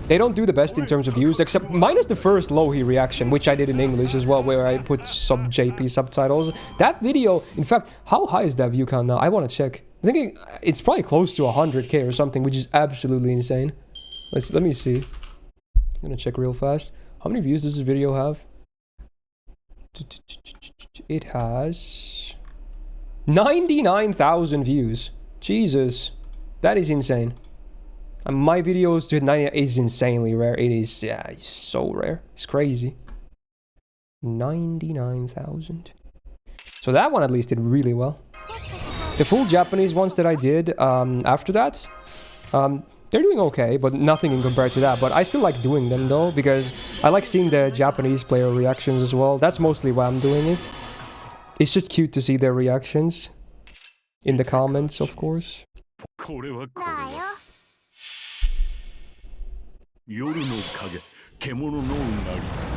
Speaker 3: They don't do the best in terms of views, except minus the first Lohi reaction, which I did in English as well, where I put sub JP subtitles. That video, in fact, how high is that view count now? I want to check. I'm thinking it's probably close to 100k or something, which is absolutely insane. Let me see. I'm gonna check real fast. How many views does this video have? It has 99,000 views. Jesus, that is insane. And my videos to 90 is insanely rare. It is, yeah, it's so rare. It's crazy. 99,000. So that one at least did really well. The full Japanese ones that I did after that, they're doing okay, but nothing in compared to that. But I still like doing them though, because I like seeing the Japanese player reactions as well. That's mostly why I'm doing it. It's just cute to see their reactions in the comments, of course.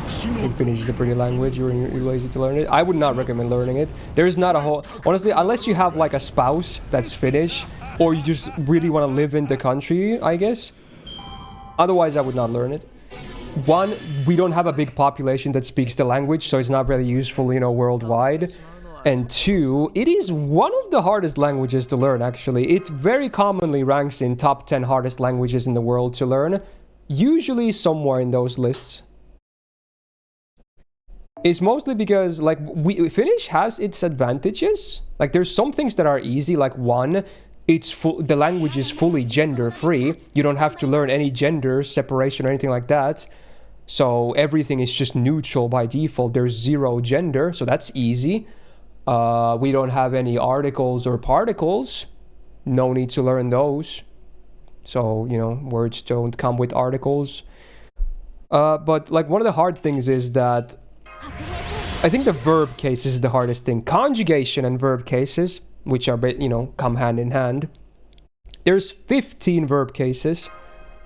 Speaker 3: I think Finnish is a pretty language. You're lazy to learn it. I would not recommend learning it. There's not a whole... Honestly, unless you have like a spouse that's Finnish, or you just really want to live in the country, I guess. Otherwise, I would not learn it. One, we don't have a big population that speaks the language, so it's not really useful, you know, worldwide. And two, it is one of the hardest languages to learn, actually. It very commonly ranks in top 10 hardest languages in the world to learn. Usually somewhere in those lists. It's mostly because, like, Finnish has its advantages. Like, there's some things that are easy, like one... the language is fully gender-free. You don't have to learn any gender separation or anything like that. So everything is just neutral by default. There's zero gender, so that's easy. We don't have any articles or particles. No need to learn those. So, you know, words don't come with articles. But, like, one of the hard things is that... I think the verb case is the hardest thing. Conjugation and verb cases... which are, you know, come hand in hand. There's 15 verb cases.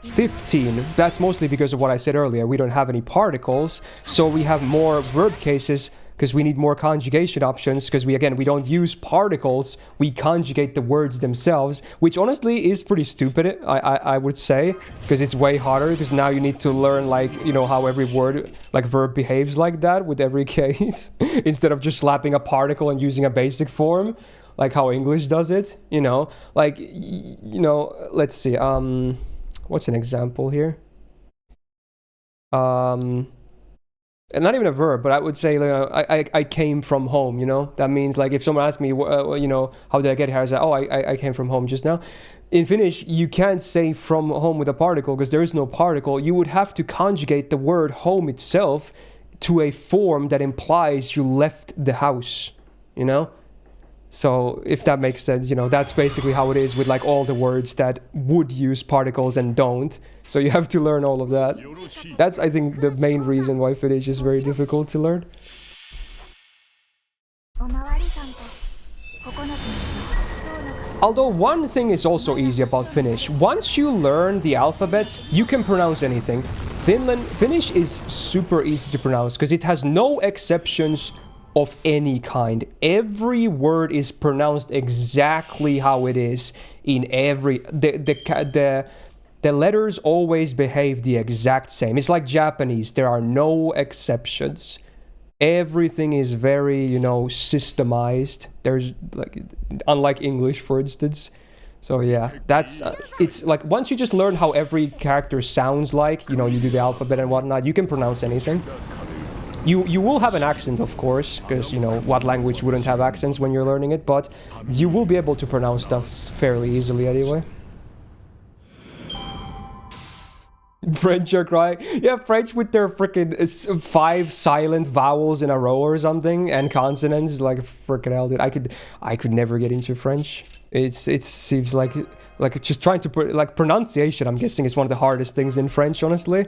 Speaker 3: 15. That's mostly because of what I said earlier. We don't have any particles, so we have more verb cases because we need more conjugation options because we don't use particles. We conjugate the words themselves, which honestly is pretty stupid, I would say, because it's way harder because now you need to learn, like, you know, how every word, like, verb behaves like that with every case instead of just slapping a particle and using a basic form. Like how English does it, you know, like, you know, let's see, what's an example here? And not even a verb, but I would say, like, I came from home, you know, that means, like, if someone asks me, you know, how did I get here? I say, oh, I came from home just now. In Finnish, you can't say from home with a particle because there is no particle. You would have to conjugate the word home itself to a form that implies you left the house, you know? So if that makes sense, you know, that's basically how it is with, like, all the words that would use particles and don't. So you have to learn all of that. That's, I think, the main reason why Finnish is very difficult to learn. Although one thing is also easy about Finnish. Once you learn the alphabet, you can pronounce anything. Finnish is super easy to pronounce because it has no exceptions of any kind. Every word is pronounced exactly how it is in every... The letters always behave the exact same. It's like Japanese. There are no exceptions. Everything is very, you know, systemized. There's, like... Unlike English, for instance. So yeah, that's... it's like, once you just learn how every character sounds like, you know, you do the alphabet and whatnot, you can pronounce anything. You will have an accent, of course, because, you know, what language wouldn't have accents when you're learning it, but you will be able to pronounce stuff fairly easily anyway. French are crying. Yeah, French with their freaking 5 silent vowels in a row or something, and consonants, like, freaking hell, dude. I could never get into French. It seems like just trying to like, pronunciation, I'm guessing, is one of the hardest things in French, honestly.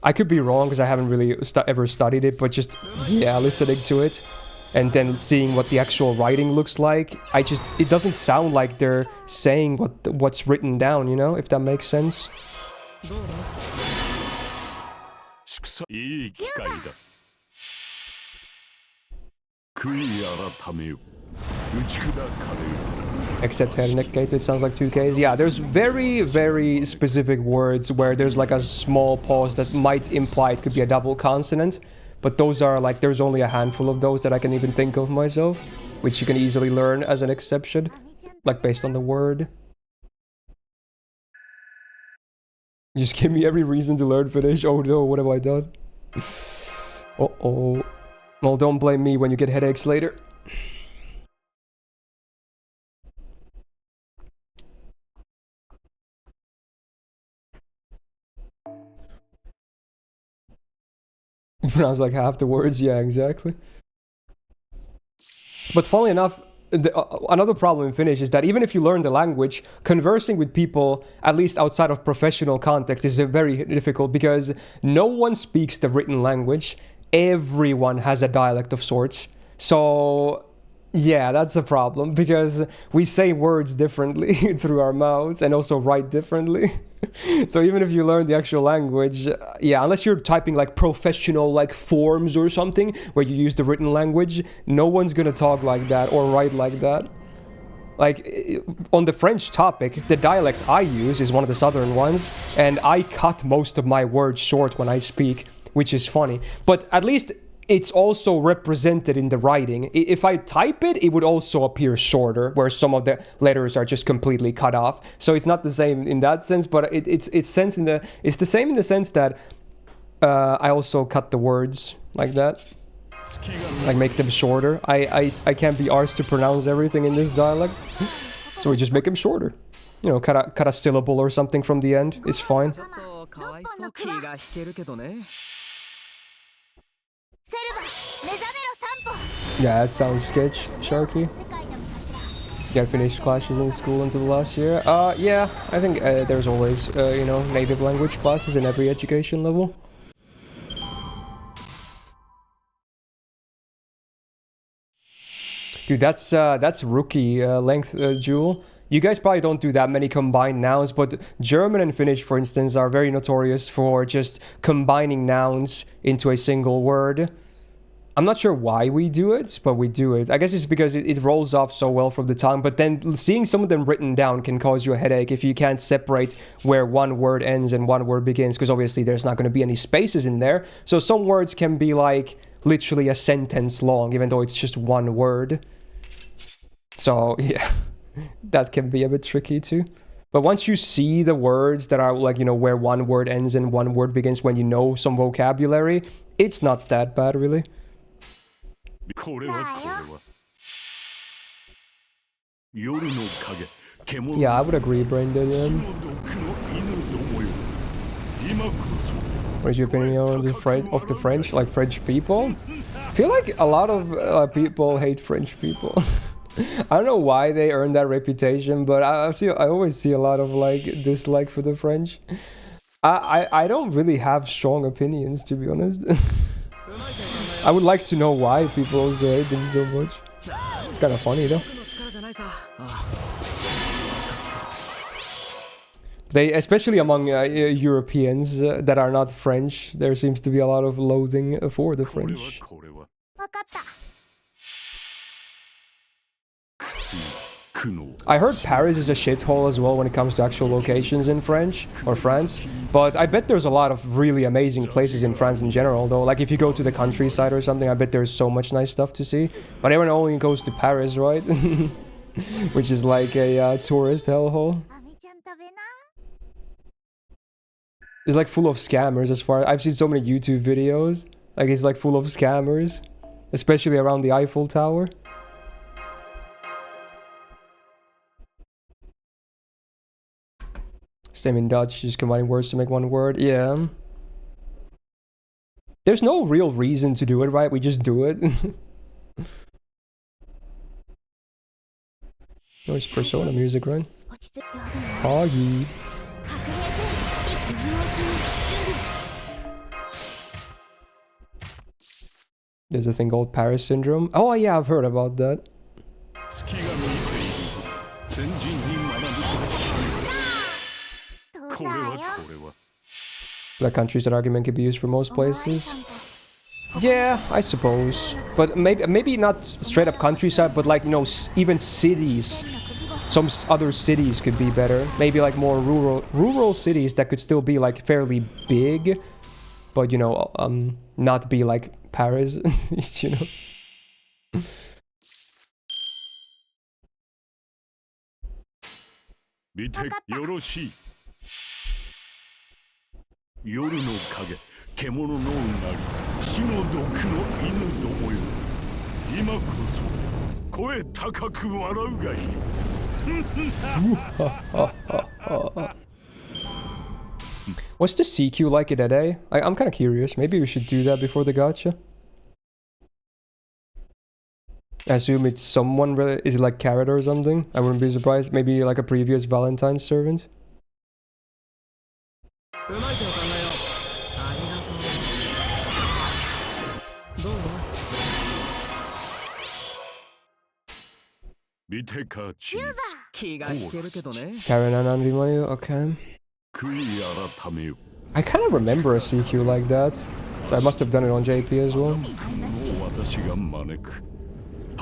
Speaker 3: I could be wrong because I haven't really ever studied it, but just, yeah, listening to it and then seeing what the actual writing looks like, it doesn't sound like they're saying what's written down, you know, if that makes sense. Except Hernekate, it sounds like 2Ks. Yeah, there's very, very specific words where there's like a small pause that might imply it could be a double consonant. But those are like, there's only a handful of those that I can even think of myself, which you can easily learn as an exception, like based on the word. Just give me every reason to learn Finnish. Oh no, what have I done? Uh-oh. Well, don't blame me when you get headaches later. Pronounce like half the words, yeah, exactly. But funnily enough, another problem in Finnish is that even if you learn the language, conversing with people, at least outside of professional context, is very difficult because no one speaks the written language. Everyone has a dialect of sorts. So, yeah, that's a problem because we say words differently through our mouths and also write differently. So even if you learn the actual language, yeah, unless you're typing like professional like forms or something where you use the written language, no one's gonna talk like that or write like that. Like, on the French topic, the dialect I use is one of the southern ones, and I cut most of my words short when I speak, which is funny. But at least it's also represented in the writing. If I type it, it would also appear shorter, where some of the letters are just completely cut off. So it's not the same in that sense, but it's the same in the sense that I also cut the words like that. Like make them shorter. I can't be arsed to pronounce everything in this dialect, so we just make them shorter. You know, cut a syllable or something from the end. It's fine. Yeah, that sounds sketch, Sharky. You gotta finish classes in school until the last year. Yeah, I think there's always you know, native language classes in every education level. Dude, that's rookie length, Jewel. You guys probably don't do that many combined nouns, but German and Finnish, for instance, are very notorious for just combining nouns into a single word. I'm not sure why we do it, but we do it. I guess it's because it rolls off so well from the tongue, but then seeing some of them written down can cause you a headache if you can't separate where one word ends and one word begins, because obviously there's not going to be any spaces in there. So some words can be like literally a sentence long, even though it's just one word. So yeah, that can be a bit tricky too. But once you see the words that are like, you know, where one word ends and one word begins, when you know some vocabulary, it's not that bad really. Yeah, I would agree, Brendan. What is your opinion on the French, like French people? I feel like a lot of people hate French people. I don't know why they earned that reputation, but I always see a lot of like dislike for the French. I don't really have strong opinions, to be honest. I would like to know why people also hate them so much. It's kind of funny though. They, especially among Europeans that are not French, there seems to be a lot of loathing for the French. I heard Paris is a shithole as well when it comes to actual locations in French or France, but I bet there's a lot of really amazing places in France in general though. Like if you go to the countryside or something, I bet there's so much nice stuff to see. But everyone only goes to Paris, right? Which is like a tourist hellhole. It's like full of scammers as far... I've seen so many YouTube videos. Like it's like full of scammers. Especially around the Eiffel Tower. Same in Dutch, just combining words to make one word. Yeah. There's no real reason to do it, right? We just do it. Oh, it's Persona music, right? Oh, yeah. There's a thing called Paris Syndrome. Oh, yeah, I've heard about that. The countries that argument can be used for most places. Yeah, I suppose. But maybe not straight up countryside, but like, you know, even cities. Some other cities could be better. Maybe like more rural cities that could still be like fairly big. But, you know, not be like Paris, you know.
Speaker 4: 見てよろしい。夜の影、獣のうなり、死の毒の犬どもよ。今こそ声高く笑うがいい。
Speaker 3: What's the CQ like in today? I'm kind of curious. Maybe we should do that before the gacha. I assume it's someone, is it like Carrot or something? I wouldn't be surprised. Maybe like a previous Valentines servant. Karen and Andy Mayu, okay. I kind of remember a CQ like that. So I must have done it on JP as well.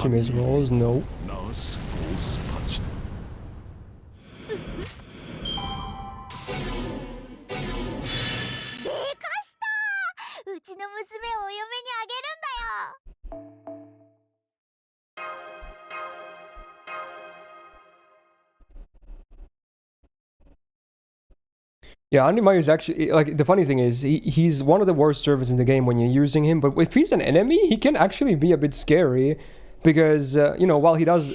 Speaker 3: Jimmy's rolls, no.
Speaker 5: うちの娘をお嫁にあげるんだよ。
Speaker 3: Yeah, Andy is actually, like, the funny thing is, he's one of the worst servants in the game when you're using him, but if he's an enemy, he can actually be a bit scary, because, you know, while he does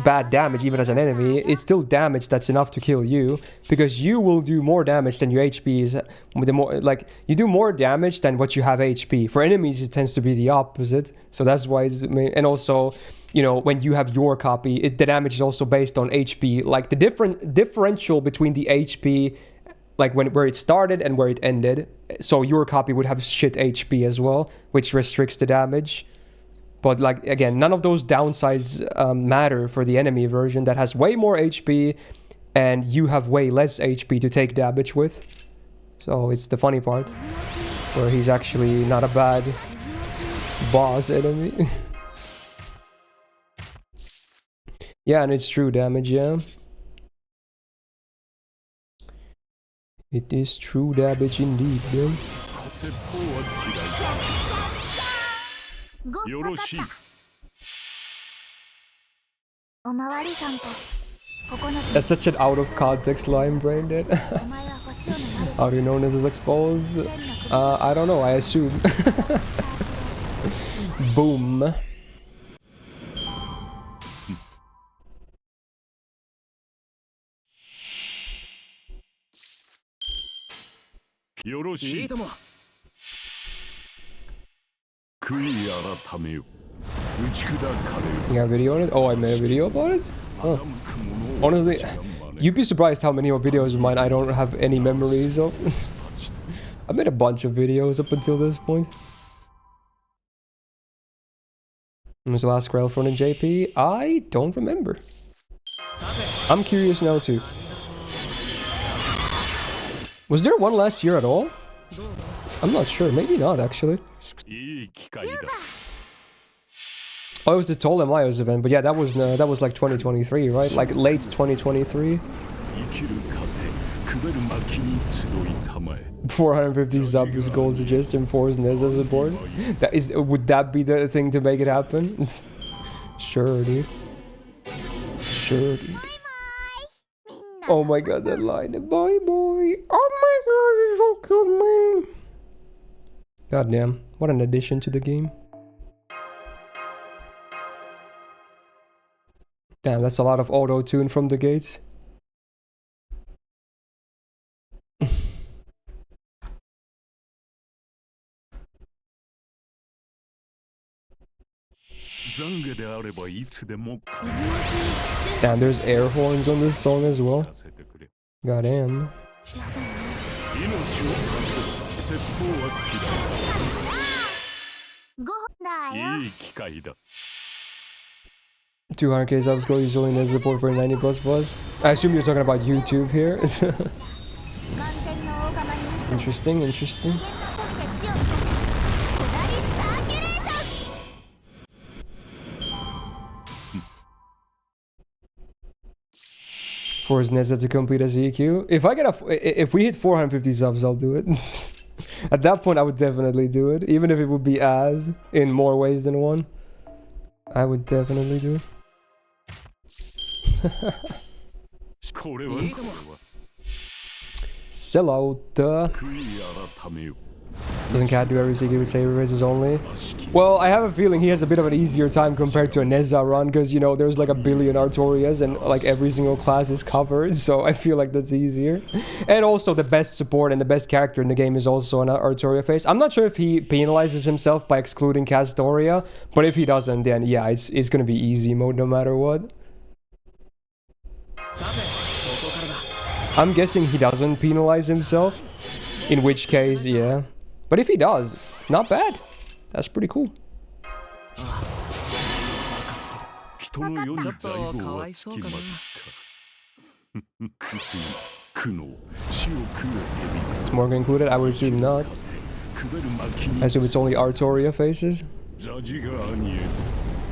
Speaker 3: bad damage even as an enemy, it's still damage that's enough to kill you, because you will do more damage than your HP is, the more, like, you do more damage than what you have HP. For enemies, it tends to be the opposite, so that's why it's, and also, you know, when you have your copy, the damage is also based on HP, like, the differential between the HP, like where it started and where it ended. So your copy would have shit HP as well, which restricts the damage. But like, again, none of those downsides matter for the enemy version that has way more HP and you have way less HP to take damage with. So it's the funny part, where he's actually not a bad boss enemy. Yeah, and it's true damage, yeah. It is true damage indeed, though.
Speaker 4: よろしい。
Speaker 5: おまわりさんと9つ
Speaker 3: That's such an out of context line, brain dead.
Speaker 5: お前は星を飲まれ
Speaker 3: How do you know this is exposed? I don't know, I assume. Boom.
Speaker 4: You
Speaker 3: got a video on it? Oh, I made a video about it? Oh. Honestly, you'd be surprised how many videos of mine I don't have any memories of. I made a bunch of videos up until this point. When was the last Grailfront in JP? I don't remember. I'm curious now too. Was there one last year at all? I'm not sure. Maybe not, actually. Oh, it was the Toll Mayos event, but yeah, that was like 2023, right? Like late 2023. 450 subs goal suggestion for his Neza support. That is, would that be the thing to make it happen? Sure, dude. Sure, dude. Oh my god, that line. Bye, boy. Oh my god, it's so cute, man. God damn, what an addition to the game. Damn, that's a lot of auto-tune from the gates. Damn, there's air horns on this song as well. Goddamn. 200k subs go usually in support for 90 plus plus. I assume you're talking about YouTube here. Interesting, interesting. For his Neza to complete a ZQ. If we hit 450 subs, I'll do it. At that point, I would definitely do it, even if it would be as in more ways than one. I would definitely do it. Sell out. Doesn't Cat do every CQ with saber races only? Well, I have a feeling he has a bit of an easier time compared to a Neza run, because, you know, there's like a billion Artorias and like every single class is covered, so I feel like that's easier. And also the best support and the best character in the game is also an Artoria face. I'm not sure if he penalizes himself by excluding Castoria, but if he doesn't, then yeah, it's gonna be easy mode no matter what. I'm guessing he doesn't penalize himself, in which case, yeah. But if he does, not bad. That's pretty cool.
Speaker 4: 苦悩死を食う
Speaker 3: Is Morgan included? I would assume not.
Speaker 4: 下る巻に
Speaker 3: I assume it's only Artoria faces.
Speaker 4: ザジが兄へ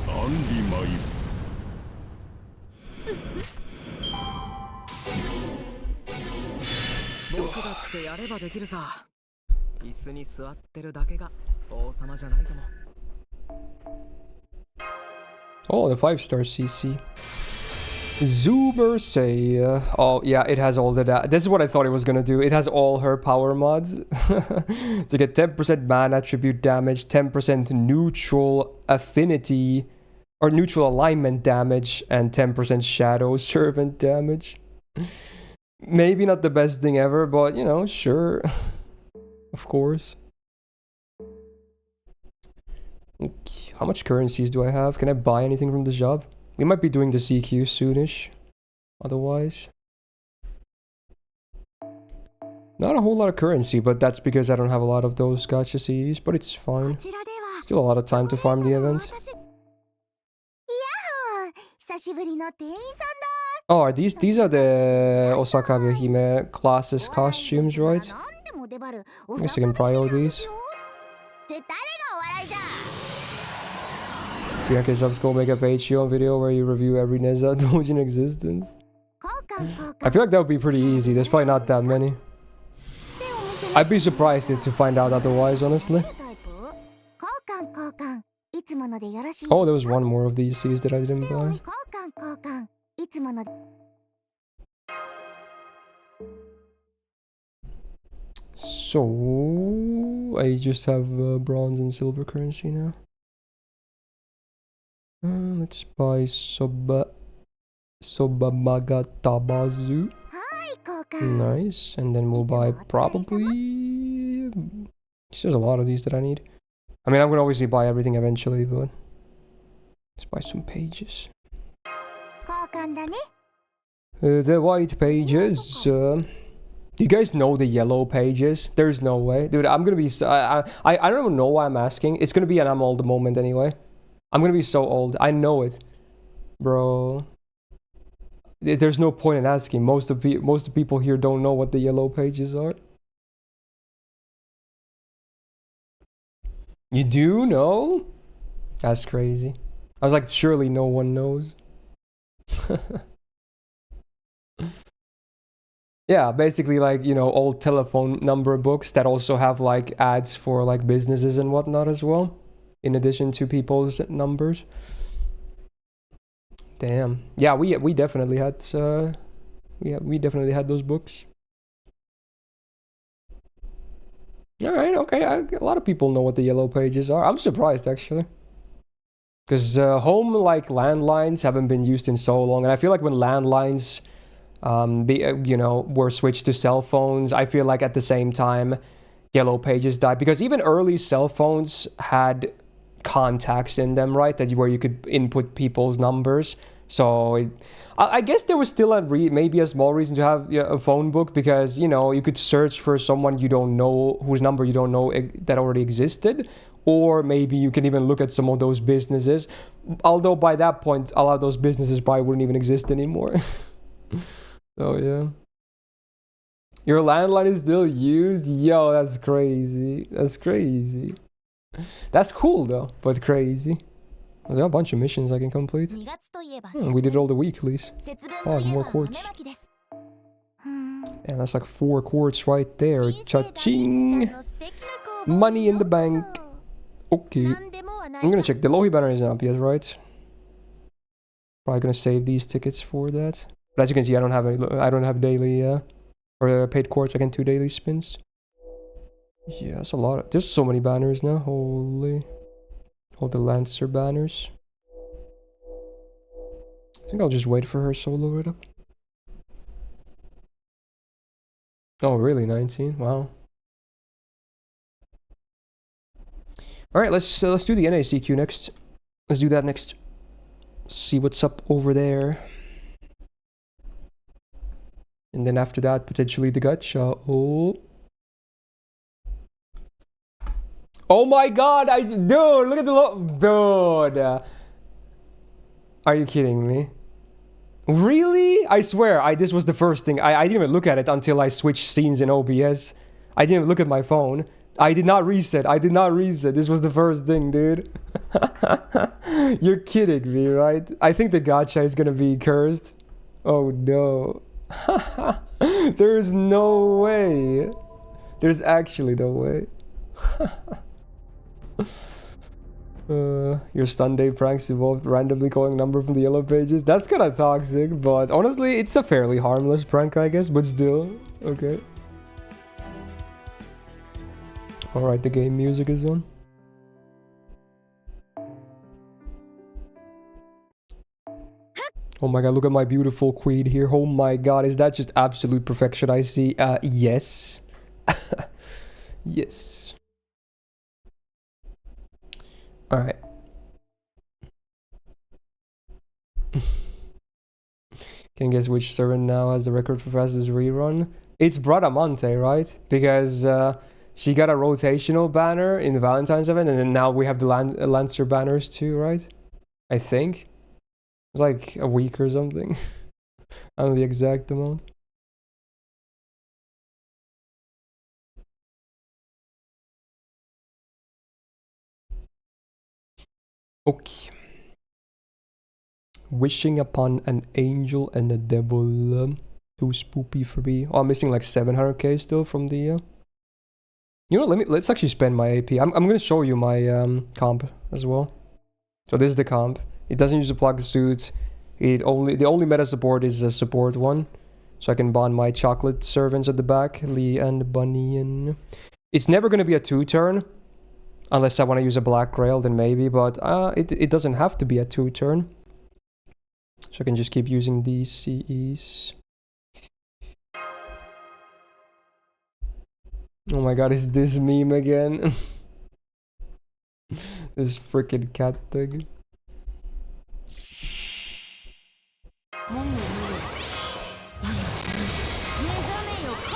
Speaker 4: アンリマイ
Speaker 6: 僕だってやればできるさ。椅子に座ってるだけが王様じゃないとも。
Speaker 3: Oh, the 5-star CC. Zoomer say, oh yeah, it has all the this is what I thought it was gonna do. It has all her power mods. To get 10% mana attribute damage, 10% neutral affinity or neutral alignment damage, and 10% shadow servant damage. Maybe not the best thing ever, but you know, sure. Of course. Okay, how much currencies do I have? Can I buy anything from the shop? We might be doing the CQ soonish. Otherwise. Not a whole lot of currency, but that's because I don't have a lot of those gacha CEs, but it's fine. Still a lot of time to farm the event. Oh, are these are the Osaka Hime classes costumes, right? I guess I can prio these. Bianca subs go make a Patreon video where you review every Neza doge in existence. I feel like that would be pretty easy. There's probably not that many. I'd be surprised to find out otherwise, honestly. Oh, there was one more of these Cs that I didn't buy. So I just have bronze and silver currency now. Let's buy Sobamagatabazu. Nice, and then we'll buy probably. There's a lot of these that I need. I mean, I'm gonna obviously buy everything eventually, but let's buy some pages. The white pages. You guys know the yellow pages? There's no way, dude. I'm gonna be. I don't even know why I'm asking. It's gonna be an I'm old moment anyway. I'm gonna be so old. I know it, bro. There's no point in asking. Most of the people here don't know what the yellow pages are. You do know? That's crazy. I was like, surely no one knows. Yeah, basically like, you know, old telephone number books that also have like ads for like businesses and whatnot as well, in addition to people's numbers. Damn. Yeah, we definitely had we definitely had those books. All right, okay. A lot of people know what the yellow pages are. I'm surprised actually, because home like landlines haven't been used in so long, and I feel like when landlines were switched to cell phones, I feel like at the same time yellow pages died, because even early cell phones had contacts in them, right, where you could input people's numbers. So I guess there was still maybe a small reason to have a phone book, because, you know, you could search for someone you don't know, whose number you don't know that already existed, or maybe you can even look at some of those businesses, although by that point a lot of those businesses probably wouldn't even exist anymore. So yeah, your landline is still used? Yo, that's crazy. That's crazy. That's cool though, but crazy. There are a bunch of missions I can complete. We did all the weeklies. Oh, more quartz. And that's like 4 quartz right there. Cha-ching! Money in the bank. Okay. I'm gonna check. The Lohi banner isn't up yet, right? Probably gonna save these tickets for that. But as you can see, I don't have daily or paid quartz. I can do daily spins. Yeah, that's a lot. There's so many banners now. Holy. All the Lancer banners. I think I'll just wait for her solo it up. Oh, really? 19? Wow. All right, let's do the NACQ next. Let's do that next. See what's up over there. And then after that, potentially the gacha. Oh my god, dude, look at the dude. Are you kidding me? Really? I swear, this was the first thing. I didn't even look at it until I switched scenes in OBS. I didn't even look at my phone. I did not reset. This was the first thing, dude. You're kidding me, right? I think the gacha is gonna be cursed. Oh no. There's no way. There's actually no way. Your Sunday pranks involved randomly calling number from the yellow pages. That's kind of toxic, but honestly, it's a fairly harmless prank, I guess, but still. Okay. Alright, the game music is on. Oh my god, look at my beautiful queen here. Oh my god, is that just absolute perfection I see? Yes. Yes. Alright. Can you guess which servant now has the record for fastest rerun? It's Bradamante, right? Because she got a rotational banner in the Valentines event, and then now we have the Lancer banners too, right? I think. It was like a week or something. I don't know the exact amount. Okay. Wishing upon an angel and a devil. Too spoopy for me. Oh, I'm missing like 700k still from the... You know, let's actually spend my AP. I'm gonna show you my comp as well. So this is the comp. It doesn't use the plug suit. The only meta support is a support one. So I can bond my chocolate servants at the back. Lee and Bunny and... It's never gonna be a 2-turn. Unless I want to use a black grail, then maybe. But it doesn't have to be a 2-turn. So I can just keep using these CEs. Oh my god, is this meme again? This freaking cat thing.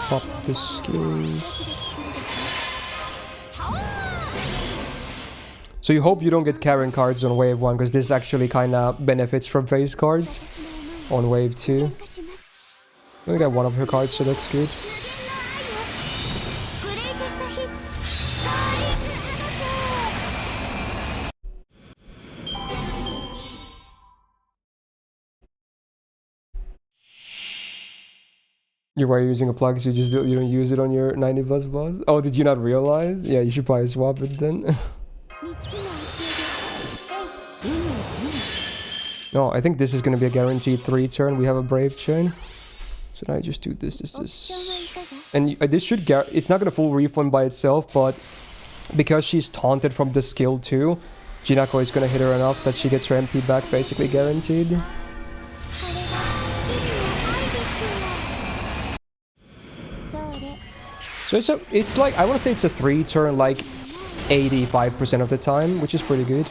Speaker 3: Pop the skills. So you hope you don't get Karen cards on wave 1, because this actually kind of benefits from face cards on wave 2. I got one of her cards, so that's good. You were using a plug, so you don't use it on your 90 plus boss? Oh, did you not realize? Yeah, you should probably swap it then. No, I think this is going to be a guaranteed 3-turn. We have a Brave Chain. So now I just do this. And this should... It's not going to full refund by itself, but because she's taunted from the skill too, Jinako is going to hit her enough that she gets her MP back basically guaranteed. So it's like... I want to say it's a 3-turn like 85% of the time, which is pretty good.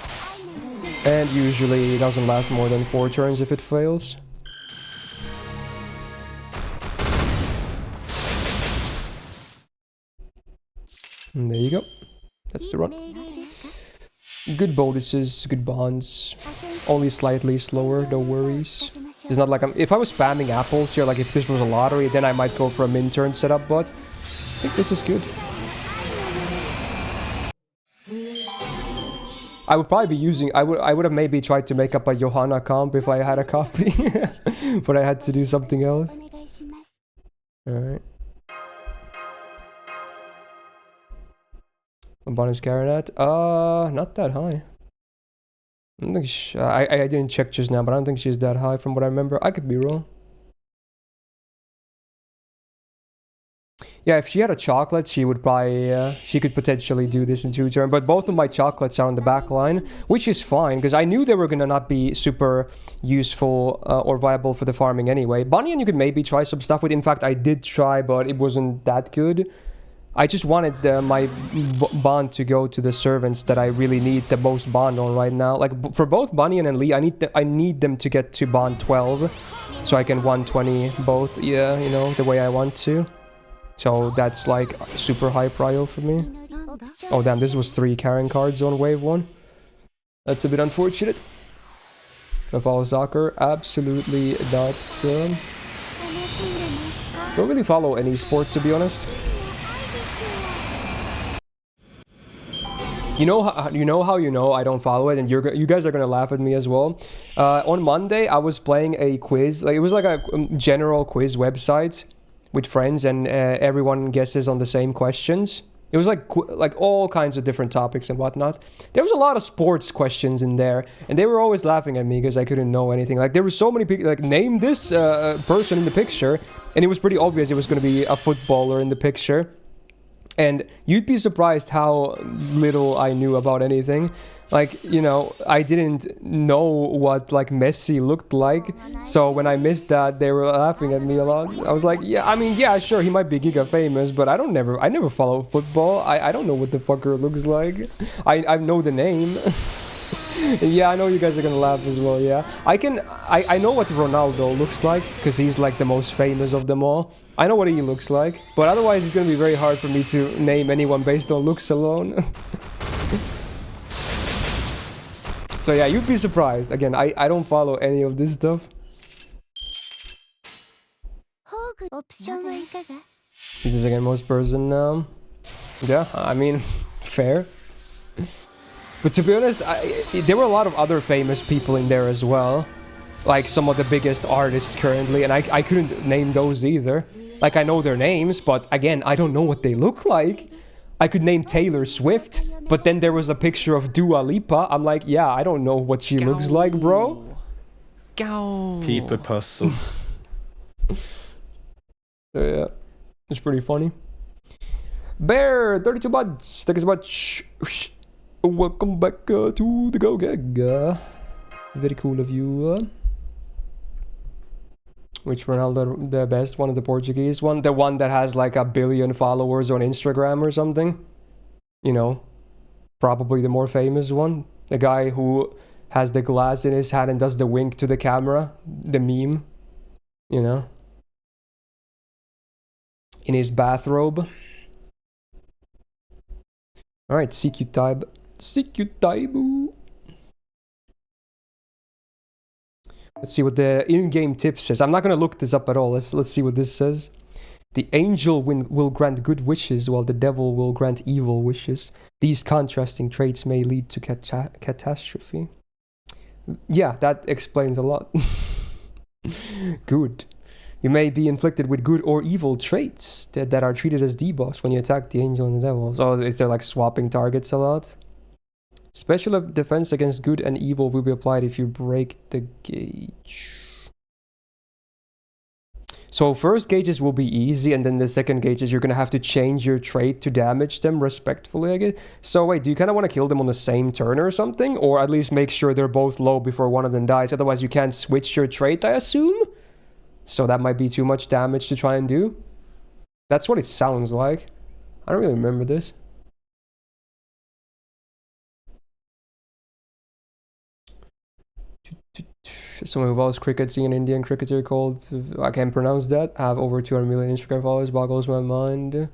Speaker 3: And usually it doesn't last more than 4 turns if it fails. And there you go. That's the run. Good bonuses, good bonds. Only slightly slower, no worries. It's not like if I was spamming apples here, like if this was a lottery, then I might go for a min-turn setup, but I think this is good. I would probably be using... I would have maybe tried to make up a Johanna comp if I had a copy. But I had to do something else. Alright. Bonus Caranet? Not that high. I don't think I didn't check just now, but I don't think she's that high from what I remember. I could be wrong. Yeah, if she had a chocolate, she would probably... she could potentially do this in 2-turn. But both of my chocolates are on the back line, which is fine, because I knew they were going to not be super useful or viable for the farming anyway. Bunny and you could maybe try some stuff with. In fact, I did try, but it wasn't that good. I just wanted my bond to go to the servants that I really need the most bond on right now. Like, for both Bunny and Lee, I need them to get to bond 12, so I can 120 both, yeah, you know, the way I want to. So that's like super high prio for me. Oh damn, this was 3 Karen cards on wave 1. That's a bit unfortunate. I follow soccer? Absolutely not. Don't really follow any sport, to be honest. You know how I don't follow it, and you guys are gonna laugh at me as well. On Monday, I was playing a quiz. Like, it was like a general quiz website with friends, and everyone guesses on the same questions. It was like all kinds of different topics and whatnot. There was a lot of sports questions in there, and they were always laughing at me because I couldn't know anything. Like, there were so many people, like, name this person in the picture, and it was pretty obvious it was going to be a footballer in the picture. And you'd be surprised how little I knew about anything. Like, you know, I didn't know what, like, Messi looked like. So when I missed that, they were laughing at me a lot. I was like, yeah, I mean, yeah, sure, he might be giga famous, but I never follow football. I don't know what the fucker looks like. I know the name. Yeah, I know you guys are gonna laugh as well, yeah. I know what Ronaldo looks like, because he's, like, the most famous of them all. I know what he looks like, but otherwise it's gonna be very hard for me to name anyone based on looks alone. So yeah, you'd be surprised. Again, I don't follow any of this stuff. Is the second most person now? Yeah, I mean, fair. But to be honest, there were a lot of other famous people in there as well. Like some of the biggest artists currently, and I couldn't name those either. Like, I know their names, but again, I don't know what they look like. I could name Taylor Swift, but then there was a picture of Dua Lipa. I'm like, yeah, I don't know what she looks like, bro.
Speaker 2: People puzzles.
Speaker 3: Yeah, it's pretty funny. Bear, 32 bucks. Thank you so much. Welcome back to the Go Gag. Very cool of you. Which Ronaldo the best one, of the Portuguese one? The one that has like 1 billion followers on Instagram or something? You know, probably the more famous one. The guy who has the glass in his hand and does the wink to the camera. The meme. You know? In his bathrobe. Alright, CQ Tybe. CQ Tybe. Let's see what the in-game tip says. I'm not gonna look this up at all. Let's see what this says. The angel will grant good wishes, while the devil will grant evil wishes. These contrasting traits may lead to catastrophe. Yeah, that explains a lot. Good. You may be inflicted with good or evil traits that are treated as debuffs when you attack the angel and the devil. So is there like swapping targets a lot? Special defense against good and evil will be applied if you break the gauge. So first gauges will be easy, and then the second gauges you're gonna have to change your trait to damage them respectfully, I guess. So wait, do you kind of want to kill them on the same turn or something? Or at least make sure they're both low before one of them dies, otherwise you can't switch your trait, I assume? So that might be too much damage to try and do. That's what it sounds like. I don't really remember this. Someone who follows cricket, seeing an Indian cricketer called, I can't pronounce that, have over 200 million Instagram followers, boggles my mind.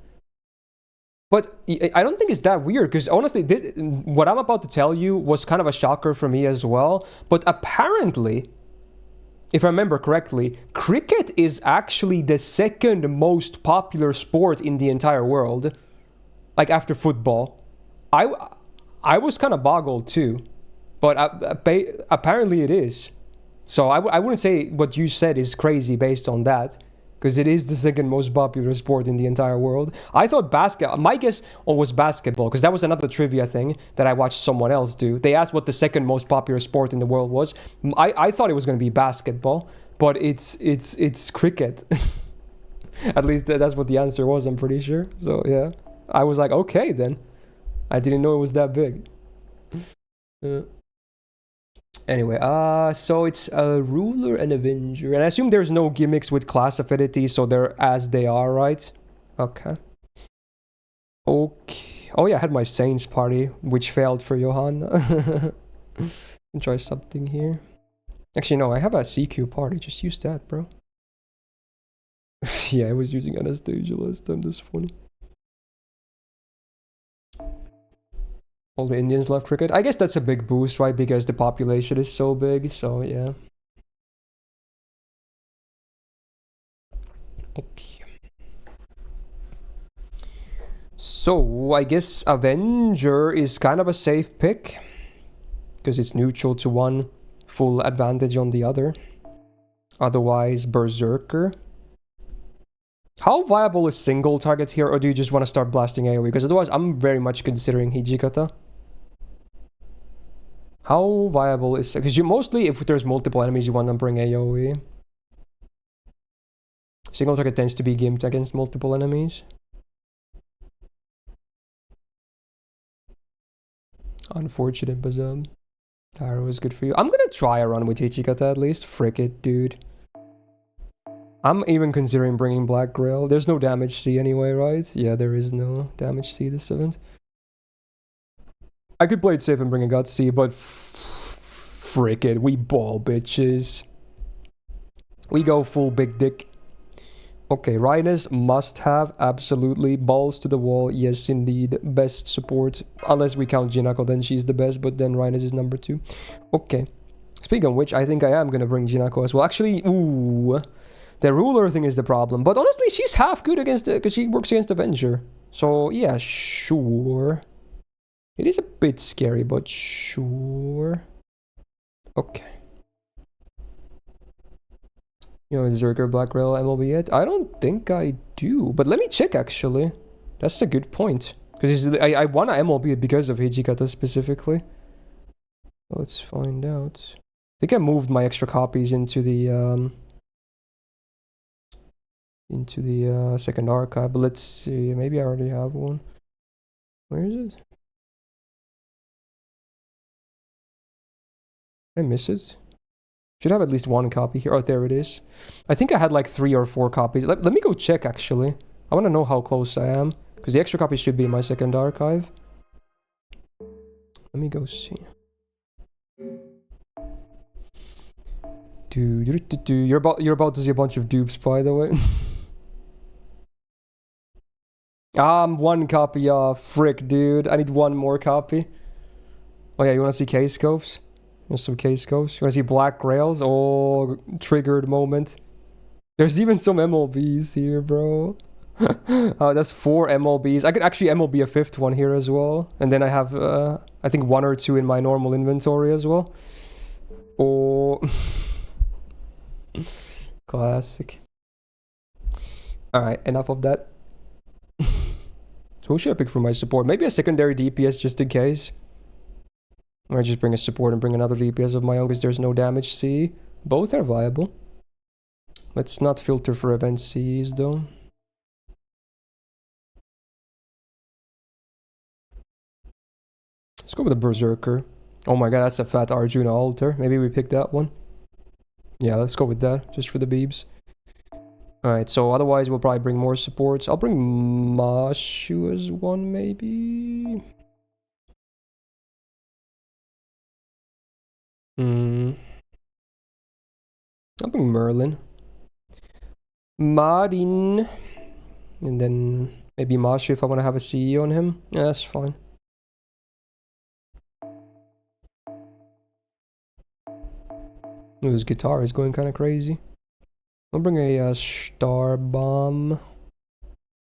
Speaker 3: But I don't think it's that weird, because honestly, what I'm about to tell you was kind of a shocker for me as well. But apparently, if I remember correctly, cricket is actually the second most popular sport in the entire world. Like after football. I was kind of boggled too. But apparently it is. So I wouldn't say what you said is crazy based on that, because it is the second most popular sport in the entire world. I thought my guess was basketball, because that was another trivia thing that I watched someone else do. They asked what the second most popular sport in the world was. I thought it was going to be basketball, but it's cricket. At least that's what the answer was, I'm pretty sure. So yeah, I was like, okay then. I didn't know it was that big. Anyway, so it's a ruler and avenger. And I assume there's no gimmicks with class affinity, so they're as they are, right? Okay. Okay. Oh yeah, I had my Saints party, which failed for Johan. Can try something here. Actually, no, I have a CQ party. Just use that, bro. Yeah, I was using Anastasia last time. That's funny. All the Indians love cricket. I guess that's a big boost, right? Because the population is so big, so yeah. Okay. So, I guess Avenger is kind of a safe pick. Because it's neutral to one, full advantage on the other. Otherwise, Berserker. How viable is single target here, or do you just want to start blasting AoE? Because otherwise, I'm very much considering Hijikata. How viable is... Because you mostly, if there's multiple enemies, you want to bring AoE. Single target tends to be gimped against multiple enemies. Unfortunate, but Taro is good for you. I'm gonna try a run with Hijikata at least. Frick it, dude. I'm even considering bringing Black Grail. There's no damage C anyway, right? Yeah, there is no damage C this event. I could play it safe and bring a gut C, but frick it, we ball bitches. We go full big dick. Okay, Rhinus must have absolutely balls to the wall. Yes, indeed, best support. Unless we count Jinako, then she's the best, but then Rhinus is number 2. Okay. Speaking of which, I think I am gonna bring Jinako as well. Actually, ooh. The ruler thing is the problem. But honestly, she's half good against it because she works against Avenger. So, yeah, sure. It is a bit scary, but sure. Okay. You know, is Zerker Black Rail MLB yet? I don't think I do. But let me check, actually. That's a good point. Because I want to MLB it because of Hijikata specifically. Let's find out. I think I moved my extra copies into the second archive, but let's see. Maybe I already have one. Where is it? Did I miss it? Should have at least one copy here. Oh, there it is. I think I had like 3 or 4 copies. Let me go check, actually. I want to know how close I am. Because the extra copies should be in my second archive. Let me go see. You're about to see a bunch of dupes, by the way. I'm 1 copy off. Frick, dude. I need 1 more copy. Oh yeah, you want to see K-scopes? There's some K-scopes. You want to see Black Grails? Oh, triggered moment. There's even some MLBs here, bro. Oh, that's 4 MLBs. I could actually MLB a 5th one here as well. And then I have, I think 1 or 2 in my normal inventory as well. Oh. Classic. Alright, enough of that. Who should I pick for my support? Maybe a secondary DPS just in case. Or I just bring a support and bring another DPS of my own because there's no damage C. Both are viable. Let's not filter for event Cs though. Let's go with the Berserker. Oh my god, that's a fat Arjuna altar. Maybe we pick that one. Yeah, let's go with that, just for the beebs. Alright, so otherwise we'll probably bring more supports. I'll bring Mashu as one, maybe. I'll bring Merlin. Marin. And then maybe Mashu if I want to have a CE on him. Yeah, that's fine. Oh, this guitar is going kind of crazy. I'll bring a Star Bomb.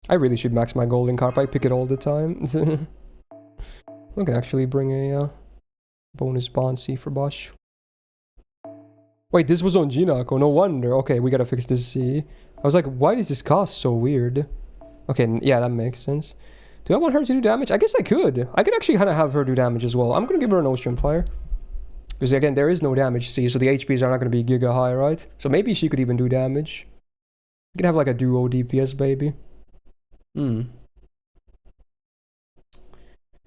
Speaker 3: I really should max my golden carp. I pick it all the time. I can actually bring a bonus Bonsi for Bosch. Wait, this was on Jinako. No wonder. Okay, we gotta fix this C. I was like, why does this cost so weird? Okay, yeah, that makes sense. Do I want her to do damage? I guess I could. I could actually kind of have her do damage as well. I'm gonna give her an Ocean Fire. Because again, there is no damage C, so the HPs are not going to be giga high, right? So maybe she could even do damage. You can have like a duo DPS, baby.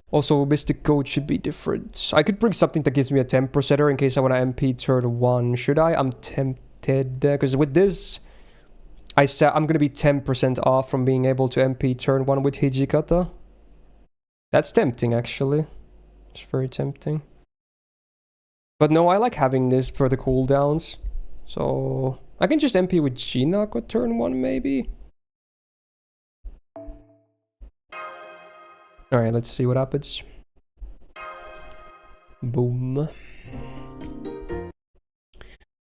Speaker 3: Also, Mystic Code should be different. I could bring something that gives me a 10%er in case I want to MP turn 1. Should I? I'm tempted. Because with this, I'm going to be 10% off from being able to MP turn 1 with Hijikata. That's tempting, actually. It's very tempting. But no, I like having this for the cooldowns. So I can just MP with Jinako turn 1 maybe. Alright, let's see what happens. Boom.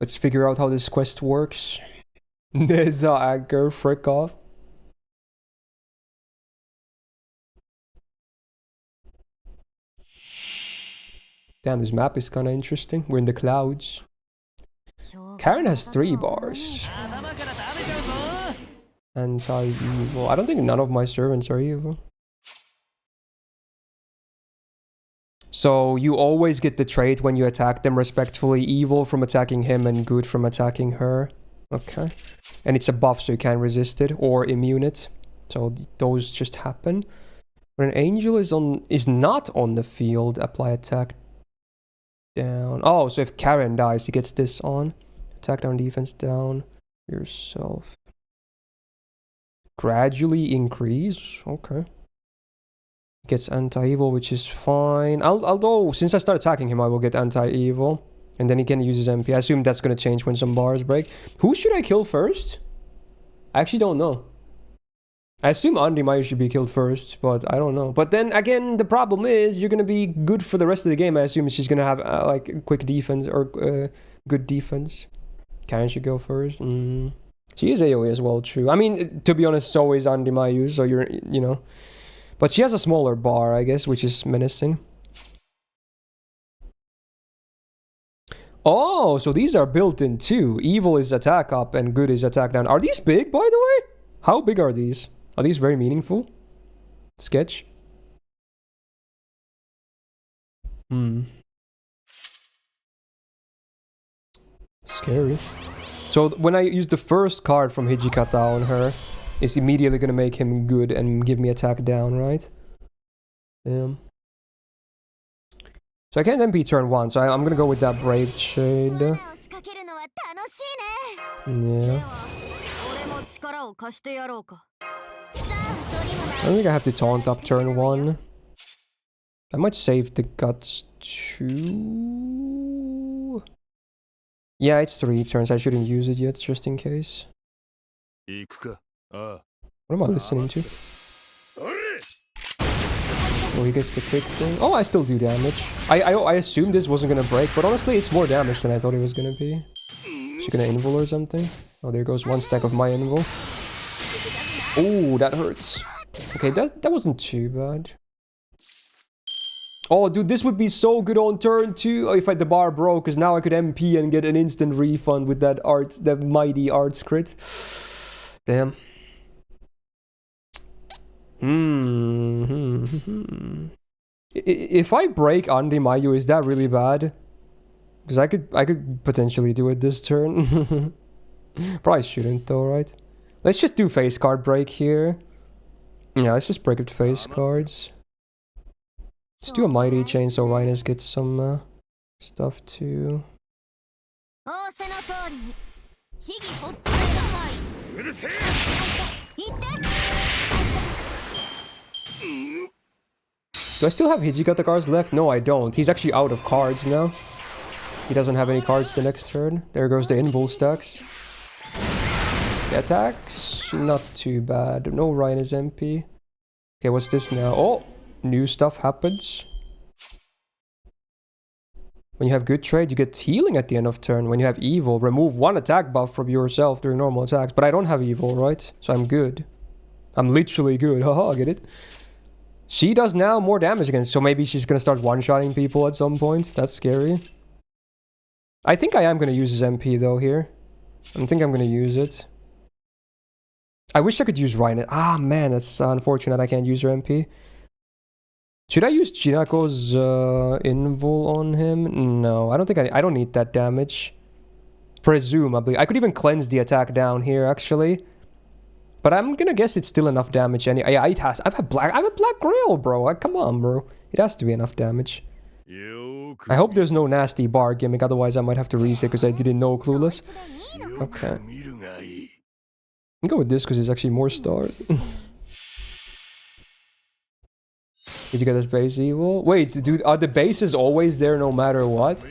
Speaker 3: Let's figure out how this quest works. There's a anchor, frick off. Damn, this map is kinda interesting. We're in the clouds. Karen has 3 bars. Anti-evil. I don't think none of my servants are evil. So you always get the trait when you attack them respectfully. Evil from attacking him and good from attacking her. Okay. And it's a buff so you can't resist it or immune it. So those just happen. When an angel is not on the field, apply attack down. Oh, so if Karen dies, he gets this on. Attack down, defense down. Yourself. Gradually increase. Okay. Gets anti-evil, which is fine. Although, since I start attacking him, I will get anti-evil. And then he can use his MP. I assume that's going to change when some bars break. Who should I kill first? I actually don't know. I assume Andi Mayu should be killed first, but I don't know. But then, again, the problem is you're going to be good for the rest of the game. I assume she's going to have, like, quick defense or good defense. Karen should go first. She is AoE as well, true. I mean, to be honest, so is Andi Mayu, so you're, you know. But she has a smaller bar, I guess, which is menacing. Oh, so these are built in too. Evil is attack up and good is attack down. Are these big, by the way? How big are these? Are these very meaningful? Sketch. Scary. So when I use the first card from Hijikata on her, it's immediately gonna make him good and give me attack down, right? Damn. So I can't MP turn 1, so I'm gonna go with that Brave Shade. Yeah. I don't think I have to taunt up turn 1. I might save the guts 2. Yeah, it's 3 turns. I shouldn't use it yet, just in case. What am I listening to? Oh, he gets the quick thing. Oh, I still do damage. I assumed this wasn't gonna break, but honestly, it's more damage than I thought it was gonna be. Is she gonna invul or something? Oh, there goes 1 stack of my invul. Oh, that hurts. Okay, that wasn't too bad. Oh, dude, this would be so good on turn 2 if the bar broke, because now I could MP and get an instant refund with that mighty arts crit. Damn. If I break Andi Mayu, is that really bad? Because I could potentially do it this turn. Probably shouldn't though, right? Let's just do face card break here. Yeah, let's just break it face cards. Let's do a mighty chain so Rhinus gets some stuff too. Do I still have Hijikata cards left? No, I don't. He's actually out of cards now. He doesn't have any cards the next turn. There goes the invul stacks. The attacks, not too bad. No Rhinus MP. Okay, what's this now? Oh, new stuff happens. When you have good trade, you get healing at the end of turn. When you have evil, remove 1 attack buff from yourself during normal attacks. But I don't have evil, right? So I'm good. I'm literally good. Haha, get it? She does now more damage against, so maybe she's gonna start one-shotting people at some point. That's scary. I think I am gonna use his MP though here. I think I'm gonna use it. I wish I could use Rhinus. Ah man, that's unfortunate I can't use her MP. Should I use Jinako's invul on him? No, I don't think I don't need that damage. Presumably. I could even cleanse the attack down here actually. But I'm gonna guess it's still enough damage. Yeah, it has. I'm a black grail, bro. Come on, bro. It has to be enough damage. I hope there's no nasty bar gimmick, otherwise I might have to reset because I didn't know Clueless. Okay. I'll go with this because it's actually more stars. Did you get this base evil? Wait, dude, are the bases always there no matter what?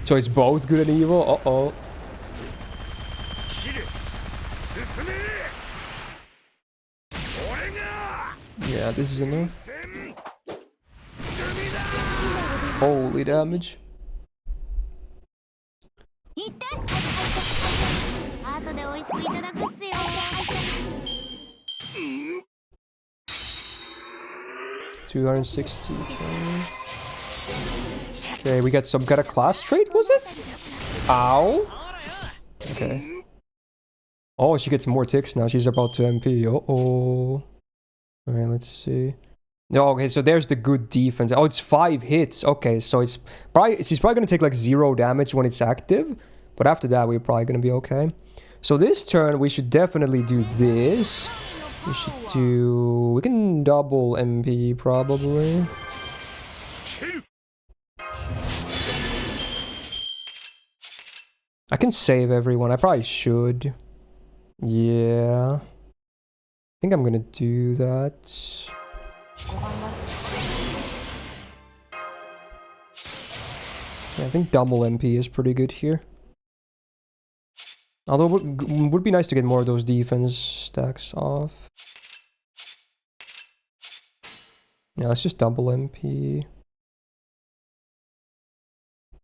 Speaker 3: So it's both good and evil? Uh-oh. Yeah, this is enough. Holy damage.
Speaker 5: いって後で美味しくいただくっすよ
Speaker 3: 260. Okay, we got some kind of class trait, was it? Ow. Okay. Oh, she gets more ticks now. She's about to MP. Uh-oh. Alright, let's see. No, okay, so there's the good defense. Oh, it's 5 hits. Okay, so she's probably gonna take like 0 damage when it's active. But after that, we're probably gonna be okay. So this turn, we should definitely do this. We can double MP probably. I can save everyone. I probably should. Yeah. I think I'm gonna do that. Yeah, I think double MP is pretty good here. Although it would be nice to get more of those defense stacks off. Yeah, let's just double MP.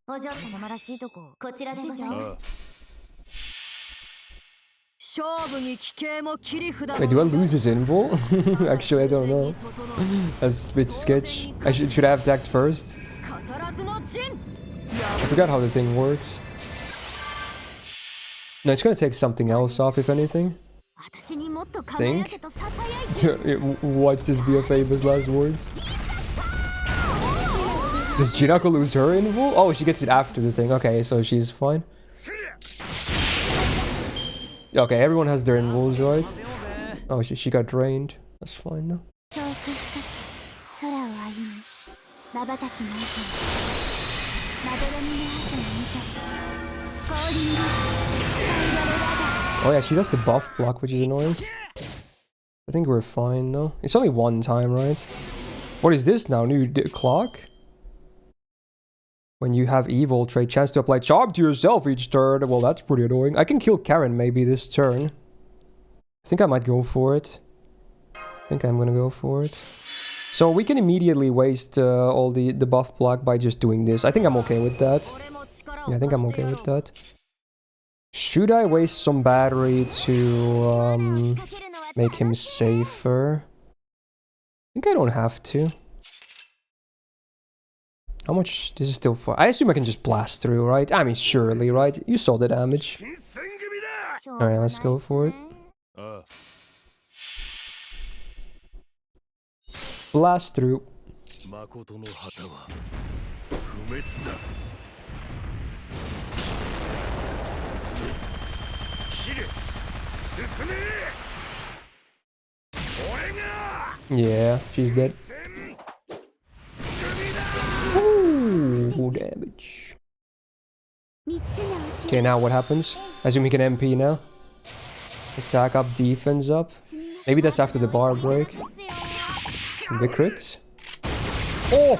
Speaker 5: お嬢様らしいとここちらでございます
Speaker 3: Wait, do I lose his invul? Actually, I don't know. That's a bit sketch. Should I have attacked first? I forgot how the thing works. No, it's gonna take something else off, if anything. Think? Watch this be a famous last words. Does Jinako lose her invul? Oh, she gets it after the thing. Okay, so she's fine. Okay, everyone has their invuls, right? Oh, she got drained. That's fine though. Oh yeah, she does the buff block, which is annoying. I think we're fine though. It's only one time, right? What is this now? New clock? When you have evil trait, chance to apply charm to yourself each turn. Well, that's pretty annoying. I can kill Karen maybe this turn. I think I might go for it. I think I'm gonna go for it. So we can immediately waste all the buff block by just doing this. I think I'm okay with that. Yeah, I think I'm okay with that. Should I waste some battery to make him safer? I think I don't have to. How much? This is still 4. I assume I can just blast through, right? I mean, surely, right? You saw the damage. Alright, let's go for it. Blast through. Yeah, she's dead. Ooh, damage. Okay, now what happens? I assume he can MP now. Attack up, defense up. Maybe that's after the bar break. The crits. Oh!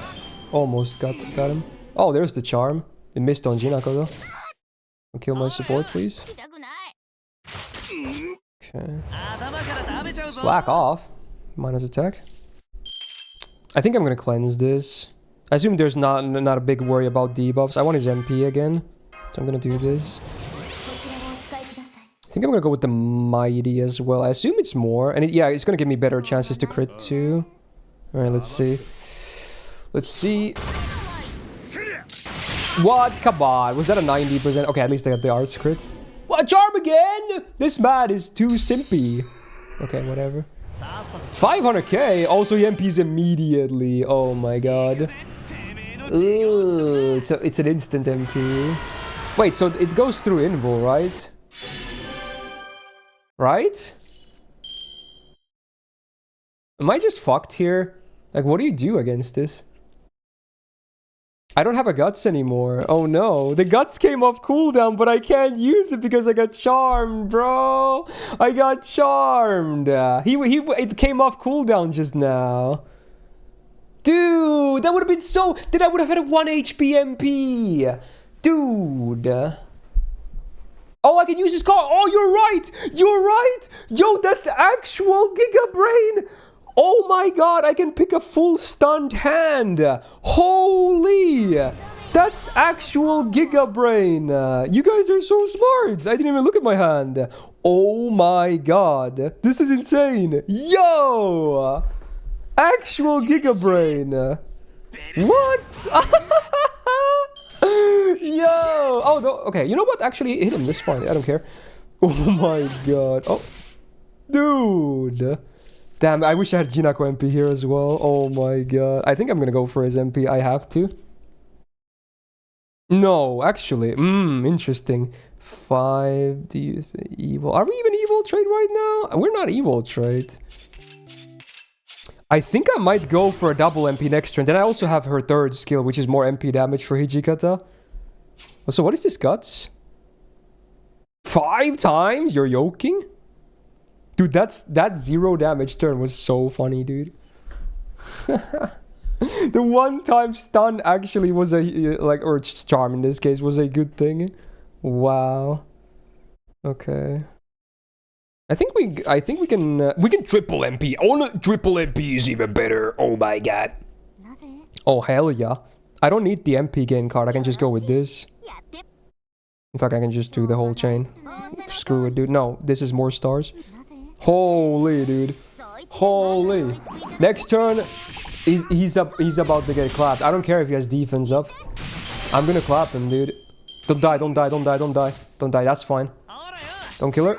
Speaker 3: Almost got him. Oh, there's the charm. It missed on Jinako though. I'll kill my support, please. Okay. Slack off. Minus attack. I think I'm gonna cleanse this. I assume there's not a big worry about debuffs. I want his MP again. So I'm gonna do this. I think I'm gonna go with the Mighty as well. I assume it's more. And yeah, it's gonna give me better chances to crit too. Alright, let's see. Let's see. What? Come on. Was that a 90%? Okay, at least I got the arts crit. What? Charm again? This man is too simpy. Okay, whatever. 500k. Also, he MPs immediately. Oh my god. Ugh, it's an instant MP. Wait, so it goes through invul, right? Right? Am I just fucked here? Like, what do you do against this? I don't have a guts anymore. Oh no, the guts came off cooldown, but I can't use it because I got charmed, bro. I got charmed. It came off cooldown just now. Dude, that would have been so... Then I would have had a 1 HP MP. Dude. Oh, I can use this card. Oh, you're right. You're right. Yo, that's actual Giga Brain. Oh my god, I can pick a full stunned hand. Holy. That's actual Giga Brain. You guys are so smart. I didn't even look at my hand. Oh my god. This is insane. Yo. Actual Giga Brain. What? Yo. Oh, no. Okay. You know what? Actually, hit him. That's fine. I don't care. Oh my god. Oh. Dude. Damn, I wish I had Jinako MP here as well. Oh my god. I think I'm gonna go for his MP. I have to. No, actually. Interesting. 5 evil. Are we even evil trade right now? We're not evil trade. I think I might go for a double MP next turn. Then I also have her third skill, which is more MP damage for Hijikata. So what is this guts? 5 times? You're yoking? Dude, that 0 damage turn was so funny, dude. The one-time stun actually was a or charm in this case was a good thing. Wow. Okay. I think we can triple MP. Oh no, triple MP is even better. Oh my god. Oh hell yeah. I don't need the MP gain card. I can just go with this. In fact, I can just do the whole chain. Screw it, dude. No, this is more stars. Holy, dude. Holy. Next turn, he's about to get clapped. I don't care if he has defense up. I'm gonna clap him, dude. Don't die, don't die, don't die, don't die. Don't die, that's fine. Don't kill her.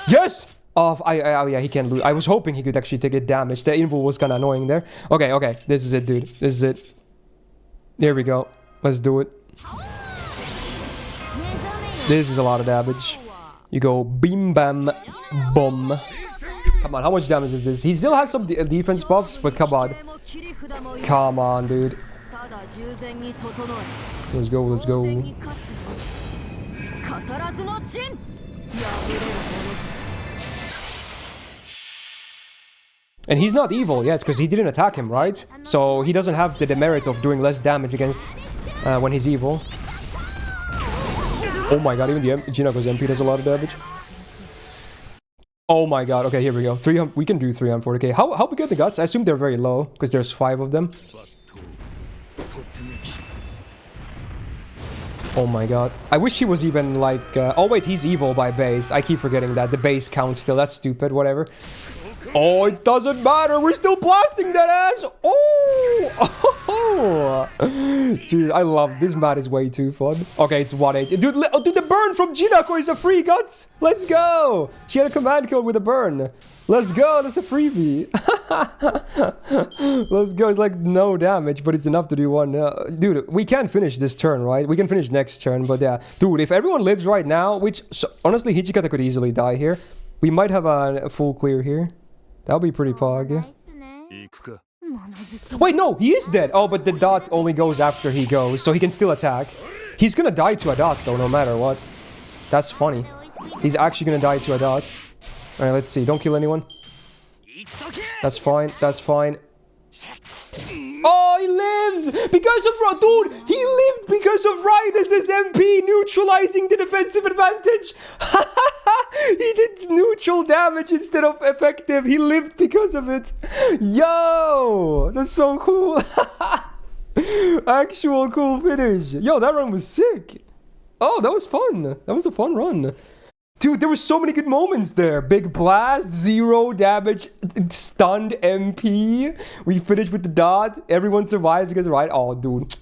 Speaker 3: Yes! Oh, yeah, he can't lose. I was hoping he could actually take it damage. The invul was kind of annoying there. Okay, okay. This is it, dude. This is it. Here we go. Let's do it. This is a lot of damage. You go beam bam boom. Come on, how much damage is this? He still has some defense buffs, but come on. Come on, dude. Let's go, let's go. And he's not evil yet, because he didn't attack him, right? So he doesn't have the demerit of doing less damage against when he's evil. Oh my god, even the Jinako's MP does a lot of damage. Oh my god, okay, here we go. We can do 340k. How big are the guts? I assume they're very low, because there's 5 of them. Oh my god. I wish he was even like... oh wait, he's evil by base. I keep forgetting that. The base counts still. That's stupid, whatever. Oh, it doesn't matter. We're still blasting that ass. Oh. Dude, I love this map. Is way too fun. Okay, it's 1H. Dude, dude, the burn from Jinako is a free guts. Let's go. She had a command code with a burn. Let's go. That's a freebie. Let's go. It's like no damage, but it's enough to do one. Dude, we can't finish this turn, right? We can finish next turn, but yeah. Dude, if everyone lives right now, which honestly, Hijikata could easily die here. We might have a full clear here. That'll be pretty pog. Wait, no, he is dead. Oh, but the dot only goes after he goes, so he can still attack. He's gonna die to a dot, though, no matter what. That's funny. He's actually gonna die to a dot. Alright, let's see. Don't kill anyone. That's fine. That's fine. Oh, he lives! Because of... Dude, he lived because of Rhinus' MP neutralizing the defensive advantage. He did neutral damage instead of effective. He lived because of it. Yo! That's so cool. Actual cool finish. Yo, that run was sick. Oh, that was fun. That was a fun run. Dude, there were so many good moments there. Big blast, 0 damage, stunned MP. We finished with the dot. Everyone survived because of right. Oh, dude.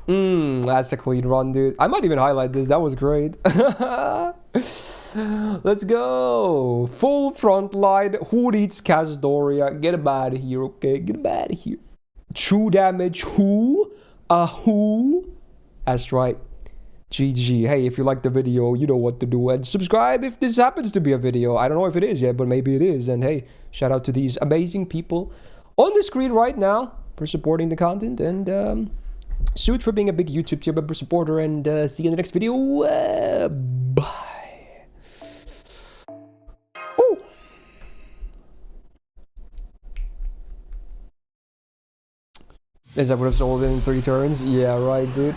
Speaker 3: That's a clean run, dude. I might even highlight this. That was great. Let's go. Full front line. Who needs Casdoria? Get him out of here, okay? Get him out of here. True damage. Who? Who? That's right. GG. Hey, if you liked the video, you know what to do. And subscribe if this happens to be a video. I don't know if it is yet, but maybe it is. And hey, shout out to these amazing people on the screen right now for supporting the content. And Suit for being a big YouTube tier member supporter. And see you in the next video. Bye. Ooh. Is that what I've sold in 3 turns? Yeah, right, dude.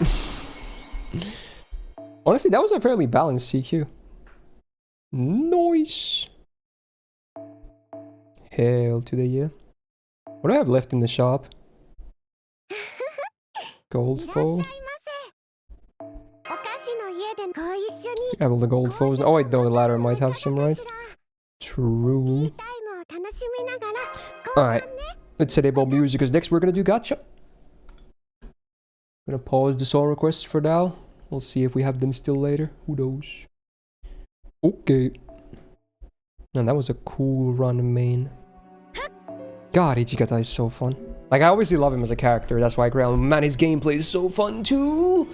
Speaker 3: Honestly, that was a fairly balanced CQ. Nice. Hell to the yeah. What do I have left in the shop? Gold foe. I have all the gold foes. Oh wait, though the ladder might have some, right? True. Alright. Let's enable music because next we're gonna do gacha. Gonna pause the song requests for now. We'll see if we have them still later. Who knows? Okay. And that was a cool run, main. God, Ichigata is so fun. Like, I obviously love him as a character. That's why I grab him. Man, his gameplay is so fun too.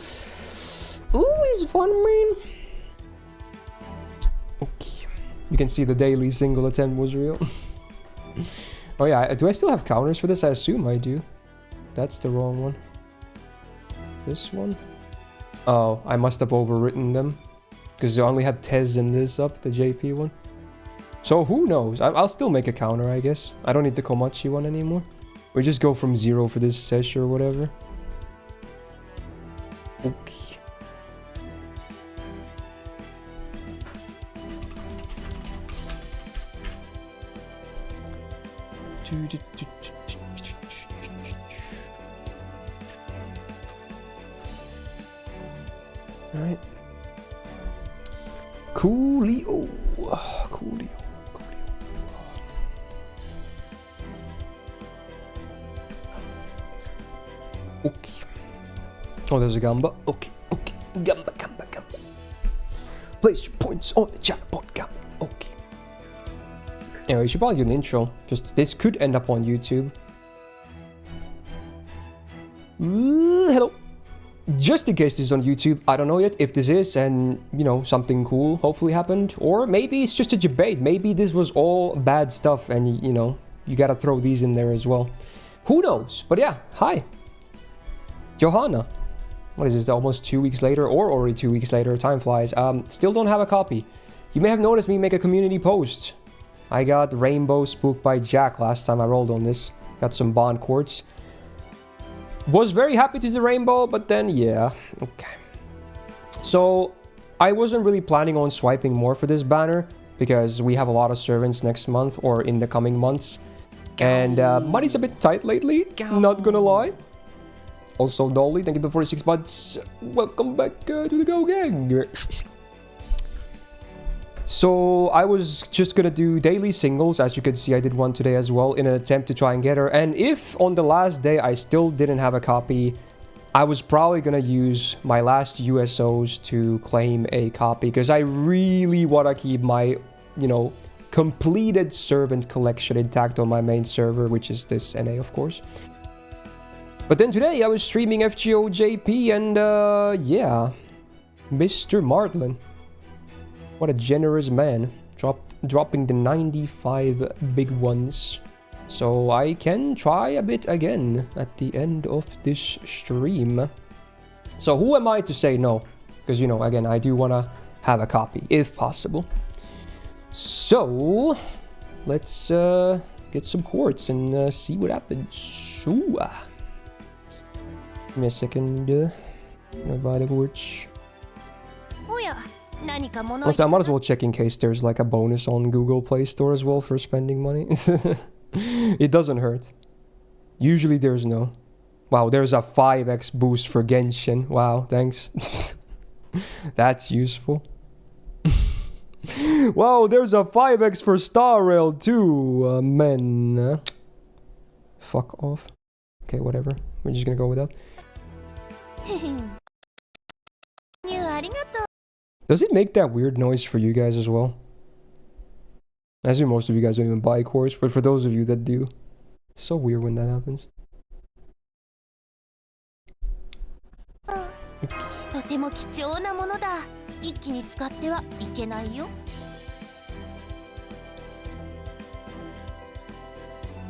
Speaker 3: Ooh, he's fun, man. Okay. You can see the daily single attempt was real. Oh yeah, do I still have counters for this? I assume I do. That's the wrong one. This one? Oh, I must have overwritten them. Because I only had Tez and this up, the JP one. So who knows? I'll still make a counter, I guess. I don't need the Komachi one anymore. Or just go from 0 for this sesh or whatever. Okay. Alright. Coolio. Coolio. Okay. Oh, there's a Gamba. Okay, okay. Gamba. Place your points on the chat board, Gamba. Okay. Anyway, we should probably do an intro. Just this could end up on YouTube. Hello. Just in case this is on YouTube, I don't know yet if this is, and you know, something cool hopefully happened, or maybe it's just a debate. Maybe this was all bad stuff, and you know, you gotta throw these in there as well. Who knows? But yeah, hi. Johanna. What is this, almost 2 weeks later, or already 2 weeks later, time flies. Still don't have a copy. You may have noticed me make a community post. I got Rainbow Spooked by Jack last time I rolled on this. Got some bond quartz. Was very happy to see the rainbow, but then yeah, okay. So I wasn't really planning on swiping more for this banner because we have a lot of servants next month or in the coming months. And money's a bit tight lately, not gonna lie. Also, Dolly, thank you for 46 months. Welcome back to the Go Gang. So I was just gonna do daily singles. As you can see, I did one today as well in an attempt to try and get her. And if on the last day I still didn't have a copy, I was probably gonna use my last USOs to claim a copy because I really want to keep my, you know, completed servant collection intact on my main server, which is this NA, of course. But then today I was streaming FGO JP and yeah, Mr. Martlin. What a generous man, dropping the 95 big ones. So I can try a bit again at the end of this stream. So who am I to say no? Because, you know, again, I do want to have a copy, if possible. So, let's get some quartz and see what happens. Ooh. Give me a second. Buy the quartz. Also, I might as well check in case there's like a bonus on Google Play Store as well for spending money. It doesn't hurt. Usually there's no. Wow, there's a 5x boost for Genshin. Wow, thanks. That's useful. Wow, there's a 5x for Star Rail too, men. Fuck off. Okay, whatever. We're just gonna go with that. Does it make that weird noise for you guys as well? I assume most of you guys don't even buy cores, but for those of you that do, it's so weird when that happens.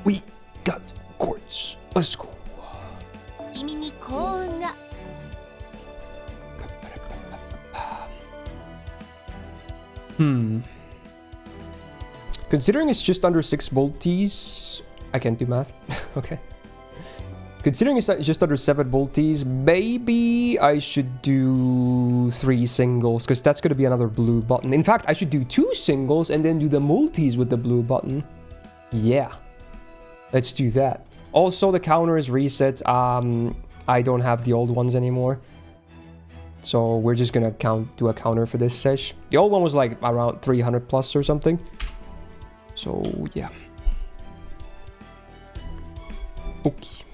Speaker 3: We got quartz. Let's go. Considering it's just under 6 multis, I can't do math. Okay. Considering it's just under 7 multis, maybe I should do 3 singles, because that's going to be another blue button. In fact, I should do 2 singles and then do the multis with the blue button. Yeah. Let's do that. Also, the counter is reset. I don't have the old ones anymore. So we're just gonna do a counter for this sesh. The old one was like around 300 plus or something. So yeah. Okay.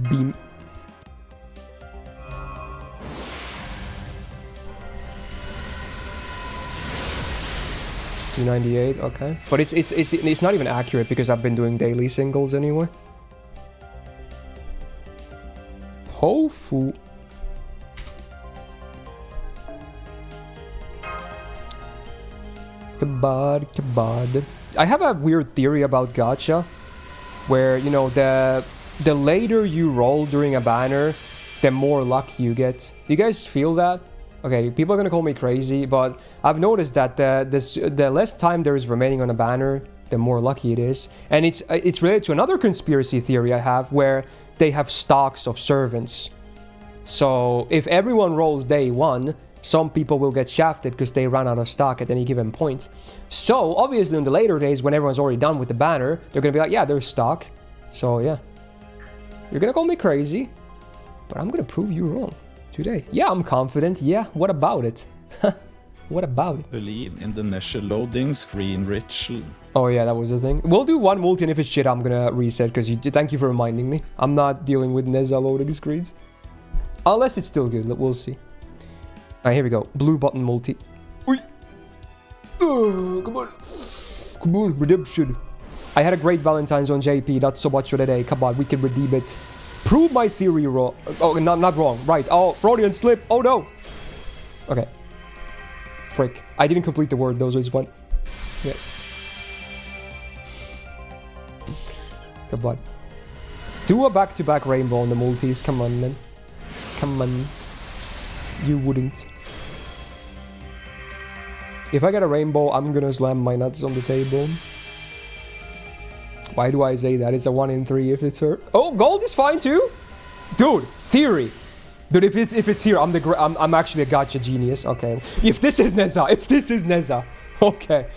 Speaker 3: Beam. $298, okay. But it's not even accurate because I've been doing daily singles anyway. Tofu. Kabad. I have a weird theory about gacha, where, you know, the later you roll during a banner, the more luck you get. Do you guys feel that? Okay, people are gonna call me crazy, but I've noticed that the less time there is remaining on a banner, the more lucky it is. And it's related to another conspiracy theory I have, where they have stocks of servants. So if everyone rolls day one, some people will get shafted because they ran out of stock at any given point. So obviously in the later days, when everyone's already done with the banner, they're gonna be like, yeah, there's stock. So yeah, you're gonna call me crazy, but I'm gonna prove you wrong today. Yeah, I'm confident. Yeah, what about it? What about it?
Speaker 2: Believe in the initial loading screen ritual.
Speaker 3: Oh yeah, that was the thing. We'll do one multi, and if it's shit, I'm gonna reset, because thank you for reminding me. I'm not dealing with Neza loading screens. Unless it's still good, we'll see. Alright, here we go. Blue button multi. Oi. Come on. Come on, redemption. I had a great Valentines on JP, not so much for today. Come on, we can redeem it. Prove my theory wrong. Oh, not wrong. Right. Oh, Freudian slip. Oh no. Okay. Frick. I didn't complete the word, though, so it's fun. Yeah. Come on. Do a back-to-back rainbow on the multis. Come on, man. Come on. You wouldn't. If I get a rainbow, I'm gonna slam my nuts on the table. Why do I say that? It's a 1 in 3 if it's her. Oh, gold is fine too? Dude, theory. Dude, if it's here, I'm actually a gacha genius. Okay. If this is Neza. Okay.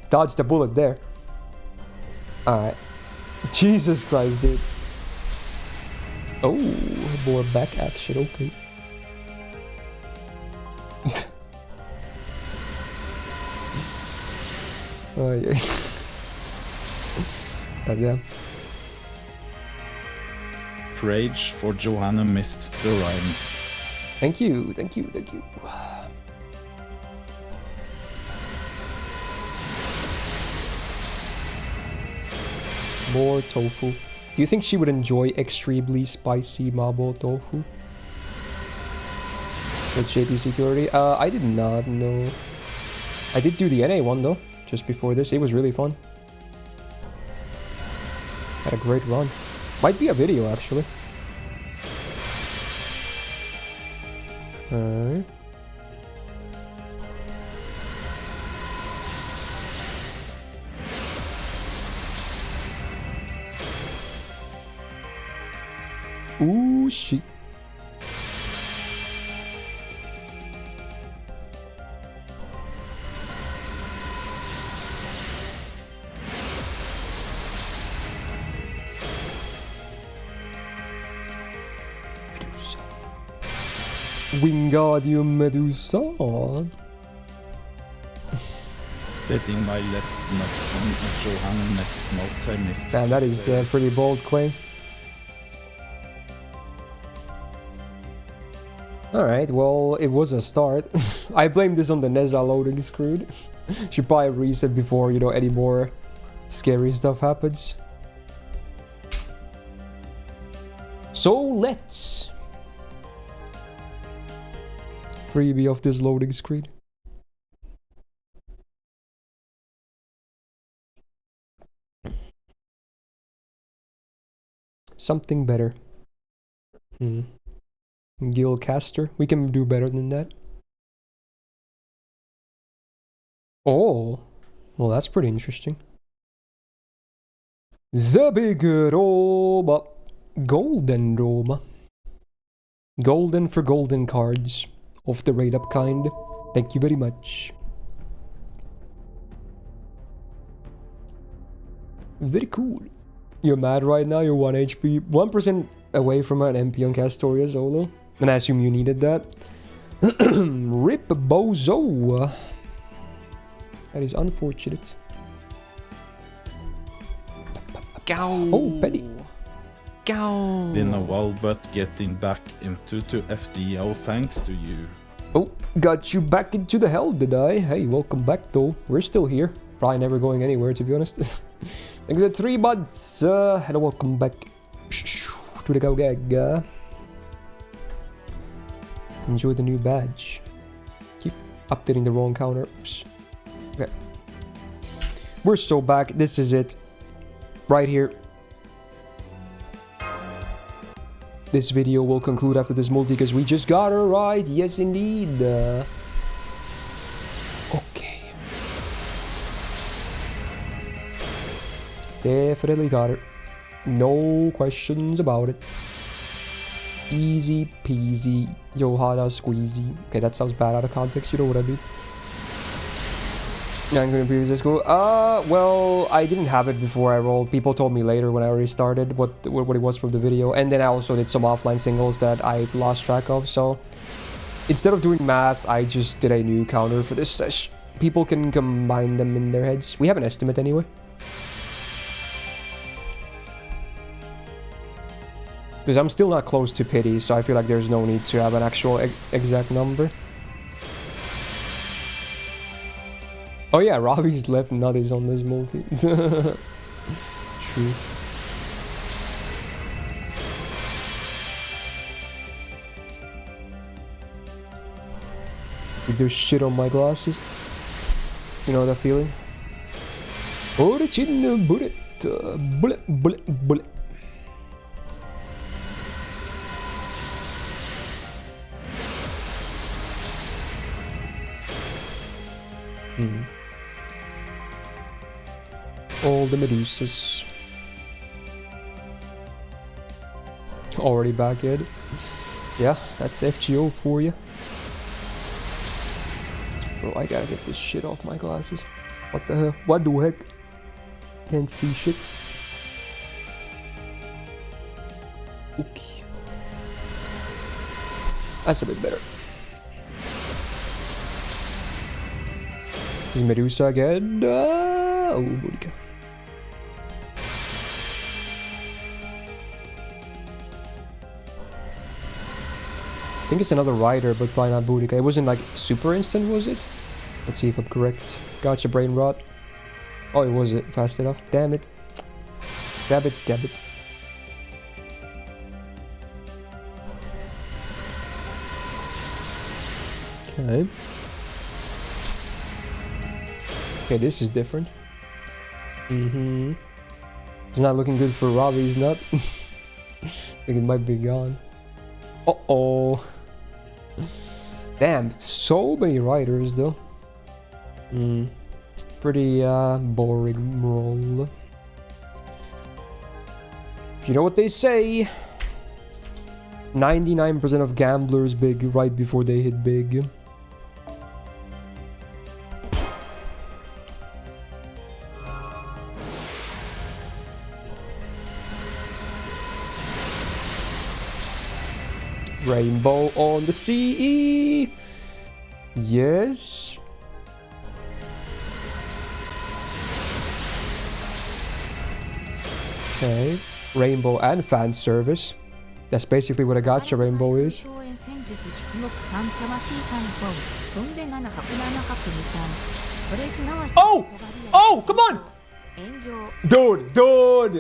Speaker 3: Dodged the bullet there. Alright. Jesus Christ, dude. Oh, more back action, okay. Oh yeah. Yeah.
Speaker 2: Rage for Johanna Myst the rhyme.
Speaker 3: Thank you. More tofu. Do you think she would enjoy extremely spicy mabo tofu? With JP security? I did not know. I did do the NA one though, just before this. It was really fun. Had a great run. Might be a video actually. Alright. Ooh, shit. Wingardium Medusa.
Speaker 2: Betting my left nut on Johanna next multi-mist.
Speaker 3: Man, that is a pretty bold claim. Alright, well, it was a start. I blame this on the Neza loading screen. Should probably reset before, you know, any more scary stuff happens. So let's freebie off this loading screen. Something better. Gilcaster. We can do better than that. Oh. Well, that's pretty interesting. The big Roma. Golden Roma. Golden for golden cards. Of the rate up kind. Thank you very much. Very cool. You're mad right now, you're 1 HP. 1% away from an MP on Castoria solo. And I assume you needed that. Rip Bozo. That is unfortunate.
Speaker 1: Go.
Speaker 3: Oh, Penny.
Speaker 1: Go.
Speaker 2: Been a while, but getting back into FGO thanks to you.
Speaker 3: Oh, got you back into the hell, did I? Hey, welcome back though. We're still here. Probably never going anywhere, to be honest. Thank you for the 3 months. And welcome back to the Go Gag. Enjoy the new badge. Keep updating the wrong counter. Oops. Okay. We're so back. This is it. Right here. This video will conclude after this multi because we just got her right. Yes, indeed. Okay. Definitely got her. No questions about it. Easy peasy. Yohana squeezy. Okay, that sounds bad out of context. You know what I mean. I'm gonna preview this school. Well, I didn't have it before I rolled. People told me later when I already started what it was from the video, and then I also did some offline singles that I lost track of. So instead of doing math, I just did a new counter for this sesh. People can combine them in their heads. We have an estimate anyway. Because I'm still not close to pity, so I feel like there's no need to have an actual exact number. Oh yeah, Robbie's left nutties on this multi. True. Did there's shit on my glasses? You know that feeling? Origin bullet. Bullet. All the Medusas. Already back in. Yeah, that's FGO for you. Bro, I gotta get this shit off my glasses. What the hell? What the heck? Can't see shit. Okay. That's a bit better. This is Medusa again. Oh, Boudica. I think it's another rider, but probably not Boudica. It wasn't like super instant, was it? Let's see if I'm correct. Gotcha, brain rot. Oh, it was it. Fast enough. Damn it. Damn it. Okay. Okay, this is different. It's not looking good for Robbie's nut. I think it might be gone. Uh-oh. Damn, so many riders though. Pretty boring roll. You know what they say? 99% of gamblers big right before they hit big. Rainbow on the sea. Yes. Okay. Rainbow and fan service. That's basically what a gacha rainbow is. Oh! Oh, come on! Dude,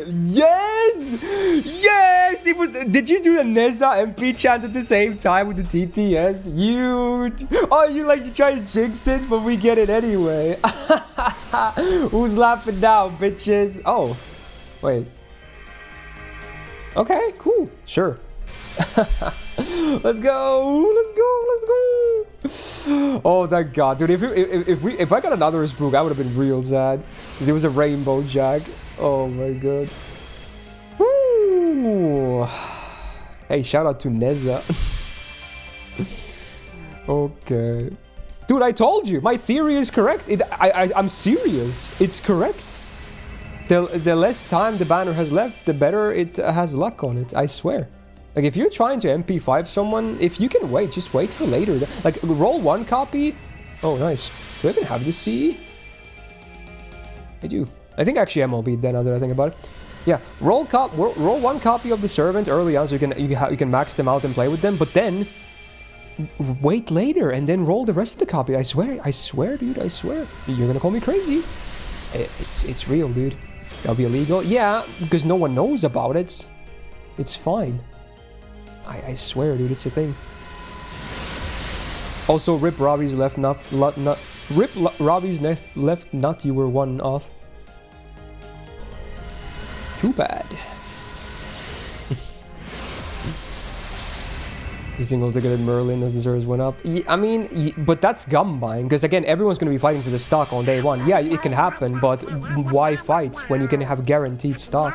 Speaker 3: yes! Yes! It was. Did you do the Neza MP chant at the same time with the TTS? You try to jinx it, but we get it anyway. Who's laughing now, bitches? Oh, wait. Okay, cool. Sure. Let's go. Oh, thank God, dude. If I got another spook, I would have been real sad. Because it was a rainbow jack. Oh my God. Woo. Hey, shout out to Neza. Okay. Dude, I told you, my theory is correct. I'm serious. It's correct. The less time the banner has left, the better it has luck on it. I swear. Like, if you're trying to MP5 someone, if you can wait, just wait for later. Like, roll one copy. Oh, nice. Do I even have this CE? I do. I think actually MLB then, now that I think about it. Yeah, roll one copy of the servant early on so you can max them out and play with them, but then wait later and then roll the rest of the copy. I swear, dude, I swear. You're gonna call me crazy. It's real, dude. That'll be illegal. Yeah, because no one knows about it. It's fine. I swear, dude, it's a thing. Also, rip Robbie's left nut. Rip Robbie's left nut. You were one off. Too bad. The single ticketed Merlin as the servers went up. Yeah, I mean, but that's gum buying, because again, everyone's going to be fighting for the stock on day one. Yeah, it can happen, but why fight when you can have guaranteed stock?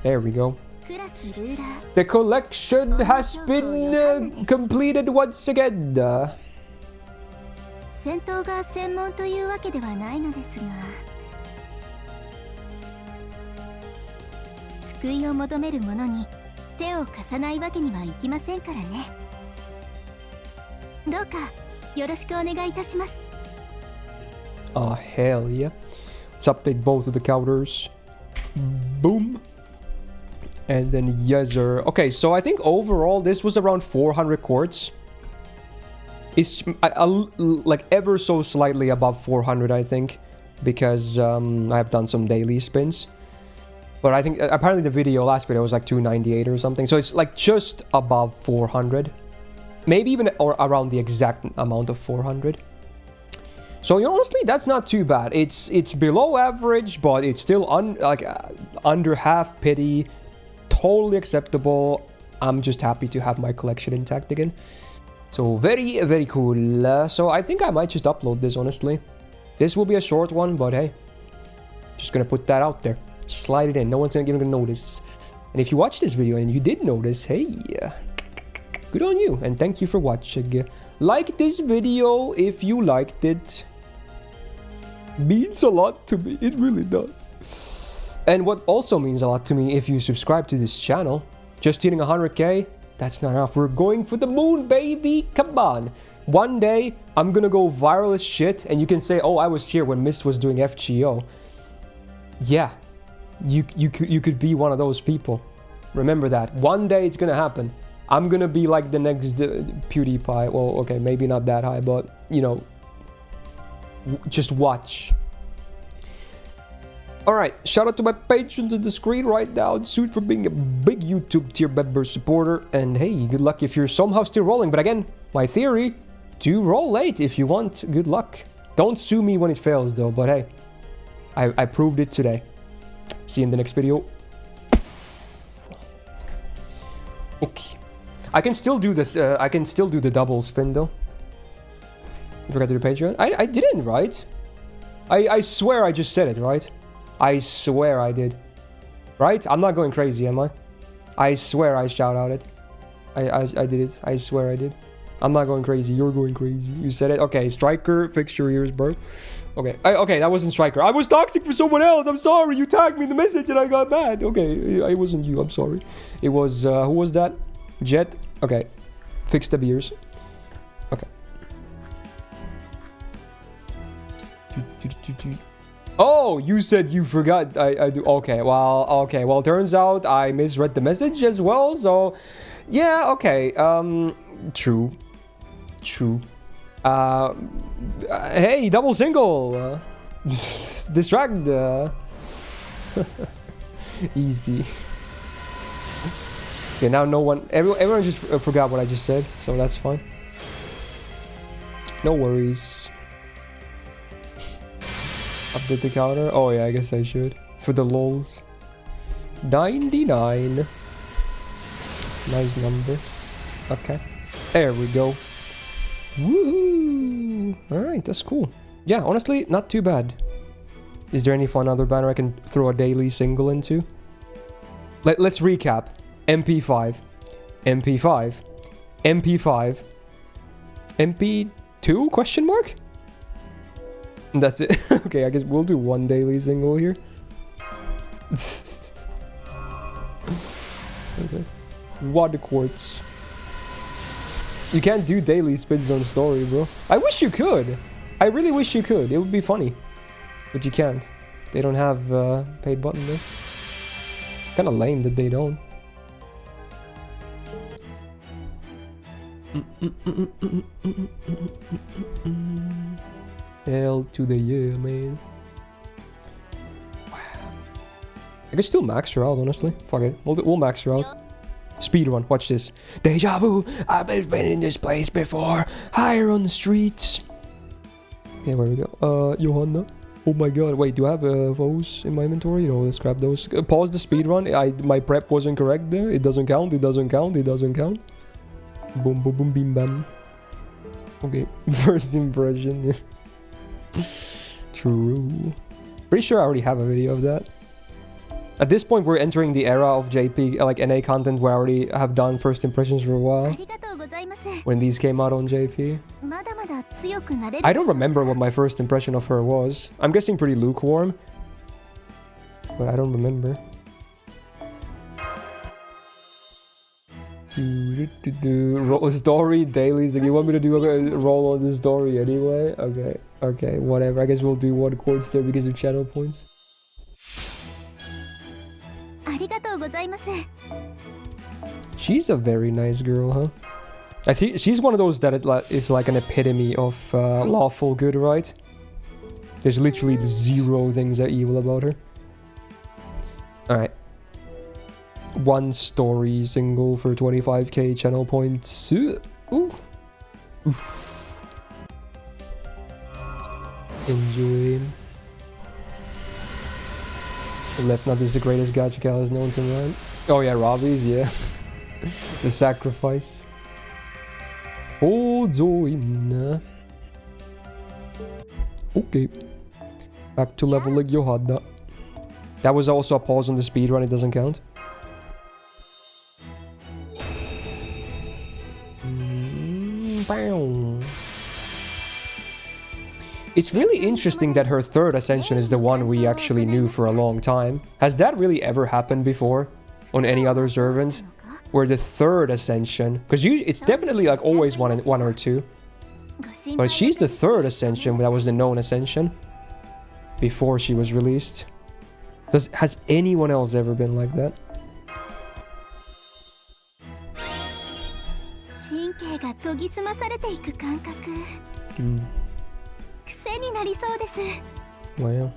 Speaker 3: There we go. The collection has been completed once again.
Speaker 5: 戦闘が専門というわけではないのですが、救いを求める者に手を貸さないわけにはいきませんからね。どうかよろしくお願いいたします。
Speaker 3: Oh, hell yeah. Let's update both of the counters. Boom. And then Yezer. Okay, so I think overall this was around 400 quartz. It's like ever so slightly above 400, I think, because I've done some daily spins. But I think apparently the last video was like 298 or something. So it's like just above 400. Maybe even or around the exact amount of 400. So honestly, that's not too bad. It's below average, but it's still under half pity. Totally acceptable. I'm just happy to have my collection intact again. So very, very cool. So I think I might just upload this, honestly. This will be a short one, but hey. Just gonna put that out there. Slide it in. No one's even gonna notice. And if you watched this video and you did notice, hey, good on you. And thank you for watching. Like this video if you liked it. Means a lot to me. It really does. And what also means a lot to me, if you subscribe to this channel, just hitting 100k, that's not enough. We're going for the moon, baby. Come on. One day, I'm gonna go viral as shit, and you can say, oh, I was here when Myst was doing FGO. Yeah, you could be one of those people. Remember that. One day it's gonna happen. I'm gonna be like the next PewDiePie. Well, okay, maybe not that high, but, you know, just watch. Alright, shout out to my patrons on the screen right now. Suit for being a big YouTube tier member supporter. And hey, good luck if you're somehow still rolling. But again, my theory, do roll late if you want. Good luck. Don't sue me when it fails though, but hey, I proved it today. See you in the next video. Okay. I can still do this, I can still do the double spin though. I forgot to do Patreon. I didn't, right? I swear I just said it, right? I swear I did. Right? I'm not going crazy, am I? I swear I shout out it. I did it. I swear I did. I'm not going crazy. You're going crazy. You said it. Okay, Striker, fix your ears, bro. Okay. Okay, that wasn't Striker. I was toxic for someone else. I'm sorry. You tagged me in the message and I got mad. Okay, it wasn't you. I'm sorry. It was, who was that? Jet? Okay. Fix the beers. Okay. Oh, you said you forgot. I do. Okay, well, turns out I misread the message as well. So, yeah, okay. True. Hey, double single. Distract. Easy. Okay, now no one. Everyone just forgot what I just said, so that's fine. No worries. Update the counter. Oh yeah, I guess I should. For the lols. 99. Nice number. Okay. There we go. Woo! Alright, that's cool. Yeah, honestly, not too bad. Is there any fun other banner I can throw a daily single into? Let's recap. MP5. MP5. MP5. MP2 question mark? And that's it. Okay, I guess we'll do one daily single here. Okay. Water quartz. You can't do daily spins on story, bro. I wish you could. I really wish you could. It would be funny. But you can't. They don't have paid button there. Kinda lame that they don't. Hell to the yeah, man. I could still max her out, honestly. Fuck it. We'll max her out. Speedrun. Watch this. Deja vu. I've been in this place before. Higher on the streets. Okay, where we go? Johanna. Oh my god. Wait, do I have those in my inventory? No, let's grab those. Pause the speedrun. My prep wasn't correct there. It doesn't count. It doesn't count. It doesn't count. Boom, boom, boom, bim, bam. Okay. First impression. True. Pretty sure I already have a video of that. At this point, we're entering the era of JP, like NA content, where I already have done first impressions for a while. When these came out on JP. I don't remember what my first impression of her was. I'm guessing pretty lukewarm. But I don't remember. Roll story dailies. Like, you want me to do a roll on the story anyway? Okay. Okay, whatever. I guess we'll do one quartz there because of channel points. She's a very nice girl, huh? I think she's one of those that is like an epitome of lawful good, right? There's literally zero things that are evil about her. Alright. One story single for 25k channel points. Ooh. Oof. Enjoy. The left nut is the greatest gacha Cal known to man. Oh yeah, Robbie's, yeah. The sacrifice. Join. Okay. Back to leveling Johanna. That was also a pause on the speedrun, it doesn't count. It's really interesting that her third ascension is the one we actually knew for a long time. Has that really ever happened before on any other servant? Where the third ascension, because it's definitely like always one or two. But she's the third ascension, that was the known ascension before she was released. Has anyone else ever been like that? Wow.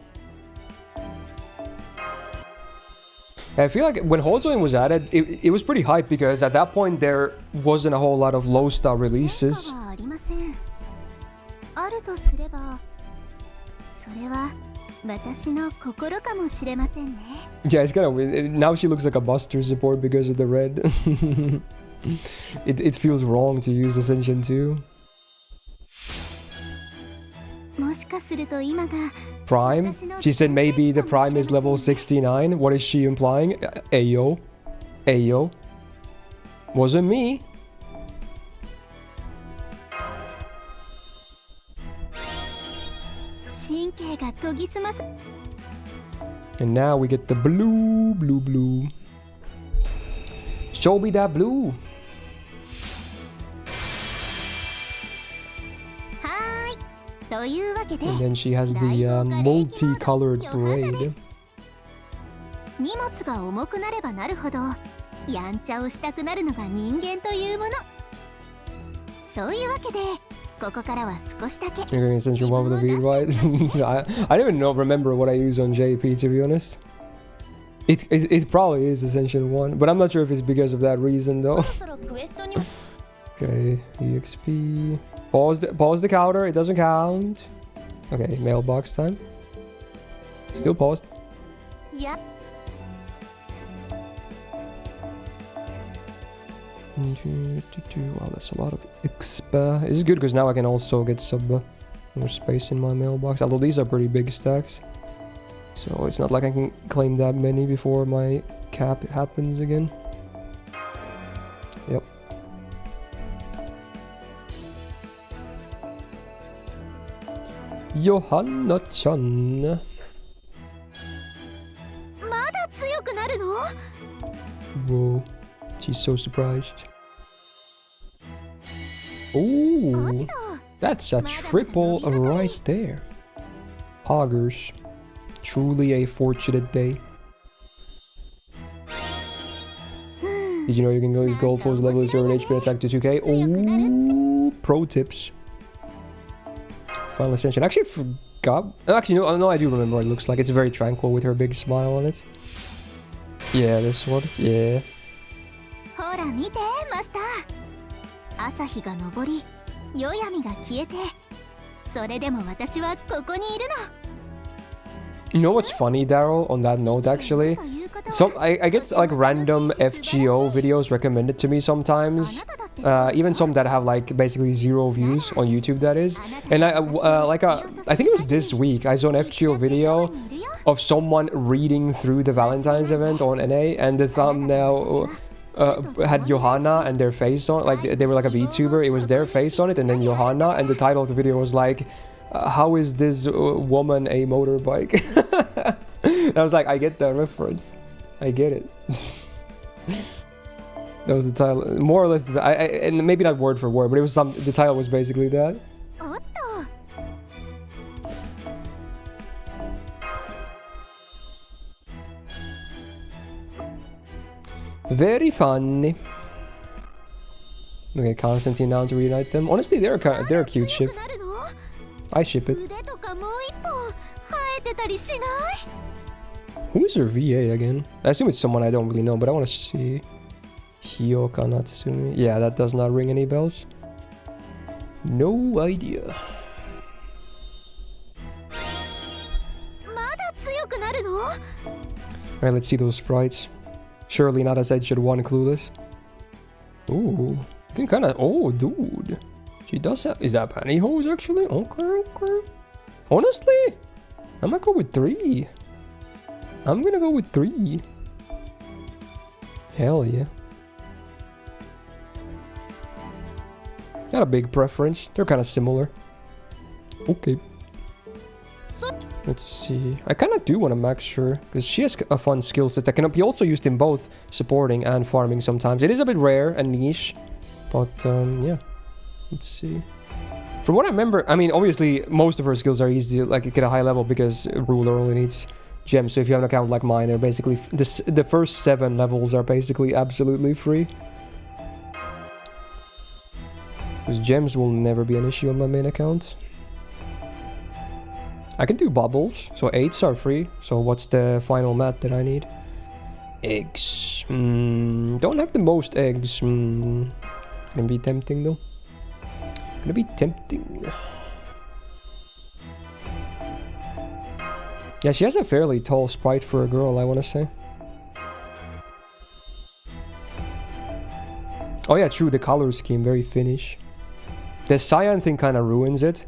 Speaker 3: I feel like when Hozoin was added, it was pretty hype because at that point there wasn't a whole lot of low star releases. Yeah, it's kind of weird. Now she looks like a Buster support because of the red. It feels wrong to use Ascension 2. Prime? She said maybe the Prime is level 69. What is she implying? Ayo. Ayo. Wasn't me. And now we get the blue. Show me that blue. And then she has the multicolored braid. You're going Essential 1 with a bead, right? I don't even remember what I use on JP, to be honest. It probably is Ascension 1, but I'm not sure if it's because of that reason, though. Okay, EXP. Pause the counter, it doesn't count. Okay, mailbox time. Still paused.
Speaker 5: Yeah.
Speaker 3: Wow, that's a lot of exp. This is good because now I can also get some more space in my mailbox. Although these are pretty big stacks. So it's not like I can claim that many before my cap happens again. Yep. Johanna-chan.
Speaker 5: まだ強くなるの？
Speaker 3: Whoa. She's so surprised. Ooh. That's a triple right there. Poggers. Truly a fortunate day. Did you know you can go use gold force level 0 and HP attack to 2k? Ooh, pro tips. Final Ascension. Actually, forgot. Actually, no, I do remember what it looks like. It's very tranquil with her big smile on it. Yeah, this one. Yeah.
Speaker 5: ほら見てマスター。朝日が昇り、夜闇が消えて、それでも私はここにいるの。
Speaker 3: You know what's funny, Daryl, on that note, actually? I get like random FGO videos recommended to me sometimes. Even some that have like basically 0 views on YouTube, that is. And I think it was this week, I saw an FGO video of someone reading through the Valentines event on NA, and the thumbnail had Johanna and their face on it. Like they were like a VTuber, it was their face on it, and then Johanna, and the title of the video was like, how is this woman a motorbike? And I was like, I get that reference. I get it. That was the title. More or less, and maybe not word for word, but it was the title was basically that. Very funny. Okay, Constantine now to reunite them. Honestly, they're a cute ship. I ship it. Who is her VA again? I assume it's someone I don't really know, but I want to see. Hyoka Natsumi. Yeah, that does not ring any bells. No idea. Alright, let's see those sprites. Surely not as Edge 1 clueless. Ooh. You can kind of... Oh, dude. She does have... Is that pantyhose, actually? Okay. Honestly, I might go with 3. I'm gonna go with 3. Hell yeah. Not a big preference. They're kind of similar. Okay. Let's see. I kind of do want to max her, because she has a fun skill set that can be also used in both supporting and farming sometimes. It is a bit rare and niche, but yeah. Let's see. From what I remember, I mean, obviously, most of her skills are easy to like get a high level because Ruler only needs gems. So if you have an account like mine, they're basically... The first 7 levels are basically absolutely free. Because gems will never be an issue on my main account. I can do bubbles, so 8s are free. So what's the final mat that I need? Eggs. Don't have the most eggs. Gonna be tempting though. Gonna be tempting. Yeah, she has a fairly tall sprite for a girl, I want to say. Oh yeah, true, the color scheme, very Finnish. The cyan thing kind of ruins it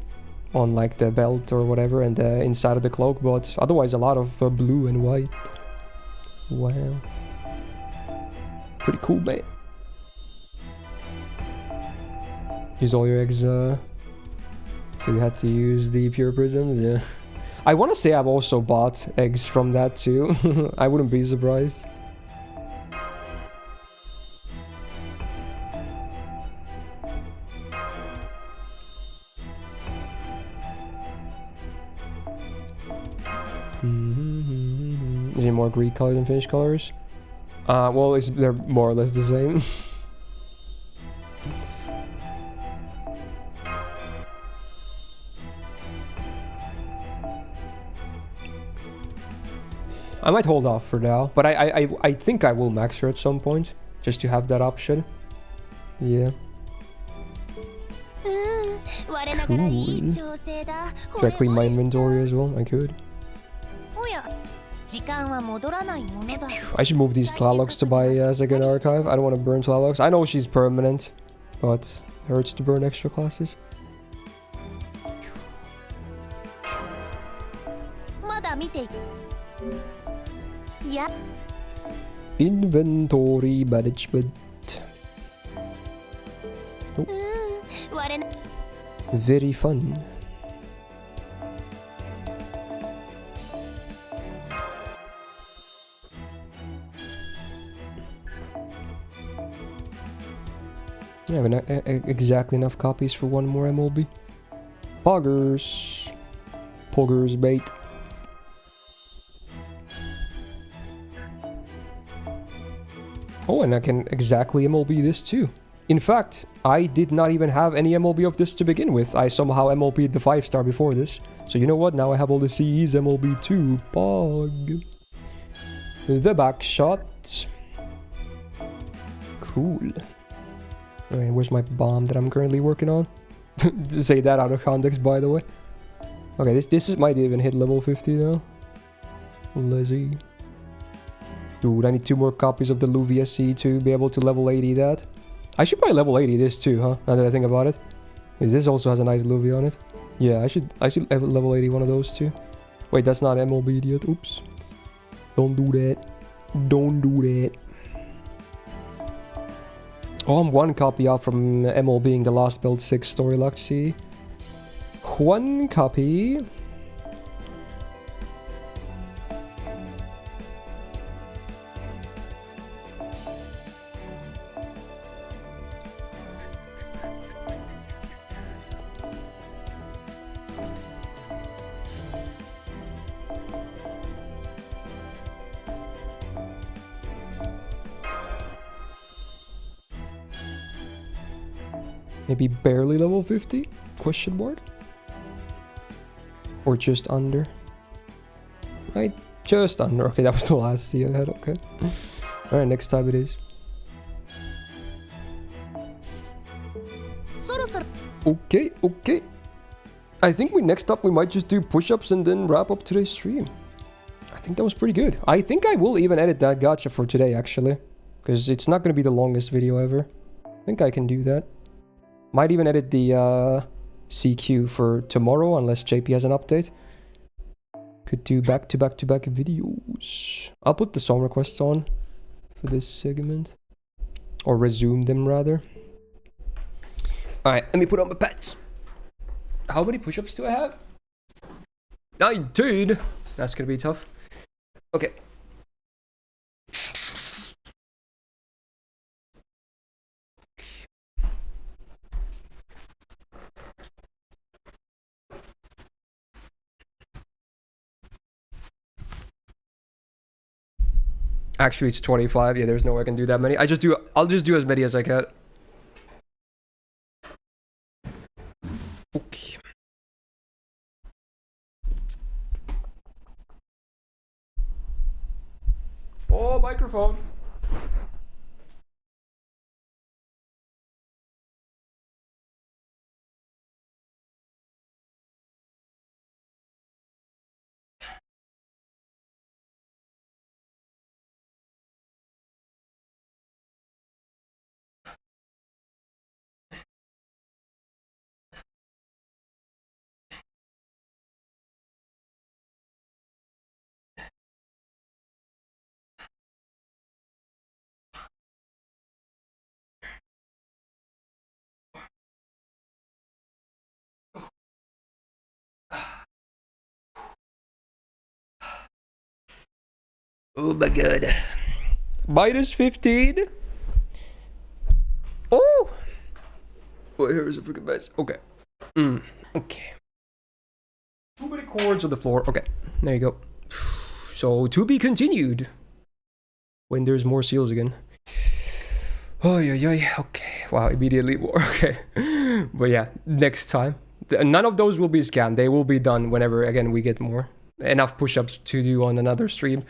Speaker 3: on like the belt or whatever and the inside of the cloak, but otherwise a lot of blue and white. Wow. Pretty cool, man. Use all your eggs, so you had to use the pure prisms, yeah. I want to say I've also bought eggs from that too. I wouldn't be surprised. Is it more Greek colors than Finnish colors? Well, they're more or less the same. I might hold off for now, but I think I will max her at some point, just to have that option. Yeah. Cool. Should I clean my inventory as well? I could. I should move these Tlalocs to buy a second archive. I don't want to burn Tlalocs. I know she's permanent, but it hurts to burn extra classes. Inventory management. Oh,
Speaker 5: 我の
Speaker 3: very fun. Yeah, I have exactly enough copies for one more MLB. Poggers. Poggers bait. Oh, and I can exactly MLB this too. In fact, I did not even have any MLB of this to begin with. I somehow MLB'd the 5-star before this. So you know what? Now I have all the CEs MLB too. Pog. The back shot. Cool. Alright, where's my bomb that I'm currently working on? To say that out of context, by the way. Okay, this might even hit level 50 now. Let's see. Dude, I need 2 more copies of the Luvia C to be able to level 80 that. I should probably level 80 this too, huh? Now that I think about it. Because this also has a nice Luvia on it. Yeah, I should level 80 one of those too. Wait, that's not MLB yet. Oops. Don't do that. Don't do that. Oh, I'm 1 copy out from MLBing the Last Build 6 story Luxie. 1 copy. Maybe barely level 50? Question mark? Or just under? Right, just under. Okay, that was the last C I had, okay. Alright, next time it is. Okay, okay. I think next up we might just do push-ups and then wrap up today's stream. I think that was pretty good. I think I will even edit that gacha for today, actually. Because it's not going to be the longest video ever. I think I can do that. Might even edit the CQ for tomorrow, unless JP has an update. Could do back-to-back-to-back videos. I'll put the song requests on for this segment. Or resume them, rather. Alright, let me put on my pants. How many push-ups do I have? 19! That's gonna be tough. Okay. Actually, it's 25. Yeah, there's no way I can do that many. I'll just do as many as I can. Okay. Oh, microphone. Oh my god. Minus 15. Oh! Oh, here's a freaking mess. Okay. Okay. Too many cords on the floor. Okay. There you go. So, to be continued. When there's more seals again. Oh, yeah. Okay. Wow, immediately more. Okay. But yeah, next time. None of those will be scammed. They will be done whenever, again, we get more. Enough push-ups to do on another stream.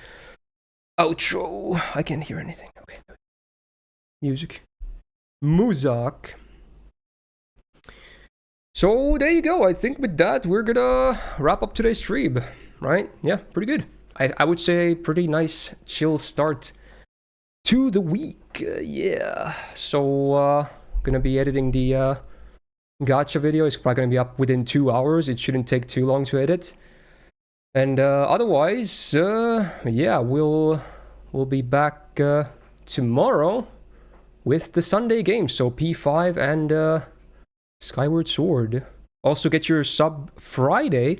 Speaker 3: Outro. I can't hear anything. Okay. Music. Muzak. So there you go. I think with that we're gonna wrap up today's stream, right? Yeah, pretty good. I would say pretty nice chill start to the week. Yeah. So gonna be editing the gacha video. It's probably gonna be up within 2 hours. It shouldn't take too long to edit. And otherwise, yeah, we'll we'll be back tomorrow with the Sunday games. So P5 and Skyward Sword. Also get your sub Friday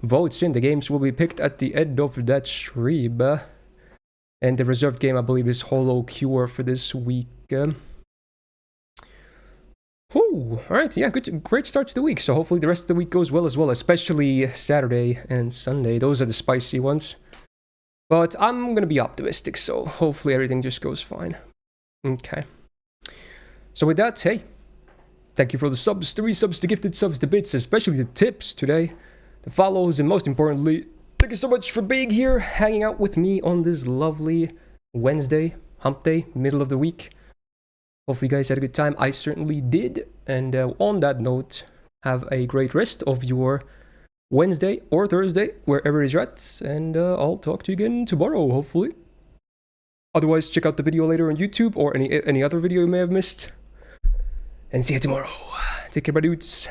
Speaker 3: votes in. The games will be picked at the end of that stream. And the reserved game, I believe, is Holo Cure for this week. Alright, yeah, great start to the week. So hopefully the rest of the week goes well as well, especially Saturday and Sunday. Those are the spicy ones. But I'm gonna be optimistic, so hopefully everything just goes fine. Okay. So with that, hey, thank you for the subs, the resubs, the gifted subs, the bits, especially the tips today, the follows, and most importantly, thank you so much for being here, hanging out with me on this lovely Wednesday, hump day, middle of the week. Hopefully you guys had a good time. I certainly did. And on that note, have a great rest of your Wednesday or Thursday, wherever it is at. And I'll talk to you again tomorrow, hopefully. Otherwise, check out the video later on YouTube or any other video you may have missed. And see you tomorrow. Take care, my dudes.